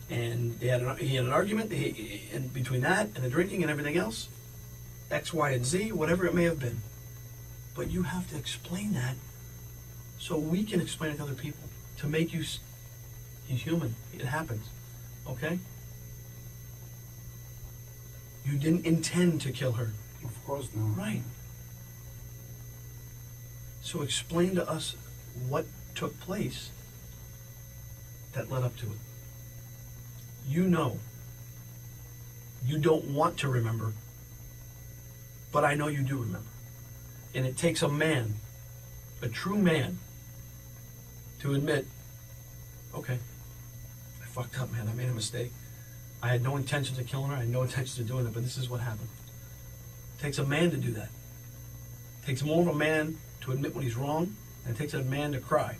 S3: and he had an argument, and between that and the drinking and everything else, X, Y, and Z, whatever it may have been. But you have to explain that so we can explain it to other people, to make you, he's human, it happens, okay? You didn't intend to kill her.
S2: Of course not.
S3: Right. So explain to us what took place that led up to it. You know. You don't want to remember, but I know you do remember. And it takes a man, a true man, to admit, okay, I fucked up, man. I made a mistake. I had no intentions of killing her. I had no intentions of doing it, but this is what happened. It takes a man to do that. It takes more of a man to admit when he's wrong, and it takes a man to cry.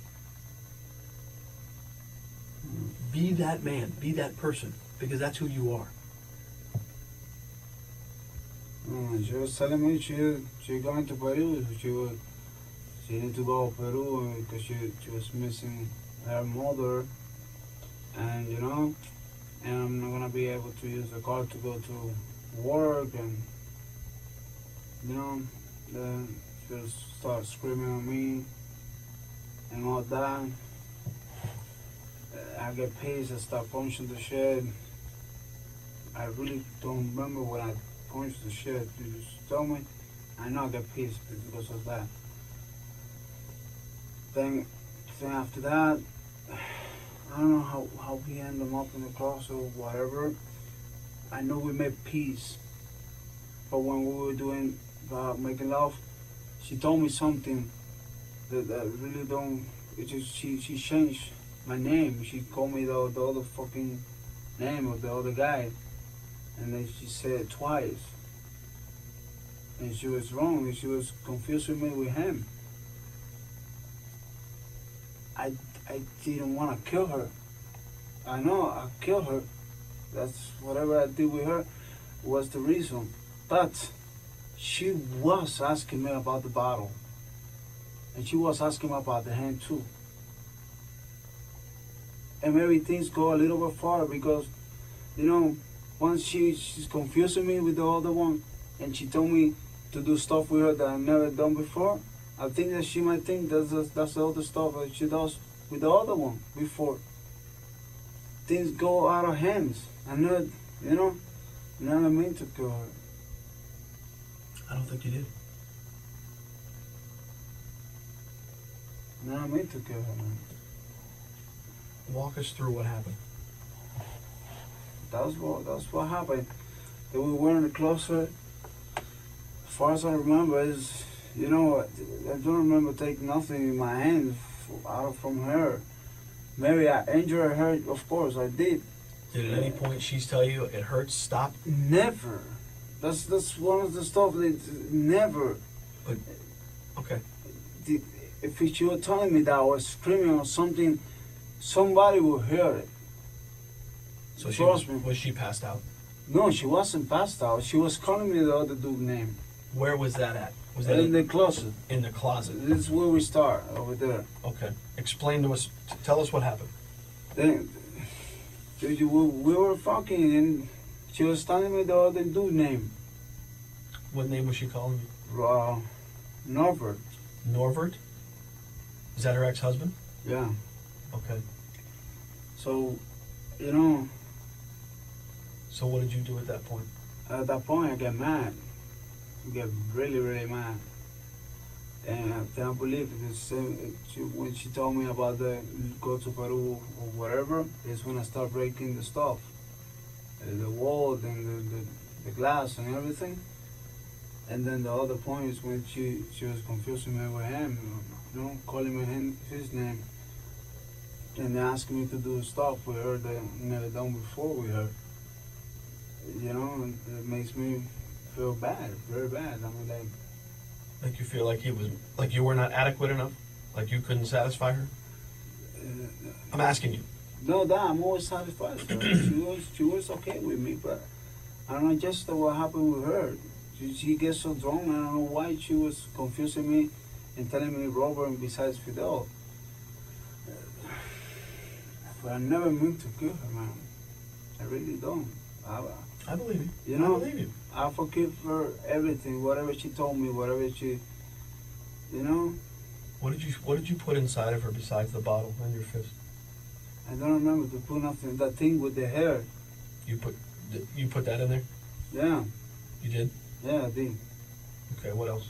S3: Be that man. Be that person, because that's who you are.
S2: She was telling me she going to Peru. She need to go to Peru because she was missing her mother, and you know, and I'm not gonna be able to use the car to go to work, and you know, then she'll start screaming at me and all that. I get pissed. I start punching the shit. I really don't remember when I punched the shit. You just tell me, I know I get pissed because of that. Then after that, I don't know how we ended up in the cross or whatever. I know we made peace, but when we were doing making love, she told me something that really don't. It just she changed my name. She called me the other fucking name of the other guy, and then she said it twice. And she was wrong, and she was confusing me with him. I didn't want to kill her. I know I killed her. That's whatever I did with her was the reason. But she was asking me about the bottle. And she was asking me about the hand too. And maybe things go a little bit far because, you know, once she's confusing me with the other one, and she told me to do stuff with her that I've never done before, I think that she might think that's the other stuff that she does with the other one before. Things go out of hands. I'm not, you know, never meant to kill her.
S3: I don't think you did.
S2: Never meant to kill her, man.
S3: Walk us through what happened.
S2: That's what happened. That we were in the closet. As far as I remember, is, you know, I don't remember taking nothing in my hand out from her. Maybe I injured her, of course I did.
S3: Did at any point she's tell you it hurts, stop?
S2: Never. That's one of the stuff that never.
S3: But, okay.
S2: If she were telling me that I was screaming or something, somebody would hear it.
S3: So was she passed out?
S2: No, she wasn't passed out. She was calling me the other dude's name.
S3: Where was that at? Was that
S2: in the closet?
S3: In the closet.
S2: This is where we start, over there.
S3: Okay. Explain to us, tell us what happened.
S2: Then, we were fucking and she was telling me the other dude's name.
S3: What name was she calling you?
S2: Norbert.
S3: Norbert? Is that her ex-husband?
S2: Yeah.
S3: Okay.
S2: So, you know.
S3: So what did you do at that point?
S2: At that point, I get mad. I get really, really mad. And I can't believe it. When she told me about the go to Peru or whatever, is when I start breaking the stuff. The wall and the glass and everything. And then the other point is when she was confusing me with him, you know, calling me his name. And asking me to do stuff with her that I never done before with her. You know, and it makes me feel bad, very bad. I mean, like.
S3: Make you feel like like you were not adequate enough? Like you couldn't satisfy her? I'm asking you.
S2: No, I'm always satisfied. She was okay with me, but I don't know just what happened with her. She gets so drunk, I don't know why she was confusing me and telling me Robert besides Fidel. But I never meant to kill her, man. I really don't.
S3: I believe you.
S2: You know,
S3: I believe you.
S2: I forgive her everything, whatever she told me, whatever she, you know.
S3: What did you put inside of her besides the bottle and your fist?
S2: I don't remember to put nothing. That thing with the hair.
S3: You put that in there?
S2: Yeah.
S3: You did?
S2: Yeah, I did.
S3: Okay. What else?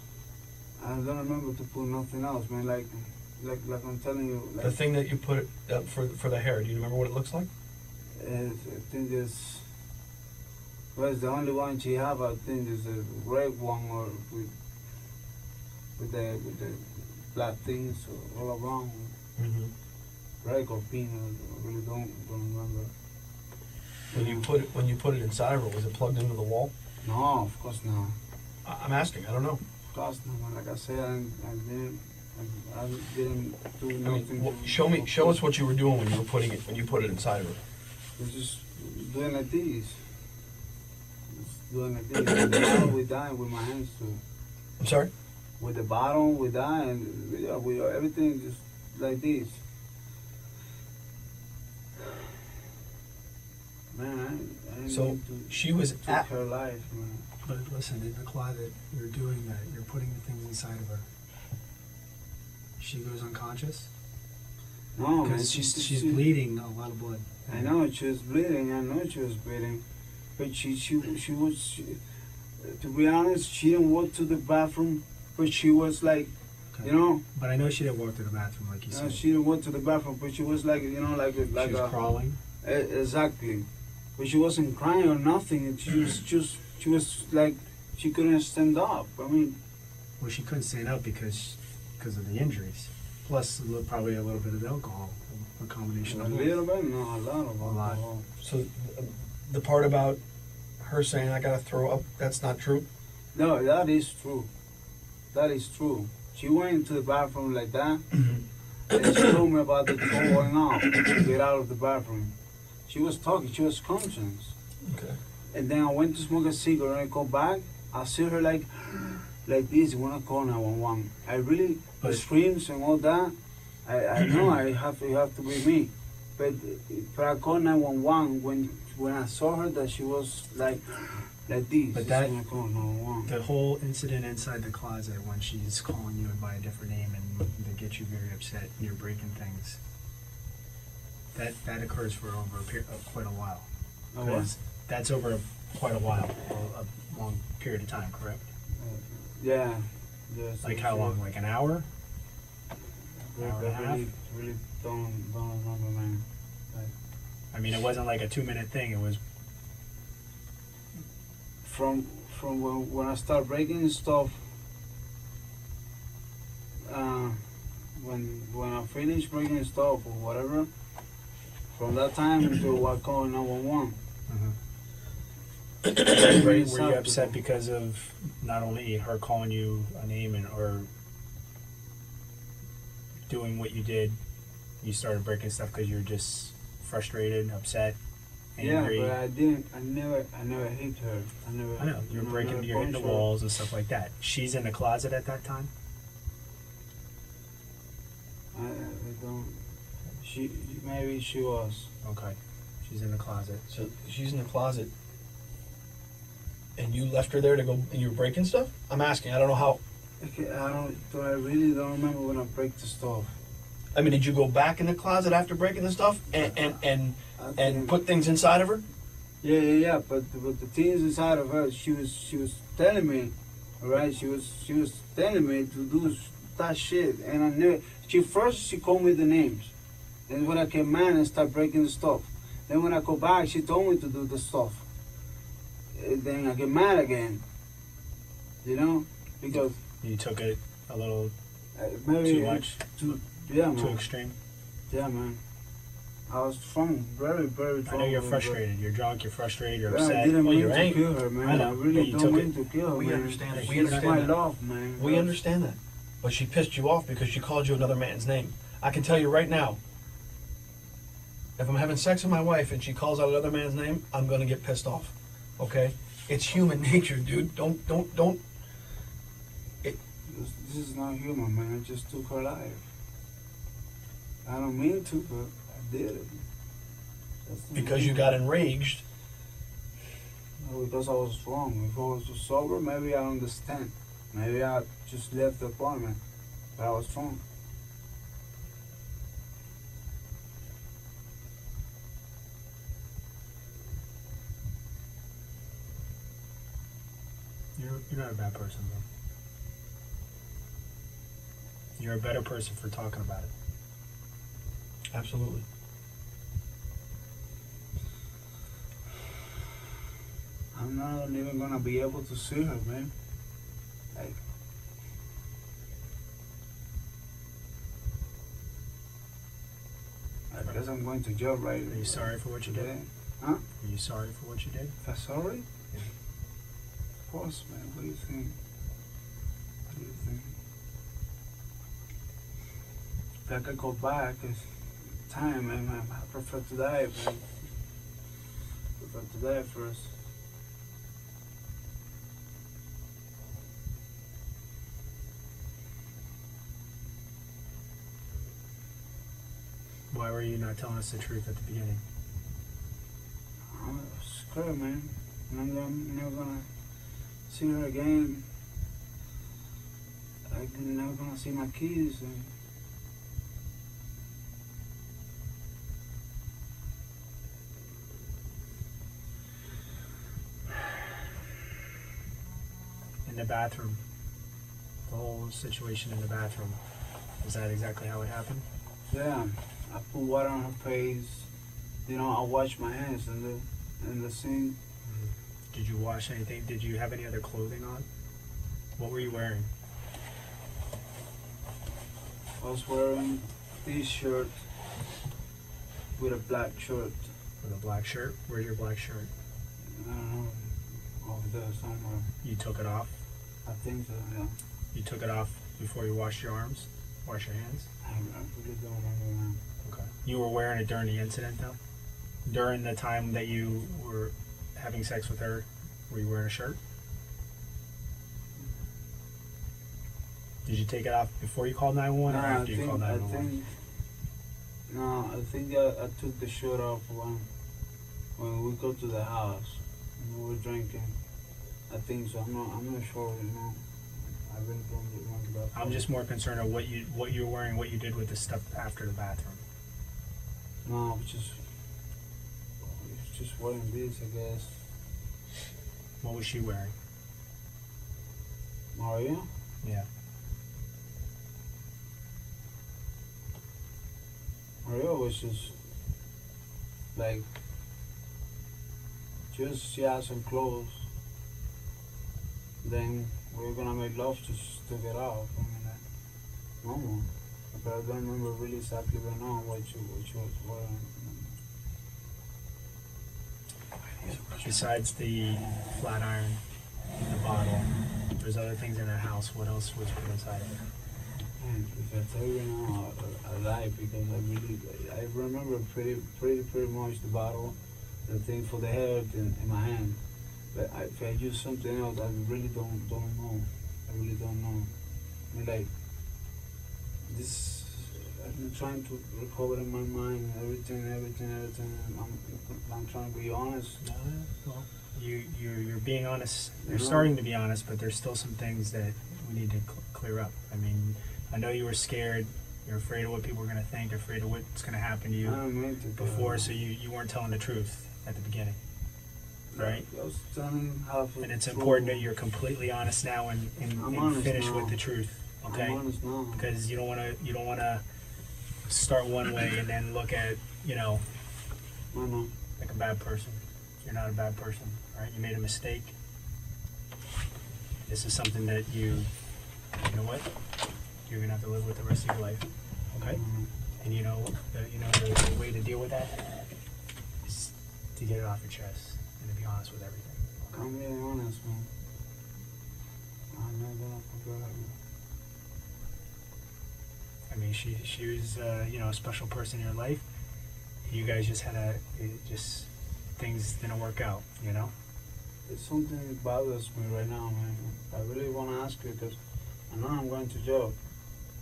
S2: I don't remember to put nothing else, man. Like I'm telling you. Like,
S3: the thing that you put for the hair. Do you remember what it looks like?
S2: I think it's. Well, it's the only one she have. I think is a red one or with the black things all around.
S3: Mm-hmm.
S2: Red or pink. I really don't remember.
S3: When you put it inside of her, was it plugged into the wall?
S2: No, of course not.
S3: I'm asking. I don't know.
S2: Of course not. Like I said, I didn't do nothing.
S3: Well, show us what you were doing when you put it inside of her.
S2: I was just doing like this. Doing like this. With the bottle, we die with my hands too.
S3: I'm sorry?
S2: With the bottle, we die, and we everything just like this. Man, I didn't
S3: So
S2: mean to
S3: she was
S2: take
S3: at
S2: her life, man.
S1: But listen, in the closet, you're doing that. You're putting the things inside of her. She goes unconscious?
S2: No, man.
S1: Because she's bleeding a lot of blood.
S2: I know she was bleeding. I know she was bleeding, but she was. To be honest, she didn't walk to the bathroom, but she was like,
S1: Okay.
S2: you know,
S1: But I know she didn't walk to the bathroom like you said.
S2: she didn't walk to the bathroom, but she was like, you know, like
S1: She was crawling.
S2: Exactly. But she wasn't crying or nothing. She was just, she was like, she couldn't stand up. I mean,
S1: Well, she couldn't stand up because of the injuries. Plus, probably a little bit of alcohol, a combination
S2: a
S1: of both.
S2: little bit, no, a lot of
S1: A lot.
S2: alcohol.
S3: So the part about her saying I gotta throw up, that's not true?
S2: No, that is true. That is true. She went into the bathroom like that, and she told me about the going out to get out of the bathroom. She was talking, she was conscious.
S3: Okay.
S2: And then I went to smoke a cigarette and I go back, I see her like this when I call 911. I really, the
S1: But-
S2: screams and all that, I know I have to be me. But I called 911 when I saw her that she was like this.
S1: But that-
S2: when I called 911.
S1: The whole incident inside the closet when she's calling you by a different name and they get you very upset and you're breaking things. That occurs for over quite a while.
S2: Oh, what?
S1: 'Cause that's over quite a while, a long period of time, correct?
S2: Yeah. Yes,
S1: Like how long? Like an hour?
S2: I
S1: Hour and a half?
S2: really don't remember, man.
S1: I mean, it wasn't like a 2-minute thing. It was
S2: From when I start breaking stuff, when I finish breaking stuff or whatever, from that time until I call 911.
S1: Were you upset because of not only her calling you a name or doing what you did? You started breaking stuff because you're just frustrated, upset, angry.
S2: Yeah, but I never hit her. I
S1: know you're breaking, you're hitting the walls and stuff like that. She's in the closet at that time.
S2: I don't. Maybe she was.
S1: Okay, she's in the closet.
S3: So she's in the closet, and you left her there to go, and you were breaking stuff? I'm asking, I don't know how.
S2: Okay, I really don't remember when I break the stuff.
S3: I mean, did you go back in the closet after breaking the stuff and put things inside of her?
S2: Yeah. But the things inside of her, she was telling me, all right. She was telling me to do that shit, and I knew. She called me the names. Then when I came mad and started breaking the stuff. Then when I go back, she told me to do the stuff. And then I get mad again. You know, because
S1: You took it a little
S2: maybe
S1: too much,
S2: yeah, man.
S1: too extreme.
S2: Yeah, man. I was drunk, very drunk.
S1: I know you're frustrated. You're drunk. You're frustrated. You're
S2: Yeah,
S1: upset.
S2: I didn't
S3: Well,
S2: mean
S3: you're
S2: to
S3: angry.
S2: kill her, man.
S1: I know.
S2: I really
S1: You
S2: don't
S1: took
S2: mean
S1: it.
S2: to kill her,
S3: We
S2: man.
S3: understand that. We
S2: She's
S3: understand
S2: my
S3: that.
S2: love, man.
S3: We understand that. But she pissed you off because she called you another man's name. I can tell you right now, if I'm having sex with my wife and she calls out another man's name, I'm gonna get pissed off. Okay? It's human nature, dude. Don't.
S2: This is not human, man. I just took her life. I don't mean to, but I did it. That's not
S3: Because you
S2: human.
S3: got enraged.
S2: No, because I was wrong. If I was just sober, maybe I understand. Maybe I just left the apartment. But I was wrong.
S1: You're not a bad person, though. You're a better person for talking about it.
S3: Absolutely.
S2: I'm not even gonna be able to see her, man. Like, I guess I'm going to jail right
S1: Are you sorry for what you did?
S2: today. Huh?
S1: Are you sorry for what you did?
S2: If I'm sorry?
S1: Yeah.
S2: Of course, man. What do you think? What do you think? If I could go back, it's time, man. I prefer to die, man. I prefer to die first.
S1: Why were you not telling us the truth at the beginning?
S2: I'm scared, man. And I'm never gonna see her again. I'm never gonna see my kids. And
S1: the bathroom, the whole situation in the bathroom, is that exactly how it happened?
S2: Yeah, I put water on her face. You know, I wash my hands in the sink.
S1: Did you wash anything? Did you have any other clothing on? What were you wearing?
S2: I was wearing this shirt with a black shirt.
S1: With a black shirt? Where's your black shirt?
S2: I don't know, over there somewhere.
S1: You took it off?
S2: I think so, yeah.
S1: You took it off before you washed your arms? Wash your hands?
S2: I really don't remember now.
S1: Okay. You were wearing it during the incident, though? During the time that you were having sex with her, were you wearing a shirt? Did you take it off before you called 911 or after you called 911?
S2: I think I took the shirt off when we go to the house and we were drinking. I think so. I'm not sure. You know, I really don't remember that.
S1: I'm just more concerned of what you were wearing, what you did with the stuff after the bathroom.
S2: No, I was just wearing this, I guess.
S1: What was she wearing?
S2: Maria?
S1: Yeah.
S2: Maria was just like, she had some clothes. Then we were gonna make love to get off. I mean, like, normal. But I don't remember really exactly right now what she was wearing.
S1: Besides the flat iron, the bottle, there's other things in that house. What else was put inside of it?
S2: Man, if I tell you now, I lie because I remember pretty much the bottle, the thing for the hair in my hand. But if I use something else, I really don't know. I really don't know. I mean, like, this, I've been trying to recover in my mind everything. I'm trying to be honest.
S1: Well, you're being honest. You're starting to be honest, but there's still some things that we need to clear up. I mean, I know you were scared. You're afraid of what people are going to think, afraid of what's going to happen to you before, so you weren't telling the truth at the beginning, right?
S2: I was telling half of
S1: and it's
S2: truth.
S1: important that you're completely honest now and finish
S2: now.
S1: with the truth, okay?
S2: I'm honest now.
S1: Because you don't want to start one way and then look at, like a bad person. You're not a bad person, right? You made a mistake. This is something that you know what? You're gonna have to live with the rest of your life, okay? And the way to deal with that is to get it off your chest and to be honest with everything. Okay?
S2: I'm being honest, man. I'm not gonna forget it.
S1: I mean, she was a special person in your life. You guys just things didn't work out,
S2: It's something that bothers me right now, man. I really want to ask you because I know I'm going to jail,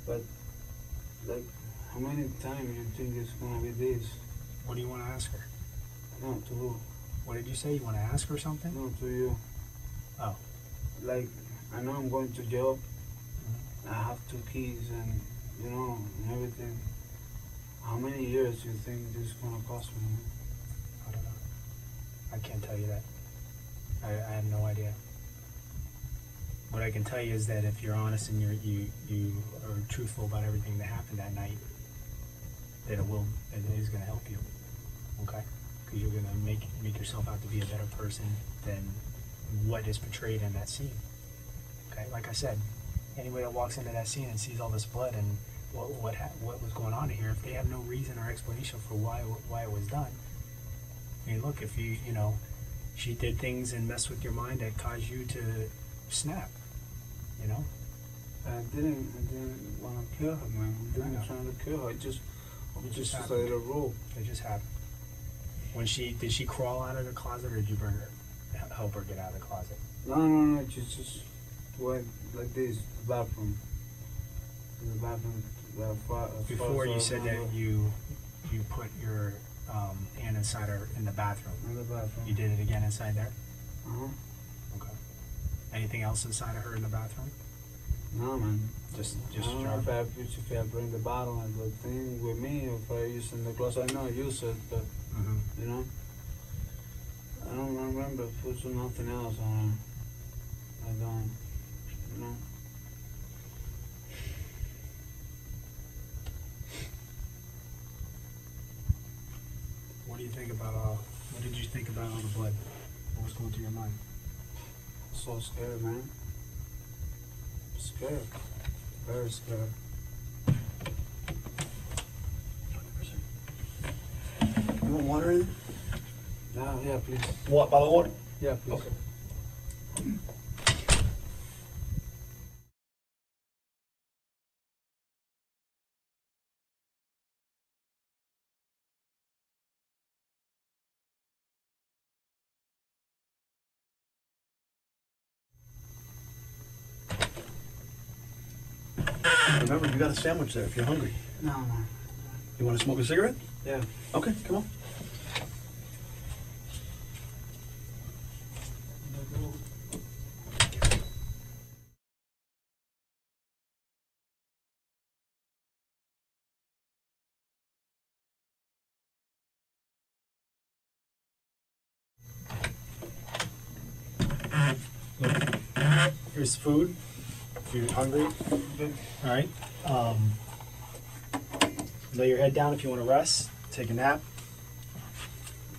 S2: but like, how many times you think it's gonna be this?
S1: What do you want to ask her?
S2: No, to who?
S1: What did you say? You want to ask her something?
S2: No, to you.
S1: Oh.
S2: Like, I know I'm going to jail. I have 2 kids and and everything. How many years do you think this is gonna cost me?
S1: I don't know. I can't tell you that. I have no idea. What I can tell you is that if you're honest and you are truthful about everything that happened that night, that it is going to help you, okay? Because you're going to make yourself out to be a better person than what is portrayed in that scene, okay? Like I said, anybody that walks into that scene and sees all this blood and what was going on here, if they have no reason or explanation for why it was done, I mean, look, if she did things and messed with your mind that caused you to snap,
S2: I didn't want to kill her, man. I didn't try to kill her. It just started a rule.
S1: It just happened. Did she crawl out of the closet, or did you help her get out of the closet?
S2: No. Just went like this, the bathroom. In the bathroom.
S1: Before you said that you put your hand inside her in the bathroom.
S2: In the bathroom.
S1: You did it again inside there?
S2: Uh-huh.
S1: Okay. Anything else inside of her in the bathroom?
S2: No, man.
S1: Just
S2: I don't know if I bring the bottle and the thing with me, or if I use it in the closet. I know I use it, but I don't remember putting nothing else on her. I don't. you know.
S1: What do you think about what did you think about all the blood? What was going through your mind?
S2: So scared, man. Scared. Very scared.
S3: You want water in it?
S2: No, yeah, please.
S3: What, bottle of water?
S2: Yeah, please.
S3: Okay. Remember, you got a sandwich there if you're hungry.
S2: No, man.
S3: You want to smoke a cigarette?
S2: Yeah.
S3: Okay, come on.
S1: Here's food if you're hungry.
S2: Okay.
S1: All right. Lay your head down if you want to rest. Take a nap.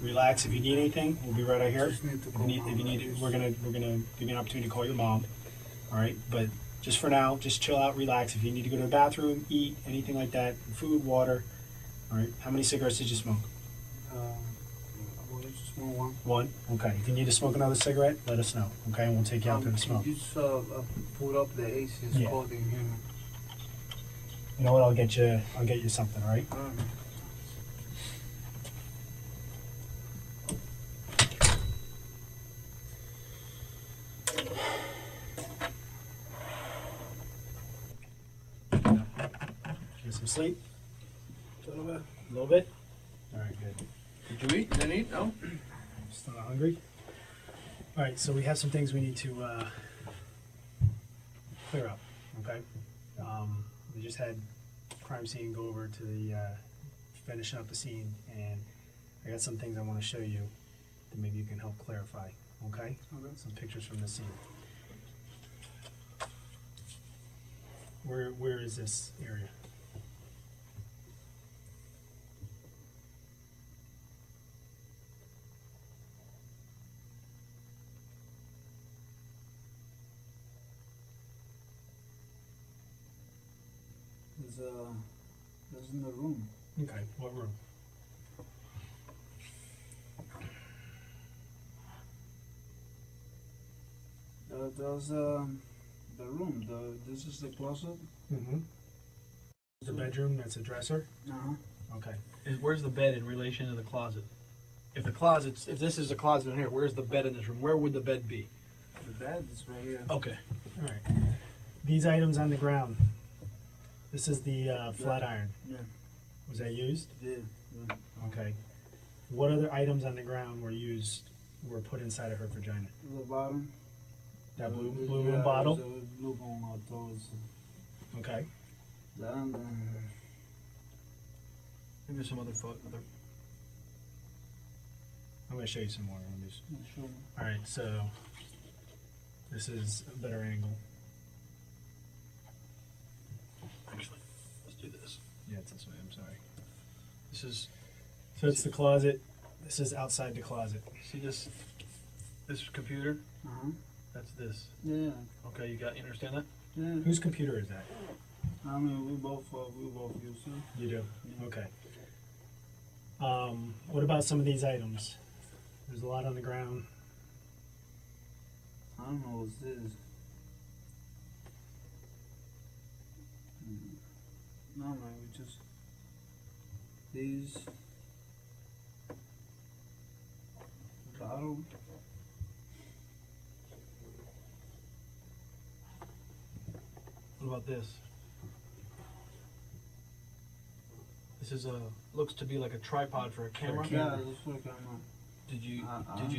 S1: Relax if you need anything. We'll be right out here.
S2: Just need to
S1: If you need it, we're gonna give you an opportunity to call your mom. All right. But just for now, just chill out, relax. If you need to go to the bathroom, eat, anything like that, food, water. All right. How many cigarettes did you smoke?
S2: Just small one.
S1: One. Okay. If you need to smoke another cigarette, let us know. Okay, and we'll take you out to the smoke.
S2: Can you just put up the AC? It's
S1: Yeah.
S2: cold in here.
S1: You know what? I'll get you something. All right. Get some sleep. A little bit. All right. Good.
S3: Did you eat? Didn't eat? No?
S1: Still not hungry? All right, so we have some things we need to clear up, okay? We just had crime scene go over to the, finishing up the scene, and I got some things I want to show you that maybe you can help clarify, okay? Some pictures from the scene. Where is this area?
S2: There's in the room.
S1: Okay, what room?
S2: There's the room. This is the closet.
S1: Mm-hmm. The bedroom, that's a dresser? Okay.
S3: Where's the bed in relation to the closet? If this is a closet in here, where's the bed in this room? Where would the bed be?
S2: The bed is right here.
S3: Okay.
S1: All right. These items on the ground. This is the flat iron.
S2: Yeah.
S1: Was that used?
S2: Yeah.
S1: Okay. What other items on the ground were put inside of her vagina?
S2: The bottom.
S1: That blue room bottle?
S2: There's a blue room towards.
S1: Okay.
S2: Then,
S3: Maybe some other photo.
S1: I'm going to show you some more images.
S2: sure.
S1: All right, so this is a better angle.
S3: Actually, let's do this.
S1: Yeah, it's this way. I'm sorry.
S3: This is,
S1: So it's the closet. This is outside the closet.
S3: see this computer? That's this.
S2: Yeah.
S3: Okay, you understand that?
S2: Yeah.
S1: Whose computer is that?
S2: I mean, we both use it.
S1: You do?
S2: Yeah.
S1: Okay. What about some of these items? There's a lot on the ground.
S2: I don't know what's this. No, man, we just these bottle.
S3: What about this? This is looks to be like a tripod for a camera.
S2: Yeah, this is for camera.
S3: Did you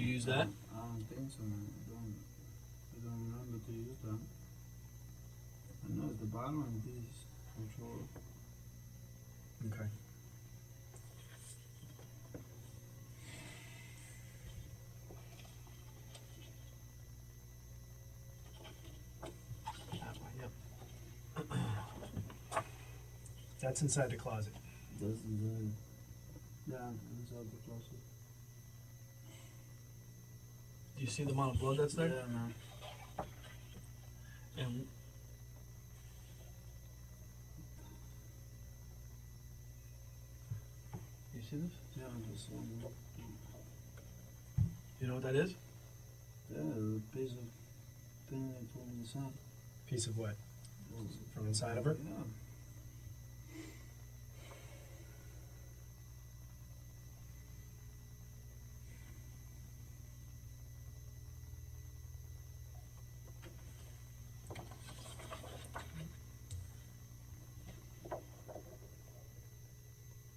S3: use that?
S2: I don't think so, man. I don't remember to use that. I know it's the bottom and this control.
S1: Okay. That's inside the closet.
S2: That's inside. Yeah, inside the closet.
S3: Do you see the amount of blood that's there?
S2: Yeah, man.
S3: And you see this?
S2: Yeah, this one.
S3: You know what that is?
S2: Yeah, the piece of thing they put inside.
S1: Piece of what? From inside of her?
S2: Yeah.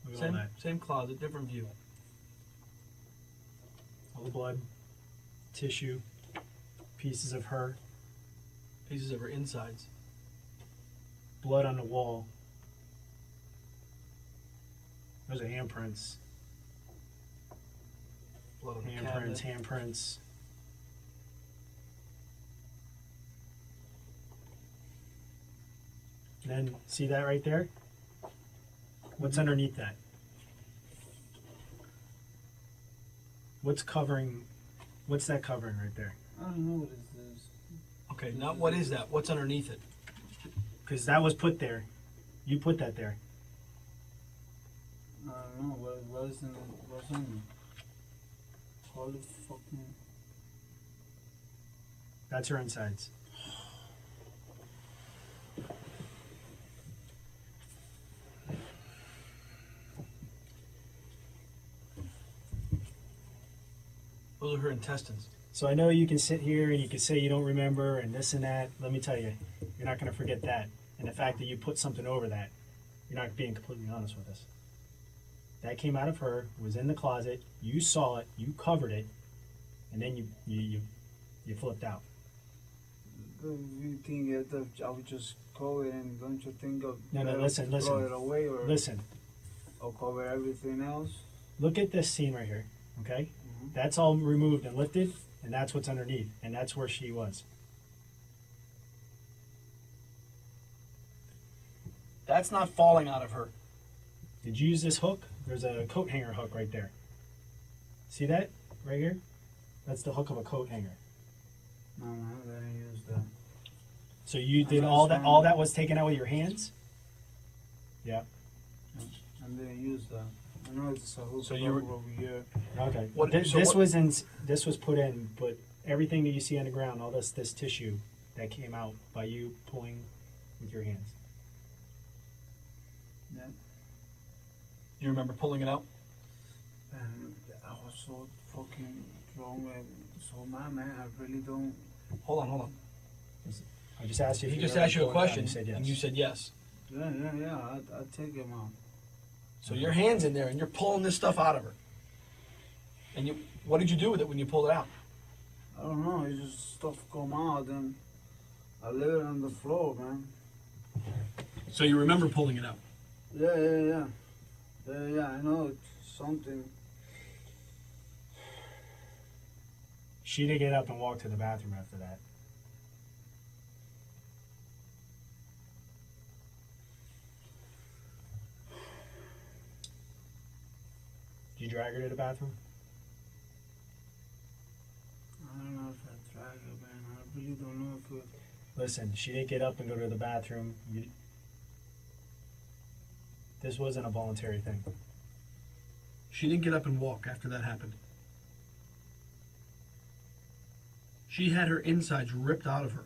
S1: Look at all that.
S3: Same closet, different view.
S1: All the blood, tissue, pieces of her,
S3: Pieces of her insides.
S1: blood on the wall. Those are handprints.
S3: Blood on the
S1: Handprints,
S3: cabinet.
S1: handprints. Then, see that right there? What's underneath that? What's that covering right there?
S2: I don't know what is this.
S3: Okay, now what is that? What's underneath it?
S1: Because that was put there. You put that there.
S2: I don't know what's in it. Holy fucking.
S1: That's her insides.
S3: Those are her intestines.
S1: So I know you can sit here and you can say you don't remember and this and that. Let me tell you, you're not going to forget that. And the fact that you put something over that, you're not being completely honest with us. That came out of her, was in the closet. You saw it, you covered it, and then you flipped out.
S2: You think that I would just cover it and don't you think of
S1: No, listen.
S2: throw it away or
S1: Listen,
S2: or cover everything else?
S1: look at this scene right here, okay?
S2: Mhm.
S1: That's all removed and lifted, and that's what's underneath, and that's where she was.
S3: That's not falling out of her.
S1: Did you use this hook? There's a coat hanger hook right there. See that right here? That's the hook of a coat hanger.
S2: No, I didn't use that.
S1: So you did
S2: I'm
S1: all that.
S2: sorry.
S1: All that was taken out with your hands. Yeah.
S2: I didn't use that. I know it's a hook
S3: So you were-
S2: over here.
S1: Okay.
S3: What-
S1: This,
S3: so
S1: this
S3: what-
S1: was in. This was put in, but everything that you see on the ground, all this tissue that came out by you pulling with your hands.
S2: Yeah.
S3: You remember pulling it out?
S2: And I was so fucking drunk and so mad, man. I really don't.
S3: Hold on.
S1: I just asked you. If
S3: He
S1: you
S3: just
S1: ever
S3: asked you a
S1: pulled it out,
S3: question,
S1: and you said yes.
S3: and you said yes.
S2: Yeah. I take him out.
S3: So your hand's in there, and you're pulling this stuff out of her. And what did you do with it when you pulled it out?
S2: I don't know. It just stuff come out and I leave it on the floor, man.
S3: So you remember pulling it out?
S2: Yeah. I know it's something.
S1: She did get up and walk to the bathroom after that. Did you drag her to the bathroom?
S2: I don't know if I tried it, man. I really don't know if it.
S1: Listen, she didn't get up and go to the bathroom. This wasn't a voluntary thing.
S3: She didn't get up and walk after that happened. She had her insides ripped out of her.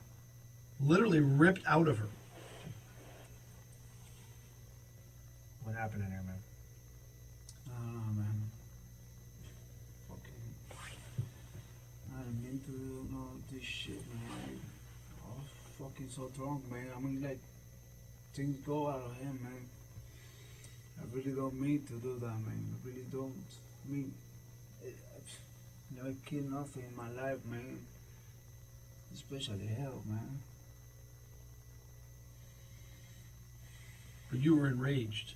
S3: Literally ripped out of her.
S1: What happened in there, man?
S2: I don't know, man. Fucking. I didn't mean to do no this shit, man. I was fucking so drunk, man. I mean, like, things go out of him, man. I really don't mean to do that, man. I really don't. I mean, I've never killed nothing in my life, man. Especially hell, man.
S3: But you were enraged.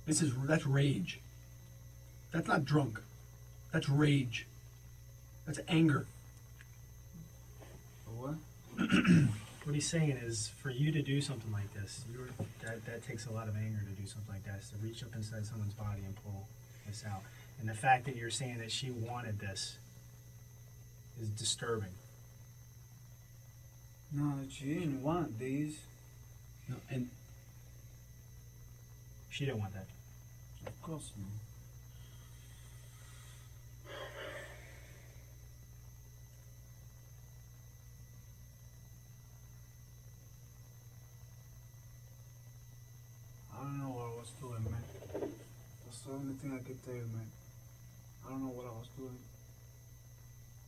S3: That's rage. That's not drunk. That's rage. That's anger.
S2: For what?
S1: what he's saying is, for you to do something like this, that takes a lot of anger to do something like that, is to reach up inside someone's body and pull this out. And the fact that you're saying that she wanted this is disturbing.
S2: No, she didn't want these.
S3: No, and
S1: She didn't want that.
S2: Of course not. I don't know what I was doing, man. That's the only thing I could tell you, man. I don't know what I was doing.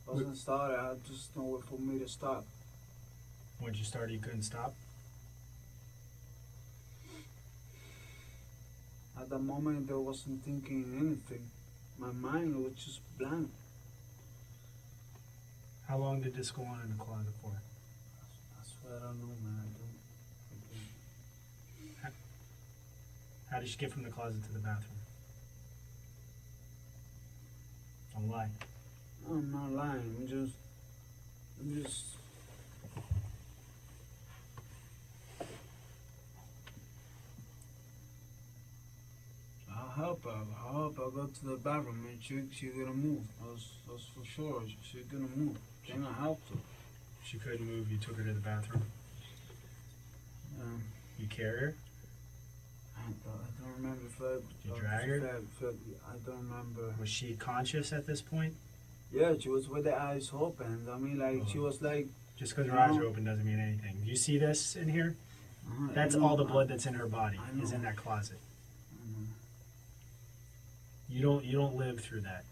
S2: I wasn't started. I just know where for me to stop.
S1: Once you started, you couldn't stop?
S2: At the moment, I wasn't thinking anything. My mind was just blank.
S1: How long did this go on in the closet for?
S2: I swear I don't know, man. I don't.
S1: How did she get from the closet to the bathroom? Don't lie.
S2: I'm not lying. I'm just. I'll help her. I'll go to the bathroom and she gonna move. That's for sure. She's gonna move. Then I helped her.
S1: She couldn't move, you took her to the bathroom. You carry her?
S2: I don't remember if I.
S1: You drag her?
S2: I don't remember.
S1: Was she conscious at this point?
S2: Yeah, she was with the eyes open. I mean, like, she was like.
S1: Just because her eyes are open doesn't mean anything. Do you see this in here? That's all the blood that's in her body is in that closet. You don't live through that.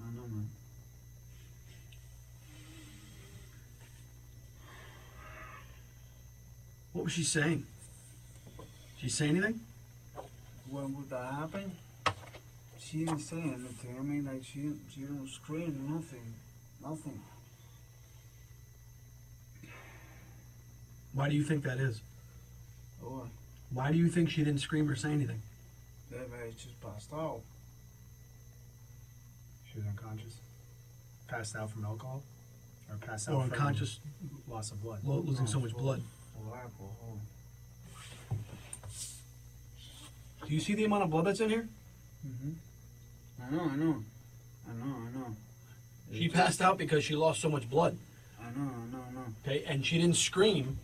S2: I know, man.
S3: what was she saying? Did she say anything?
S2: When would that happen? She didn't say anything. I mean, like, she don't scream, nothing. Nothing.
S3: Why do you think that is?
S2: What?
S3: Why do you think she didn't scream or say anything?
S2: That man just passed out.
S1: She was unconscious? Passed out from alcohol? Or passed out
S3: Or
S1: from
S3: unconscious,
S1: loss of blood?
S3: losing so much blood.
S2: Full alcohol.
S3: Do you see the amount of blood that's in here?
S2: Mm-hmm. I know.
S3: She passed out because she lost so much blood.
S2: I know.
S3: Okay, and she didn't scream,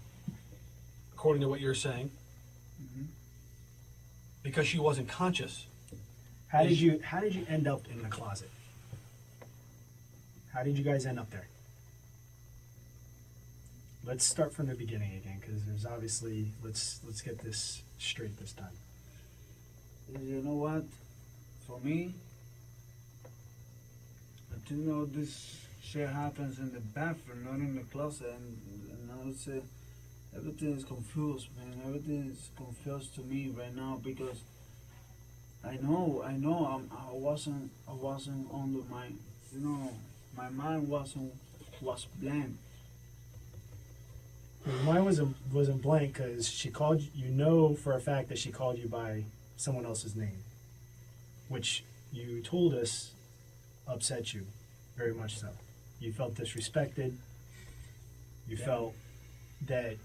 S3: according to what you're saying, because she wasn't conscious.
S1: How did you end up in the closet? How did you guys end up there? Let's start from the beginning again, because there's obviously let's get this straight this time.
S2: You know what? For me, I do know this shit happens in the bathroom, not in the closet, and I would say everything is confused, man. Everything is confused to me right now because I know I wasn't under my, my mind was blank.
S1: Well, mine wasn't blank because she called you. For a fact that she called you by someone else's name, which you told us upset you very much so. You felt disrespected. You felt that.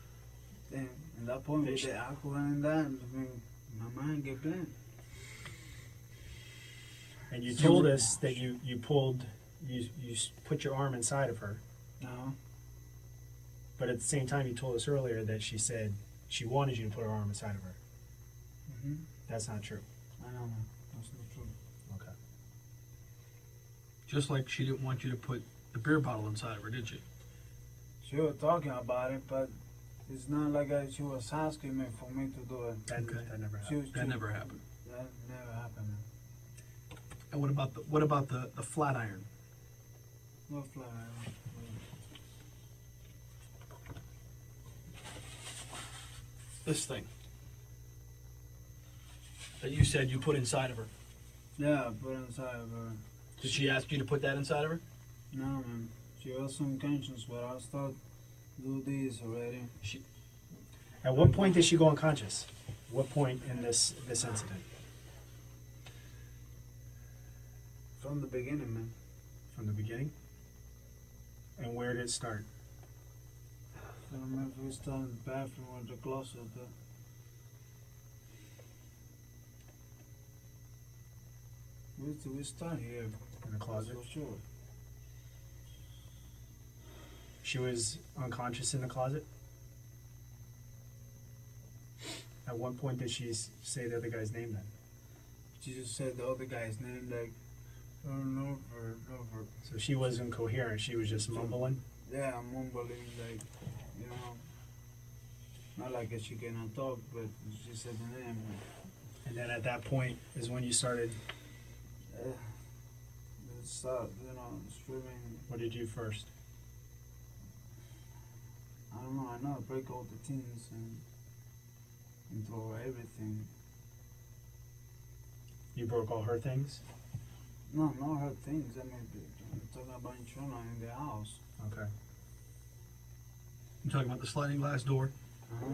S2: Then at that point with the alcohol and that, I mean, my mind get blank.
S1: And you told us that you put your arm inside of her.
S2: No.
S1: But at the same time, you told us earlier that she said she wanted you to put her arm inside of her.
S2: Mm-hmm.
S1: That's not true.
S2: I know, man. That's not true.
S1: Okay.
S3: Just like she didn't want you to put the beer bottle inside of her, did she?
S2: She was talking about it, but it's not like she was asking me for me to do it.
S1: That never happened.
S3: That never happened.
S2: That never happened, man.
S3: And what about the flat iron?
S2: No fly.
S3: This thing that you said you put inside of her.
S2: Yeah, I put it inside of her.
S3: Did she ask you to put that inside of her?
S2: No, man. She was unconscious, but I started do this already.
S1: At what point did she go unconscious? What point in this incident?
S2: From the beginning, man.
S1: From the beginning? And where did it start?
S2: I don't remember if we started in the bathroom or the closet. We start here.
S1: In the closet?
S2: For sure.
S1: She was unconscious in the closet? At one point did she say the other guy's name then?
S2: She just said the other guy's name, like, over.
S1: So she wasn't coherent, she was just mumbling?
S2: Yeah, I'm mumbling, like, you know, not like she cannot talk, but she said the name.
S1: And then at that point is when you started,
S2: Start, you know, screaming.
S1: what did you first?
S2: I don't know, I know I break all the things and throw everything.
S1: You broke all her things?
S2: No, not her things. I mean, I'm talking about insurance in the house.
S1: Okay.
S3: You talking about the sliding glass door?
S2: Uh-huh.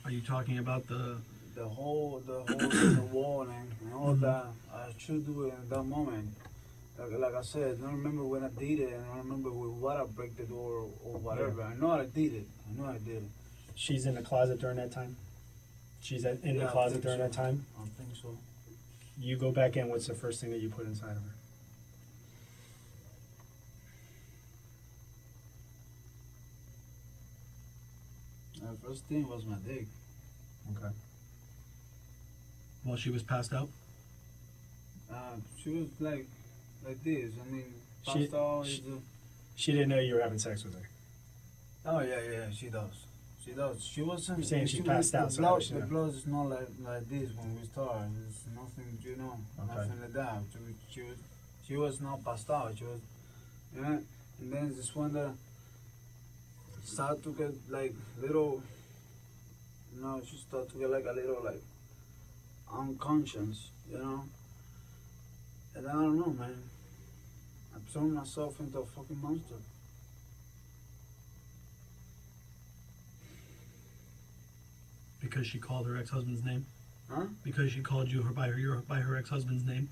S3: Are you talking about the
S2: whole the wall and all that. I should do it in that moment. Like I said, I don't remember when I did it, and I don't remember with what I break the door or whatever.
S1: Yeah.
S2: I know I did it.
S1: She's in the closet during that time? She's in the closet during that time?
S2: I think so.
S1: You go back in, what's the first thing that you put inside of her?
S2: The first thing was my dick.
S1: Okay.
S3: while she was passed out?
S2: She was like this. I mean,
S1: She-
S2: passed out.
S1: she- She didn't know you were having sex with her.
S2: Oh yeah, she does. She does. She wasn't.
S1: You're saying she
S2: was-
S1: passed out, so
S2: The
S1: how
S2: blood,
S1: does she
S2: the
S1: know?
S2: blood is not like this when we start. It's nothing, you know,
S1: Okay.
S2: nothing like that. She was not passed out. She was, yeah. And then this one that started to get like little. She started to get like a little like unconscious, you know. And I don't know, man. I turned myself into a fucking monster.
S3: Because she called her ex-husband's name?
S2: Huh?
S3: Because she called you by her ex-husband's name?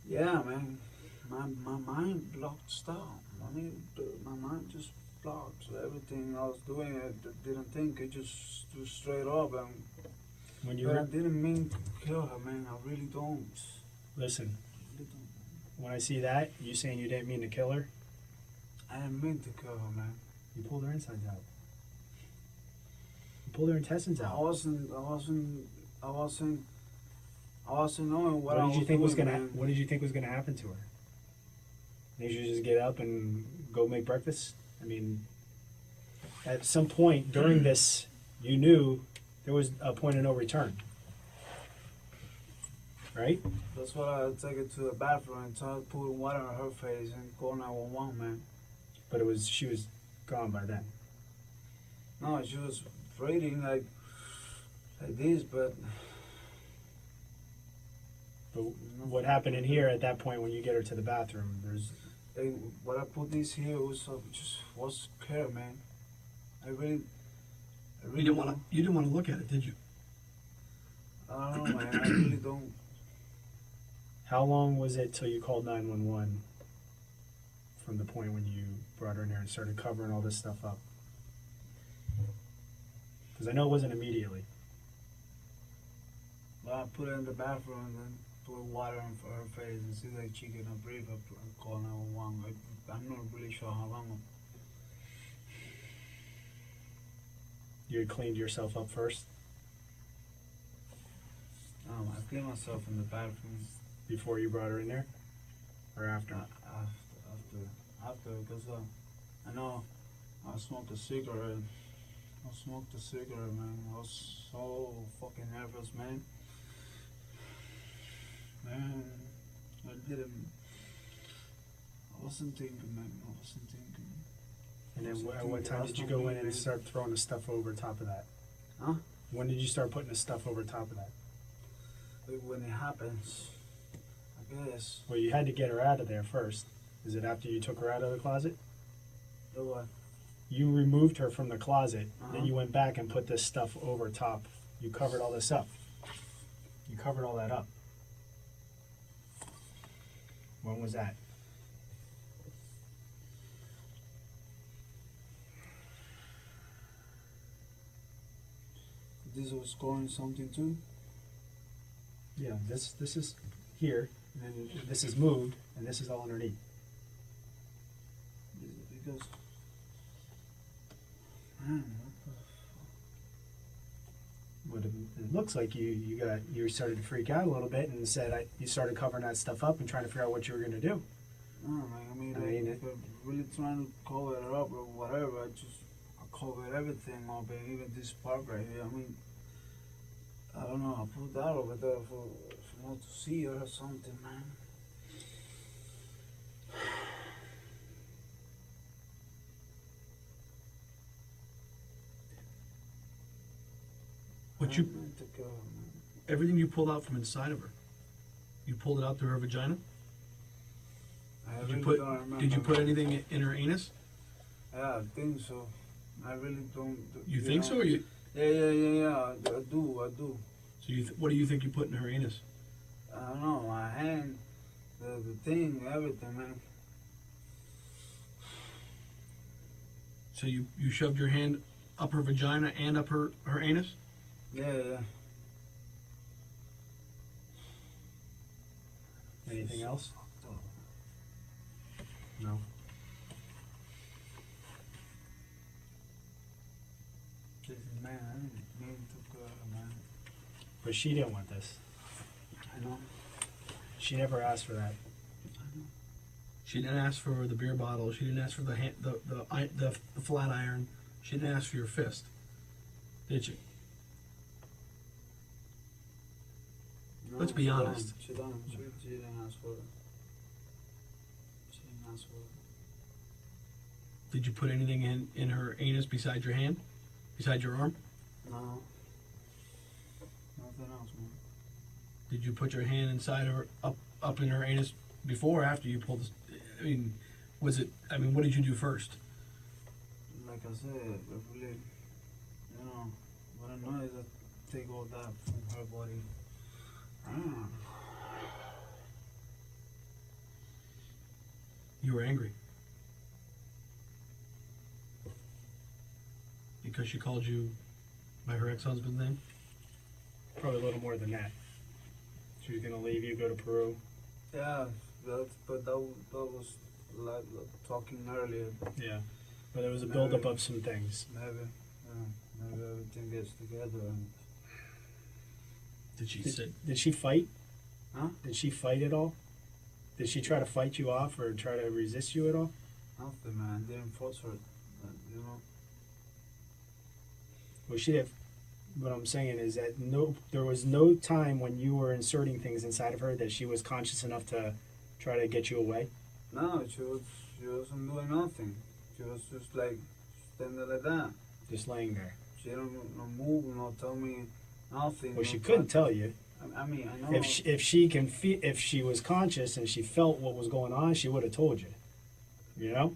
S2: Yeah, man. My mind blocked stuff. My mind just blocked. So everything I was doing, I didn't think. It just straight up. And
S1: When you
S2: but I
S1: were,
S2: didn't mean to kill her, man. I really don't.
S1: listen,
S2: I really don't.
S1: when I see that, you saying you didn't mean to kill her,
S2: I didn't mean to kill her, man.
S1: you pulled her insides out. You pulled her intestines
S2: I
S1: out.
S2: wasn't knowing what I
S1: What
S2: was
S1: did you think was
S2: doing,
S1: gonna?
S2: man.
S1: What did you think was gonna happen to her? Did you just get up and go make breakfast? I mean, at some point during this, you knew there was a point of no return, right?
S2: That's why I take her to the bathroom and try to put water on her face and call 911, man.
S1: But she was gone by then.
S2: No, she was breathing like this, but
S1: But what happened in here at that point when you get her to the bathroom?
S2: what I put this here was just was scared, man. I really
S3: You didn't want to look at it, did you?
S2: I don't know, man. I really don't.
S1: How long was it till you called 911 from the point when you brought her in there and started covering all this stuff up? Because I know it wasn't immediately.
S2: But I put her in the bathroom and then put water on her face and see like she cannot breathe. I call 911. I'm not really sure how long.
S1: You had cleaned yourself up first
S2: I cleaned myself in the bathroom
S1: before you brought her in there? Or after?
S2: after, because I know I smoked a cigarette. Man. I was so fucking nervous, man. I wasn't thinking, man.
S1: And then at what time did you go in and start throwing the stuff over top of that?
S2: Huh?
S1: When did you start putting the stuff over top of that?
S2: When it happens, I guess.
S1: Well, you had to get her out of there first. Is it after you took her out of the closet?
S2: The what?
S1: You removed her from the closet, then
S2: Uh-huh.
S1: you went back and put this stuff over top. You covered all this up. You covered all that up. When was that?
S2: this was going something too.
S1: Yeah, this is here, and then this is moved, and this is all underneath.
S2: Because, man,
S1: But it looks like you started to freak out a little bit and said you started covering that stuff up and trying to figure out what you were going to do.
S2: no, man, I mean, if I'm really trying to cover it up or whatever, I covered everything up, and even this part right here. I mean, I don't know, I put that over there for not to see or something, man.
S3: What you,
S2: Man, took care of it, man.
S3: everything you pulled out from inside of her, you pulled it out through her vagina?
S2: I
S3: Did you
S2: really
S3: put,
S2: don't remember,
S3: did you put
S2: man.
S3: anything in her anus?
S2: Yeah, I think so. I really don't.
S3: You think so, or you?
S2: Yeah. I do.
S3: So what do you think you put in her anus?
S2: I don't know. My hand, the thing, everything, man.
S3: So you shoved your hand up her vagina and up her anus?
S2: Yeah.
S1: Anything else? No.
S2: This is, man, I didn't mean to go, man.
S1: But she didn't want this.
S2: I know.
S1: She never asked for that.
S3: She didn't ask for the beer bottle. She didn't ask for the flat iron. She didn't ask for your fist, did she?
S2: No,
S3: Let's be honest.
S2: She didn't ask for it. She didn't ask for it.
S3: Did you put anything in her anus beside your hand, beside your arm?
S2: No. Nothing else, man.
S3: Did you put your hand inside of her, up in her anus before or after you pulled this? I mean, was it? I mean, what did you do first?
S2: Like I said, I really, what I know is I take all that from her body.
S3: You were angry because she called you by her ex-husband's name.
S1: Probably a little more than that. She was going to leave you, go to Peru.
S2: Yeah, but that was like talking earlier.
S1: Yeah. But there was a buildup of some things.
S2: Maybe everything gets together. And
S1: Did she fight?
S2: Huh?
S1: Did she fight at all? Did she try to fight you off or try to resist you at all?
S2: Nothing, man. Didn't force her.
S1: Well, she have. What I'm saying is that there was no time when you were inserting things inside of her that she was conscious enough to try to get you away.
S2: No, she wasn't doing nothing. She was just like standing like that.
S1: Just laying there.
S2: She don't move, no tell me nothing.
S1: Well,
S2: no
S1: she couldn't
S2: touch.
S1: tell you.
S2: I mean, I know.
S1: If she was conscious and she felt what was going on, she would have told you. You know,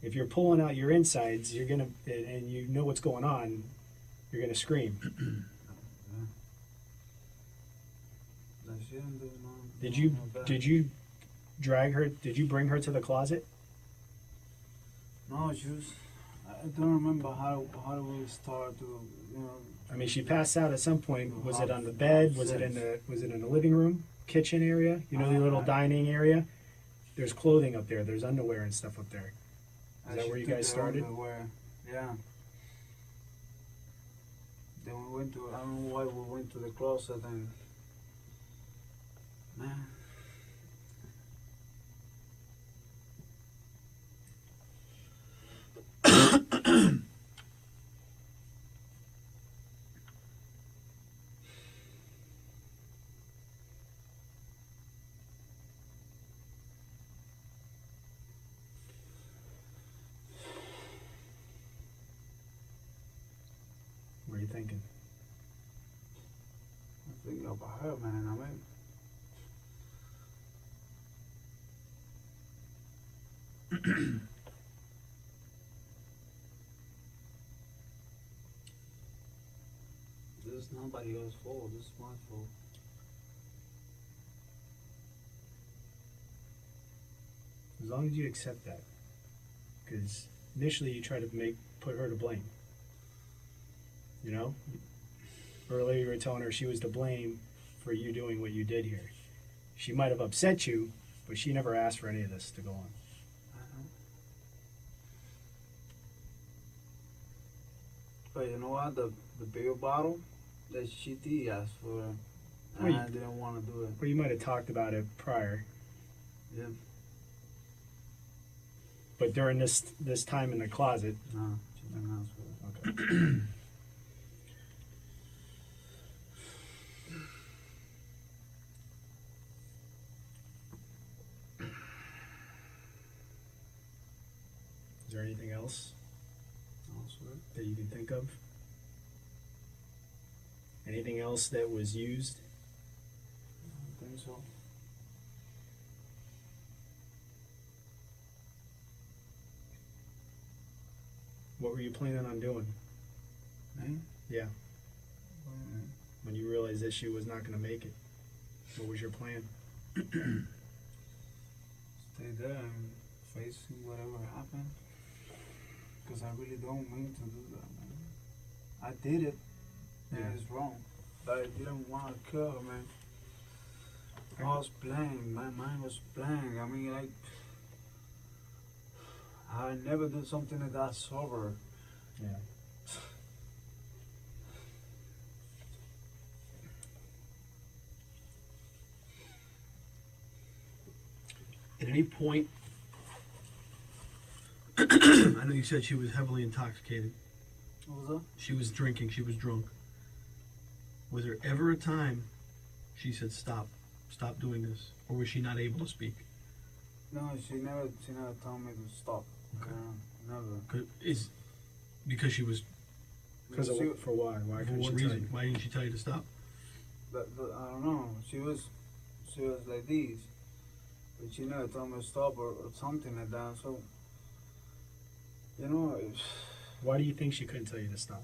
S1: if you're pulling out your insides, you're gonna, and you know what's going on, you're gonna scream.
S2: Like, she didn't do no,
S1: Did you drag her? Did you bring her to the closet?
S2: No, she was. I don't remember how do we start to,
S1: I mean, she passed out at some point. Was it on the bed? Was it in the living room, kitchen area? You know, the little dining area. There's clothing up there. There's underwear and stuff up there. Is that where you guys started?
S2: Underwear. Yeah. Then we went to. I don't know why we went to the closet and. Man.
S1: What are you thinking?
S2: I'm thinking about her, man. I mean. This is nobody else's fault. This is my fault.
S1: As long as you accept that, because initially you try to put her to blame. You know, Earlier you were telling her she was to blame for you doing what you did here. She might have upset you, but she never asked for any of this to go on.
S2: But you know what? The bigger bottle that she did ask for, and
S1: Well,
S2: I didn't want to do it.
S1: Well, you might have talked about it prior,
S2: Yeah.
S1: but during this time in the closet.
S2: No, she didn't ask for it.
S1: Okay. Is there anything else
S2: Also,
S1: that you can think of? Anything else that was used?
S2: I think so.
S1: What were you planning on doing?
S2: Me?
S1: Yeah,
S2: Mm,
S1: when you realized that she was not going to make it. What was your plan?
S2: Stay there and face whatever happened. Because I really don't mean to do that, man. I did it, and
S1: Yeah.
S2: it's wrong. But I didn't want to kill her, man. I was blank. My mind was blank. I mean, like, I never do something like that sober.
S1: Yeah.
S3: At any point, I know you said she was heavily intoxicated.
S2: What was that?
S3: She was drinking. She was drunk. Was there ever a time she said, stop doing this? Or was she not able to speak?
S2: No, she never told me to stop.
S3: Okay.
S2: Never.
S3: Because she was,
S1: Because of
S2: She-
S1: for why? Why
S3: for
S1: couldn't
S3: what
S1: she tell
S3: reason?
S1: you?
S3: Why didn't she tell you to stop?
S2: But I don't know. She was like this, but she never told me to stop or something like that. So, you know,
S1: Why do you think she couldn't tell you to stop?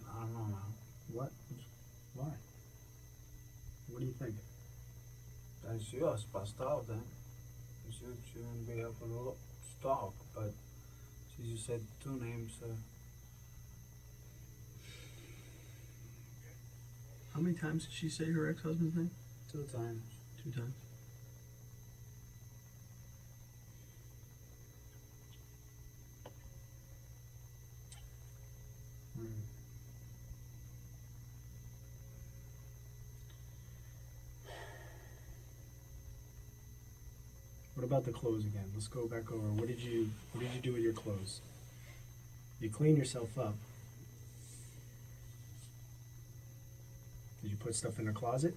S2: I don't know, man.
S1: What? Why? What do you think?
S2: And she was passed out then. She wouldn't be able to stop, but she just said two names.
S3: How many times did she say her ex-husband's name?
S2: 2 times.
S3: 2 times.
S1: What about the clothes again? Let's go back over. What did you do with your clothes? You clean yourself up. Did you put stuff in the closet?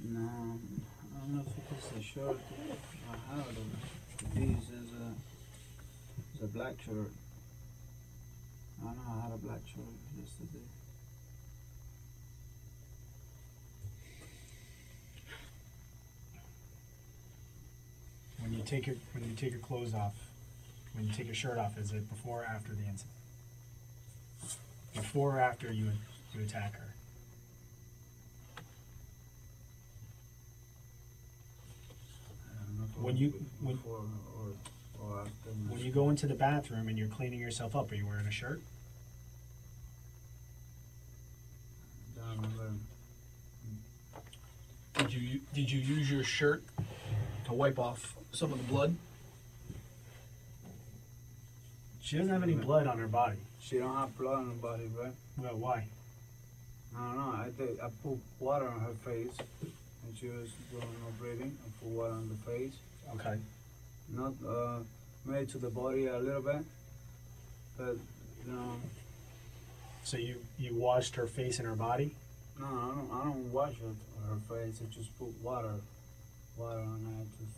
S2: No, I don't know if it was a shirt. I have it. This is a black shirt. I don't know, I had a black shirt yesterday.
S1: When you take your clothes off, when you take your shirt off, is it before or after the incident? Before or after you attack her?
S2: I don't know if it
S1: When
S2: was
S1: you- when-
S2: before or after.
S1: When you go into the bathroom and you're cleaning yourself up, are you wearing a shirt?
S2: I don't remember.
S3: Did you use your shirt to wipe off some of the blood?
S1: She doesn't have any blood on her body.
S2: She don't have blood on her body, right?
S1: Well, why?
S2: I don't know. I put water on her face, and she was doing no breathing. I put water on the face,
S1: Okay.
S2: not made to the body a little bit, but you know,
S1: So you washed her face and her body?
S2: no, I don't wash her face. I just put water on her. Just,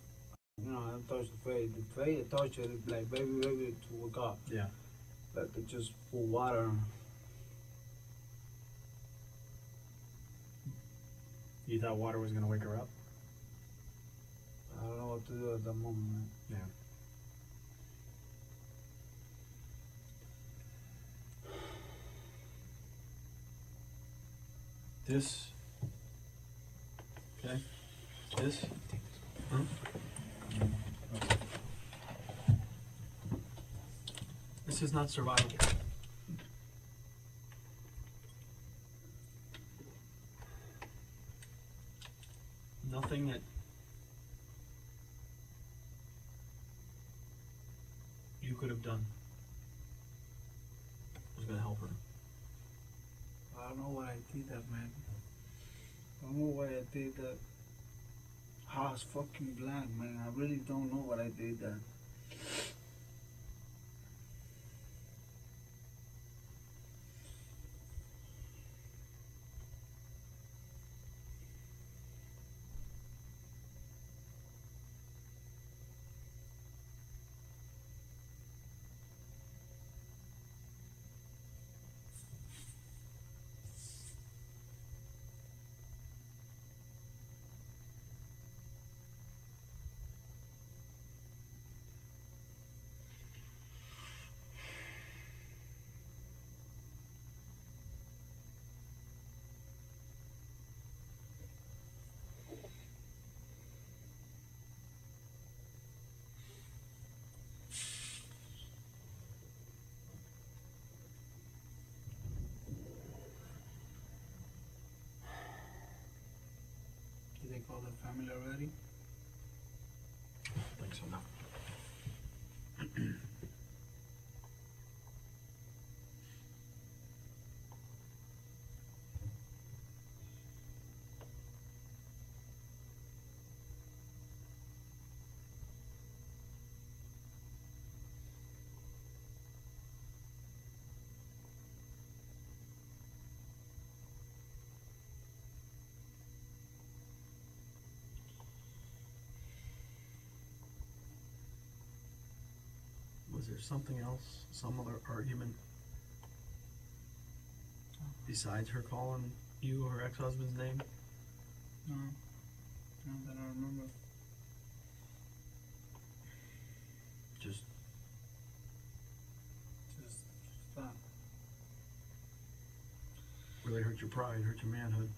S2: you know, I don't touch the face. The face, I touch it like baby to wake up,
S1: Yeah.
S2: but I just put water.
S1: You thought water was gonna wake her up?
S2: I don't know what to do at the moment, man.
S1: Yeah.
S3: This. Okay. This. Huh? This is not survival. something that you could have done was gonna help her?
S2: I don't know why I did that, man. I don't know why I did that. I was fucking blank, man. I really don't know why I did that. Did they call the family already?
S3: I think so now. Was there something else, some other argument besides her calling you her ex-husband's name?
S2: No. Not that I remember.
S3: Just
S2: that.
S3: really hurt your pride, hurt your manhood.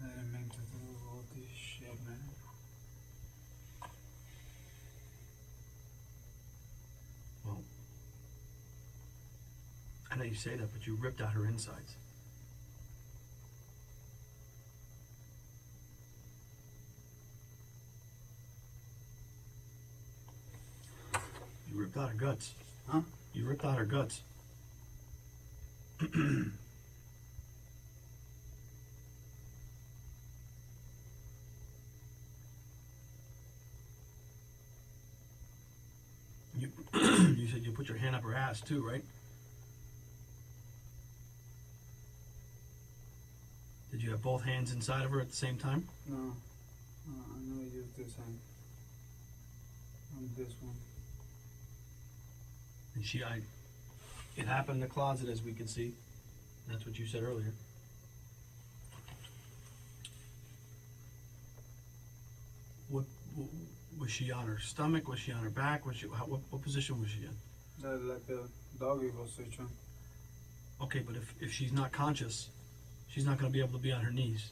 S2: I didn't mean to do all this shit, man.
S3: Well, I know you say that, but you ripped out her insides. You ripped out her guts.
S2: Huh?
S3: You ripped out her guts. You, you said you put your hand up her ass too, right? Did you have both hands inside of her at the same time?
S2: No. I never used this hand. On this one.
S3: And it happened in the closet, as we can see. That's what you said earlier. What was she on her stomach? Was she on her back? What position was she in?
S2: Like a doggy position.
S3: Okay, but if she's not conscious, she's not going to be able to be on her knees.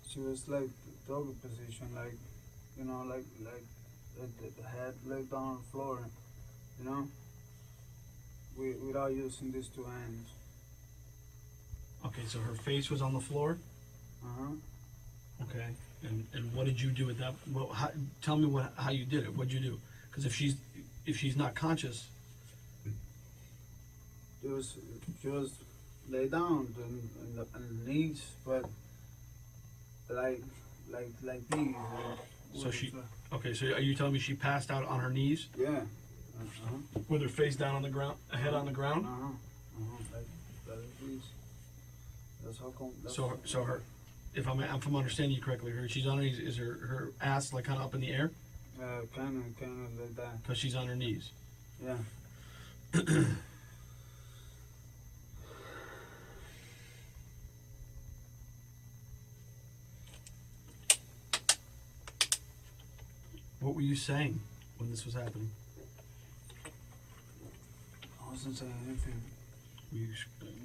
S2: She was like doggy position, like, you know, like the head laid down on the floor, you know, without using these two hands.
S3: Okay, so her face was on the floor. Okay, and what did you do with that? Well, tell me how you did it. What'd you do? Because if she's not conscious,
S2: she was laid down on the knees, but like these.
S3: So okay. So are you telling me she passed out on her knees?
S2: Yeah.
S3: With her face down on the ground, head on the ground?
S2: Like these. That's how come.
S3: So her, if I'm understanding you correctly, she's on her knees. Is her ass like kind of up in the air?
S2: Kind of like that.
S3: Because she's on her knees.
S2: Yeah.
S3: What were you saying when this was happening?
S2: I wasn't saying anything.
S3: Were you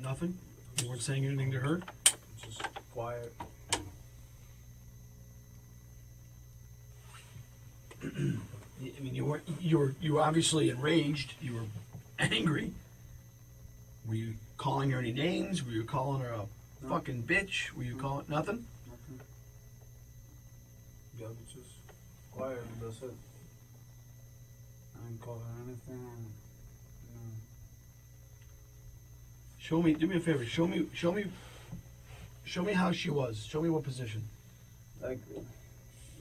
S3: nothing? You weren't saying anything to her?
S2: Just quiet.
S3: I mean, you were obviously enraged. You were angry. Were you calling her any names? Were you calling her a fucking bitch? Were you calling nothing?
S2: Nothing. Yeah, but just quiet and that's it. I didn't call her anything. And,
S3: Show me. Do me a favor. Show me how she was. Show me what position.
S2: like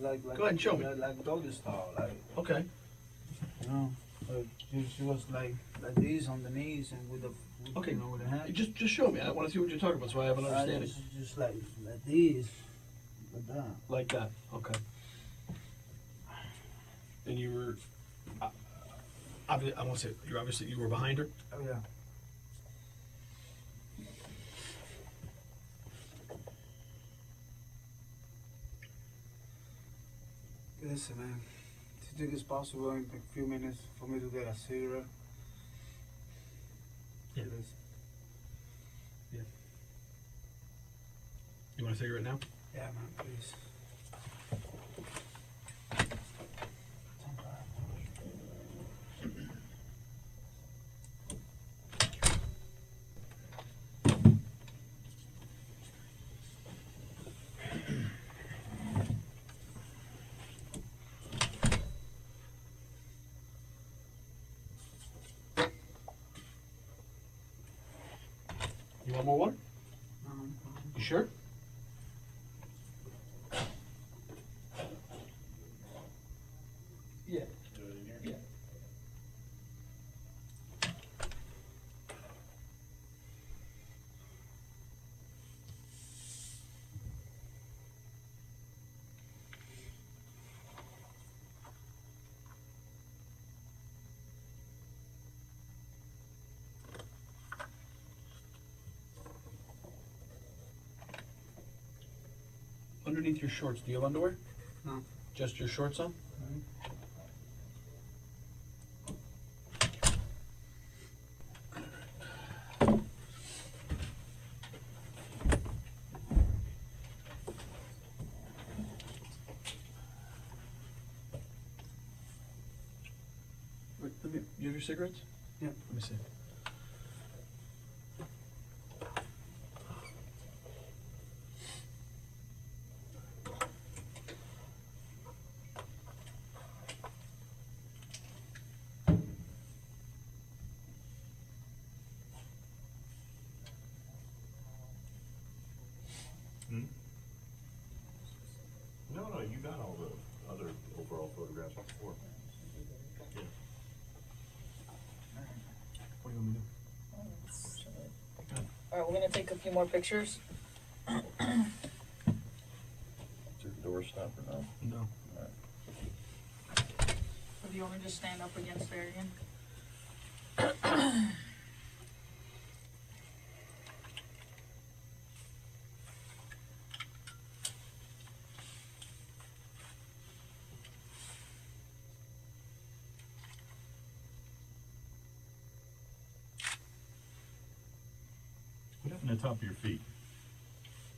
S3: Go ahead and show me.
S2: Like doggy style, like.
S3: Okay.
S2: You know, like she was like this on the knees and with the
S3: Okay.
S2: you know, with the hand.
S3: Just show me. I want to see what you're talking about, so I have an understanding.
S2: Just like this, like that.
S3: Like that. Okay. And you were. I want to say you were behind her.
S2: Oh yeah. Listen, man. Do you think it's possible in a few minutes for me to get a cigarette?
S3: Yeah.
S2: Please.
S3: Yeah. You want a cigarette now?
S2: Yeah, man, please.
S3: You want more water? You sure? Yeah. Yeah. Underneath your shorts, do you have underwear?
S2: No.
S3: Just your shorts on? Wait, you have your cigarettes?
S2: Yeah.
S3: Let me see.
S4: No, you got all the other overall photographs before. Yeah.
S3: What do you want me to do?
S5: Alright, we're gonna take a few more pictures.
S4: Is your door stop or no?
S3: No.
S5: If you want me to just stand up against there again.
S4: What happened to the top of your feet?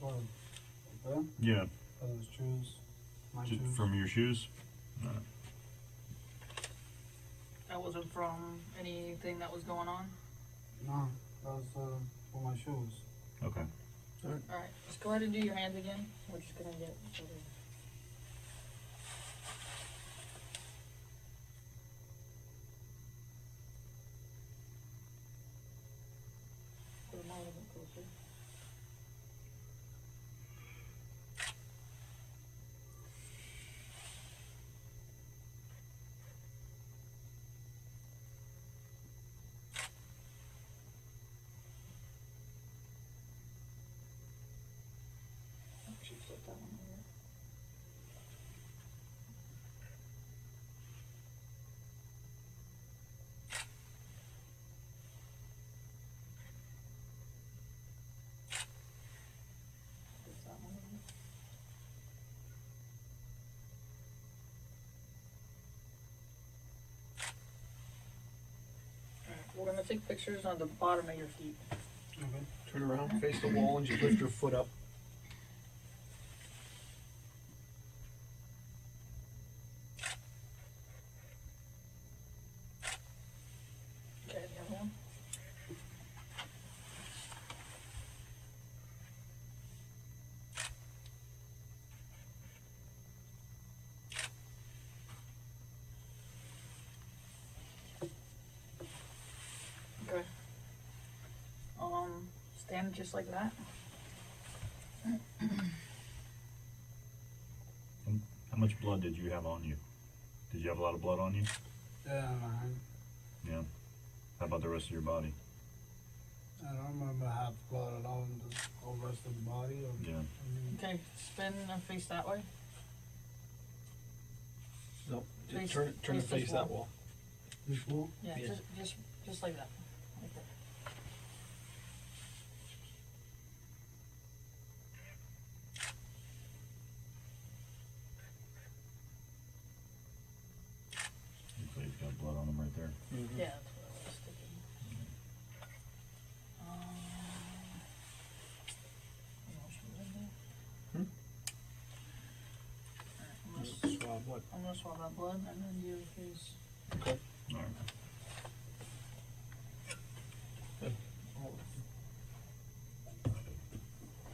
S2: Well, okay.
S4: Yeah.
S2: Those shoes. My
S4: Just
S2: shoes.
S4: from your shoes? No.
S5: That wasn't from anything that was going on.
S2: No, that was for my shoes.
S4: Okay.
S5: Alright, just go ahead and do your hands again. We're just gonna get put them a little bit closer. Actually, flip that one over. Flip that one over. Alright, we're gonna take pictures on the bottom of your feet.
S2: Okay.
S3: Turn around, face the wall, and just lift your foot up.
S5: Stand just like that.
S4: How much blood did you have on you? Did you have a lot of blood on you?
S2: Yeah, man.
S4: Yeah. How about the rest of your body?
S2: I don't remember half blood alone, the whole rest of the body. Or,
S4: Yeah.
S5: Okay, spin and face that way.
S3: Nope.
S5: Face-
S3: Turn and
S5: face this
S3: face that
S5: wall.
S3: wall.
S2: This wall?
S5: Yeah,
S3: Yeah.
S5: just like that. Like that.
S4: Looks like he's got blood on him right there.
S5: Yeah, that's what I was thinking. What else was in there? Alright,
S3: Swab what?
S5: I'm gonna swab that blood and then do his.
S3: Okay.
S4: All right.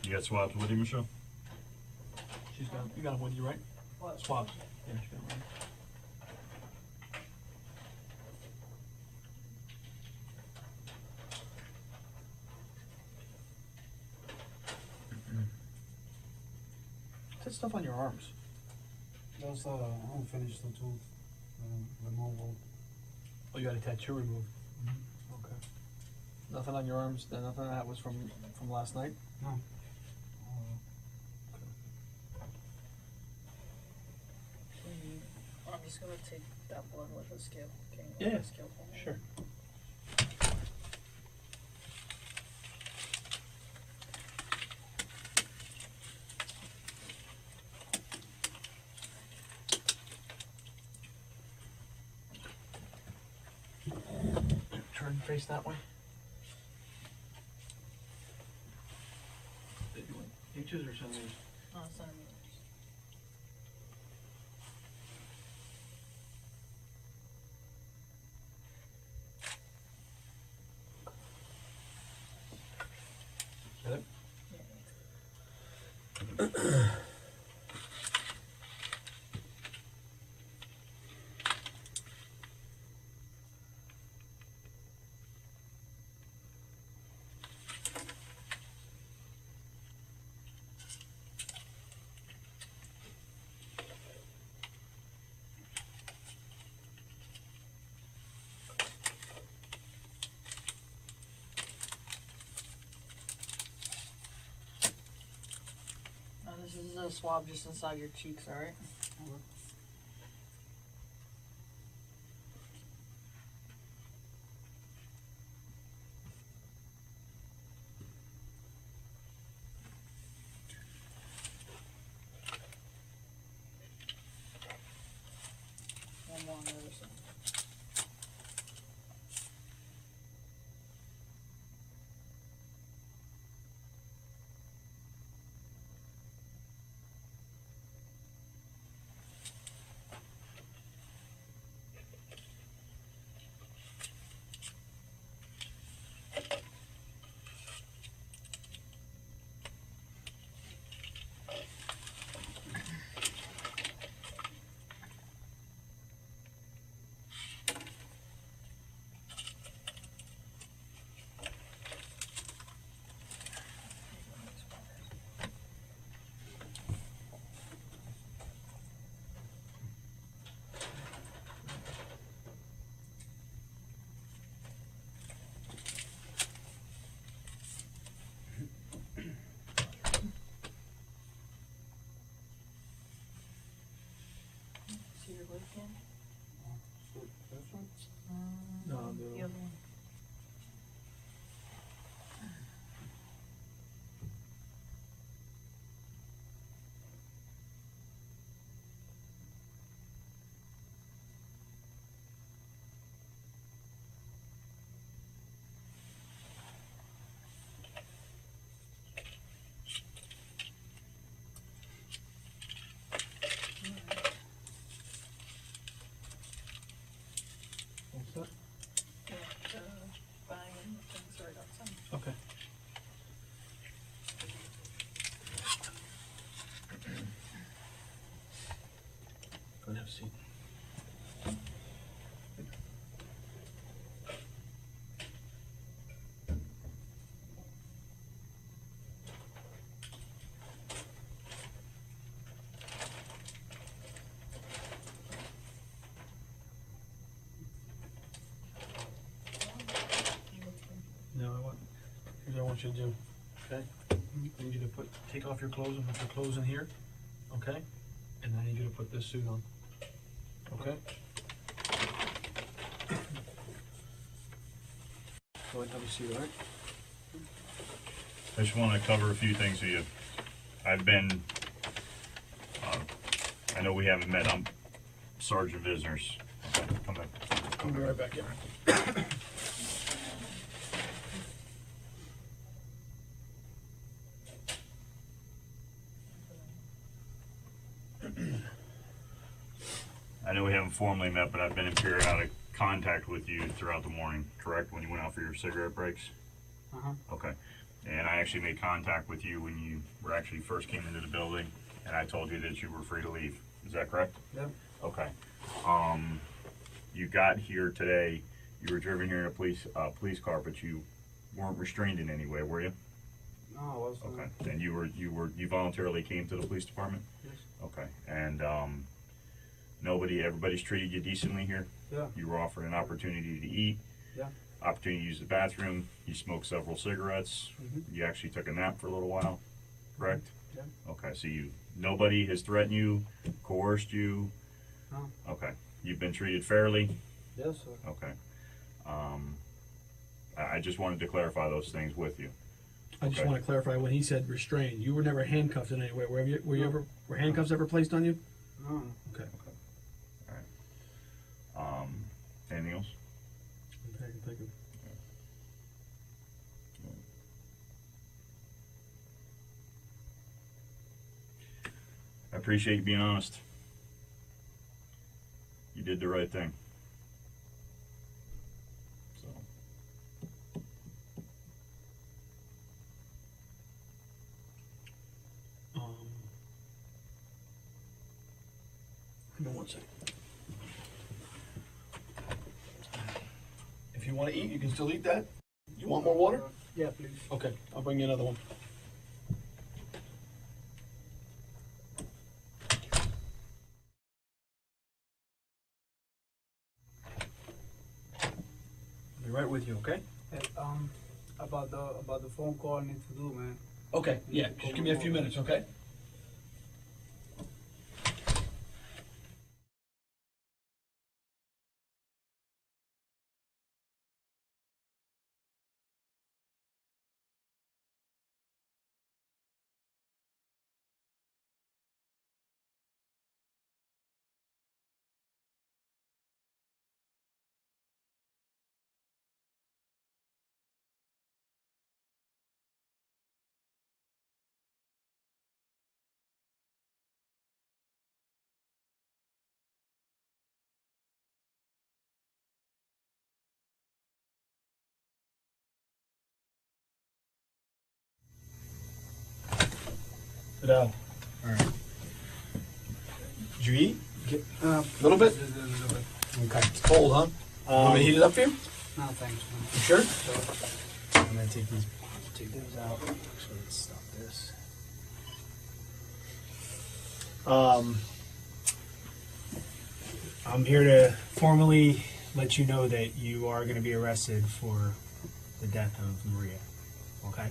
S4: You got swabs with you, Michelle?
S3: You got him with you, right?
S5: What?
S3: Swabs. Yeah, she got him What's that stuff on your arms?
S2: That's unfinished tattoo. Removal.
S3: Oh, you got a tattoo removed. Okay. Nothing on your arms. Nothing of that was from last night.
S2: No.
S5: I'm just gonna take that blood with a scale. Can you
S3: Yeah,
S5: hold the scale for me?
S3: Sure. Turn and face that way. Did you want inches or centimeters?
S5: Centimeters.
S3: Is that it?
S5: Now this is a swab just inside your cheeks, alright? One more on the other side.
S3: now. Here's what I want you to do. Okay? I need you to take off your clothes and put your clothes in here. Okay? And I need you to put this suit on. Okay? Go ahead, have a seat, all right?
S4: I just want to cover a few things with you. I've been, I know we haven't met, I'm Sergeant Visners. Okay, come back.
S3: I'll be right back here.
S4: I know we haven't formally met, but I've been in periodic contact with you throughout the morning, correct? When you went out for your cigarette breaks?
S2: Uh-huh.
S4: Okay. And I actually made contact with you when you were actually first came into the building, and I told you that you were free to leave. Is that correct?
S2: Yep.
S4: Okay. You got here today, you were driven here in a police car, but you weren't restrained in any way, were you?
S2: No, I wasn't.
S4: Okay. And you voluntarily came to the police department?
S2: Yes.
S4: Okay. And everybody's treated you decently here?
S2: Yeah.
S4: You were offered an opportunity to eat?
S2: Yeah.
S4: Opportunity to use the bathroom, you smoked several cigarettes, you actually took a nap for a little while, correct?
S2: Yeah.
S4: Okay, so nobody has threatened you, coerced you?
S2: No.
S4: Okay, you've been treated fairly?
S2: Yes, sir.
S4: Okay. I just wanted to clarify those things with you.
S3: I just
S4: Okay.
S3: want to clarify when he said restrained, you were never handcuffed in any way. Were handcuffs ever placed on you?
S2: No.
S3: Okay.
S4: Alright. Anything else?
S3: Okay, thank you.
S4: I appreciate you being honest. You did the right thing. So.
S3: Give me 1 second. If you want to eat, you can still eat that. You want more water?
S2: Yeah, please.
S3: Okay, I'll bring you another one. I'll be right with you, okay?
S2: Hey, about the phone call I need to do, man.
S3: Okay, yeah, just give me a few minutes, okay? Fidel.
S1: Alright. Did you eat?
S3: A little bit?
S1: Okay.
S3: It's cold, huh? Want me to heat it up for you?
S2: No, thanks, man.
S3: You sure?
S1: I'm gonna take those out. Actually, let's stop this. I'm here to formally let you know that you are going to be arrested for the death of Maria. Okay?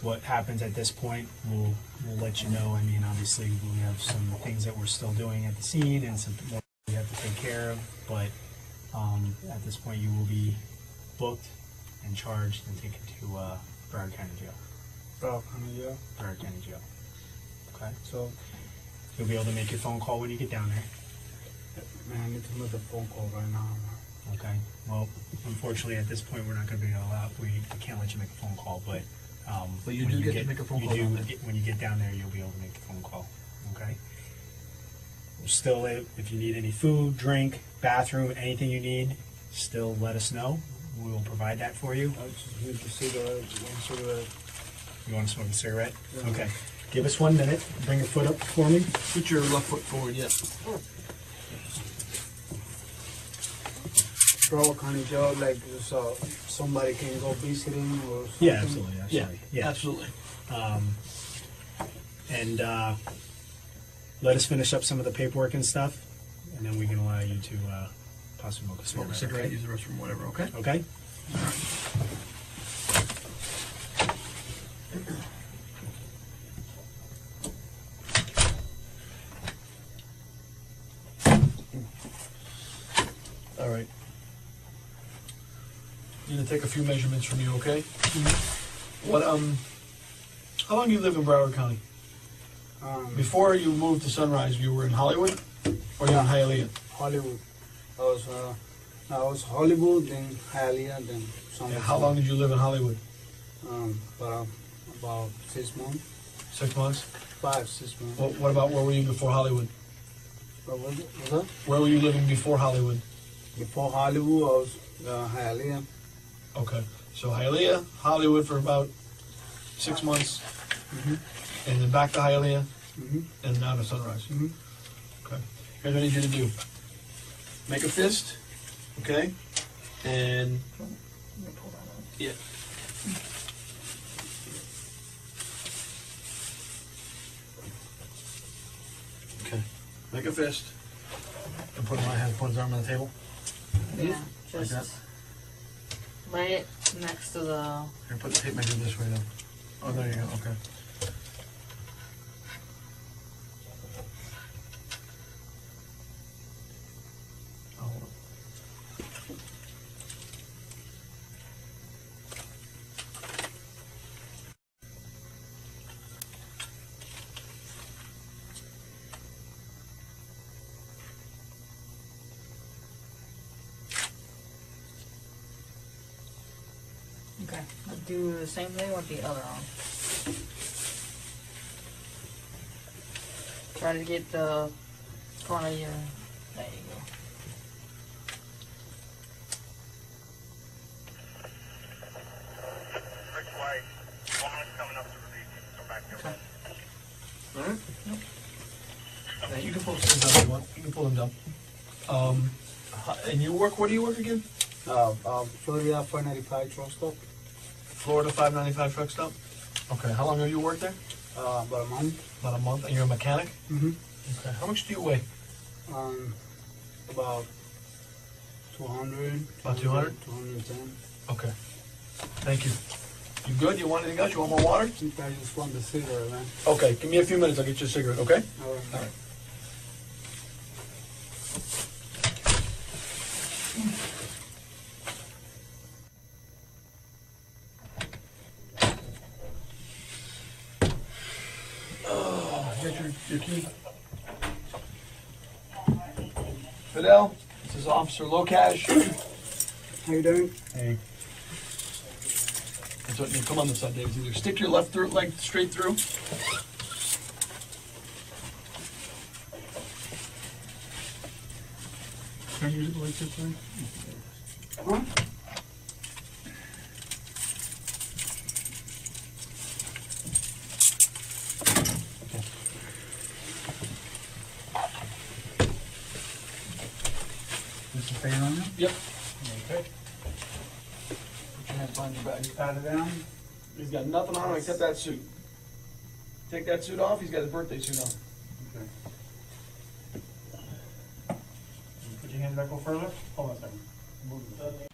S1: What happens at this point, we'll let you know. I mean, obviously, we have some things that we're still doing at the scene and some more we have to take care of, but at this point, you will be booked and charged and taken to Broward County Jail.
S2: Bro, come here.
S1: Broward County Jail. Okay?
S2: So,
S1: You'll be able to make your phone call when you get down there.
S2: man, I need to make a phone call right now, man.
S1: Okay? Well, unfortunately, at this point, we're not going to be allowed. We can't let you make a phone call, but
S3: But you
S1: when
S3: do get to make a phone
S1: you
S3: call
S1: do
S3: down there.
S1: when you get down there, you'll be able to make the phone call. Okay? Still, if you need any food, drink, bathroom, anything you need, still let us know. We will provide that for you.
S2: I just need to cigarette.
S1: You want to smoke a cigarette?
S2: Yeah.
S1: Okay. Give us 1 minute. Bring your foot up for me.
S3: Put your left foot forward, yeah.
S2: Broward County Jail, like, so somebody can go visiting or something?
S1: Yeah, absolutely.
S3: Yeah,
S1: Yeah.
S3: absolutely.
S1: And let us finish up some of the paperwork and stuff, and then we can allow you to Possibly
S3: Smoke a cigarette, use the restroom, whatever, okay?
S1: Okay?
S3: All right. I'm gonna take a few measurements from you, okay? What, how long you live in Broward County? Before you moved to Sunrise, you were in Hollywood? Or you were in Hialeah?
S2: Hollywood. I was Hollywood, then Hialeah, then some.
S3: And how long did you live in Hollywood?
S2: About 6 months.
S3: 6 months?
S2: 5-6 months.
S3: What about where were you before Hollywood?
S2: What was it? What's that?
S3: Where were you living before Hollywood?
S2: Before Hollywood, I was Hialeah.
S3: Okay, so Hialeah, Hollywood for about 6 months, and then back to Hialeah, and now to Sunrise. Okay, here's what I need you to do. Make a fist, okay, and yeah. Okay, make a fist, and put his arm on the table.
S5: Yeah,
S3: Like that.
S5: just lay it next to the.
S3: Here, put the tape measure this way though. Oh, there you go, okay. Oh, hold on.
S5: Okay. Do the same thing with the other arm. Try to get the front of your. There you go.
S3: Alright? Now you can pull them down if you want. You can pull them down. And you work, where do you work again?
S2: Florida 495 truck stop.
S3: Florida 595 truck stop? Okay, how long have you worked there?
S2: About a month.
S3: About a month, and you're a mechanic?
S2: Mm-hmm.
S3: Okay, how much do you weigh?
S2: About 200.
S3: About 200?
S2: 210.
S3: Okay, thank you. You good? You want anything else? You want more water?
S2: I think I just want the cigarette, man.
S3: Okay, give me a few minutes, I'll get you a cigarette, okay?
S2: All right.
S3: All right. Get your key. Fidel, this is Officer Lopez.
S2: How you doing?
S3: Hey. That's what, you come on this side, Dave. Either stick your left leg straight through. Can you use it like this way?
S2: Huh? This is fan on you?
S3: Yep.
S2: Okay. Put your hands behind your back. You pat it down.
S3: He's got nothing on him except that suit. Take that suit off, he's got his birthday suit on.
S2: Okay.
S1: Put your hands back over further. Hold on a second. Move it.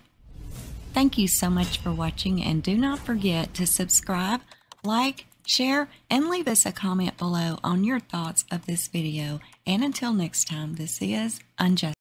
S6: Thank you so much for watching, and do not forget to subscribe, like, share, and leave us a comment below on your thoughts of this video. And until next time, this is UnJustified.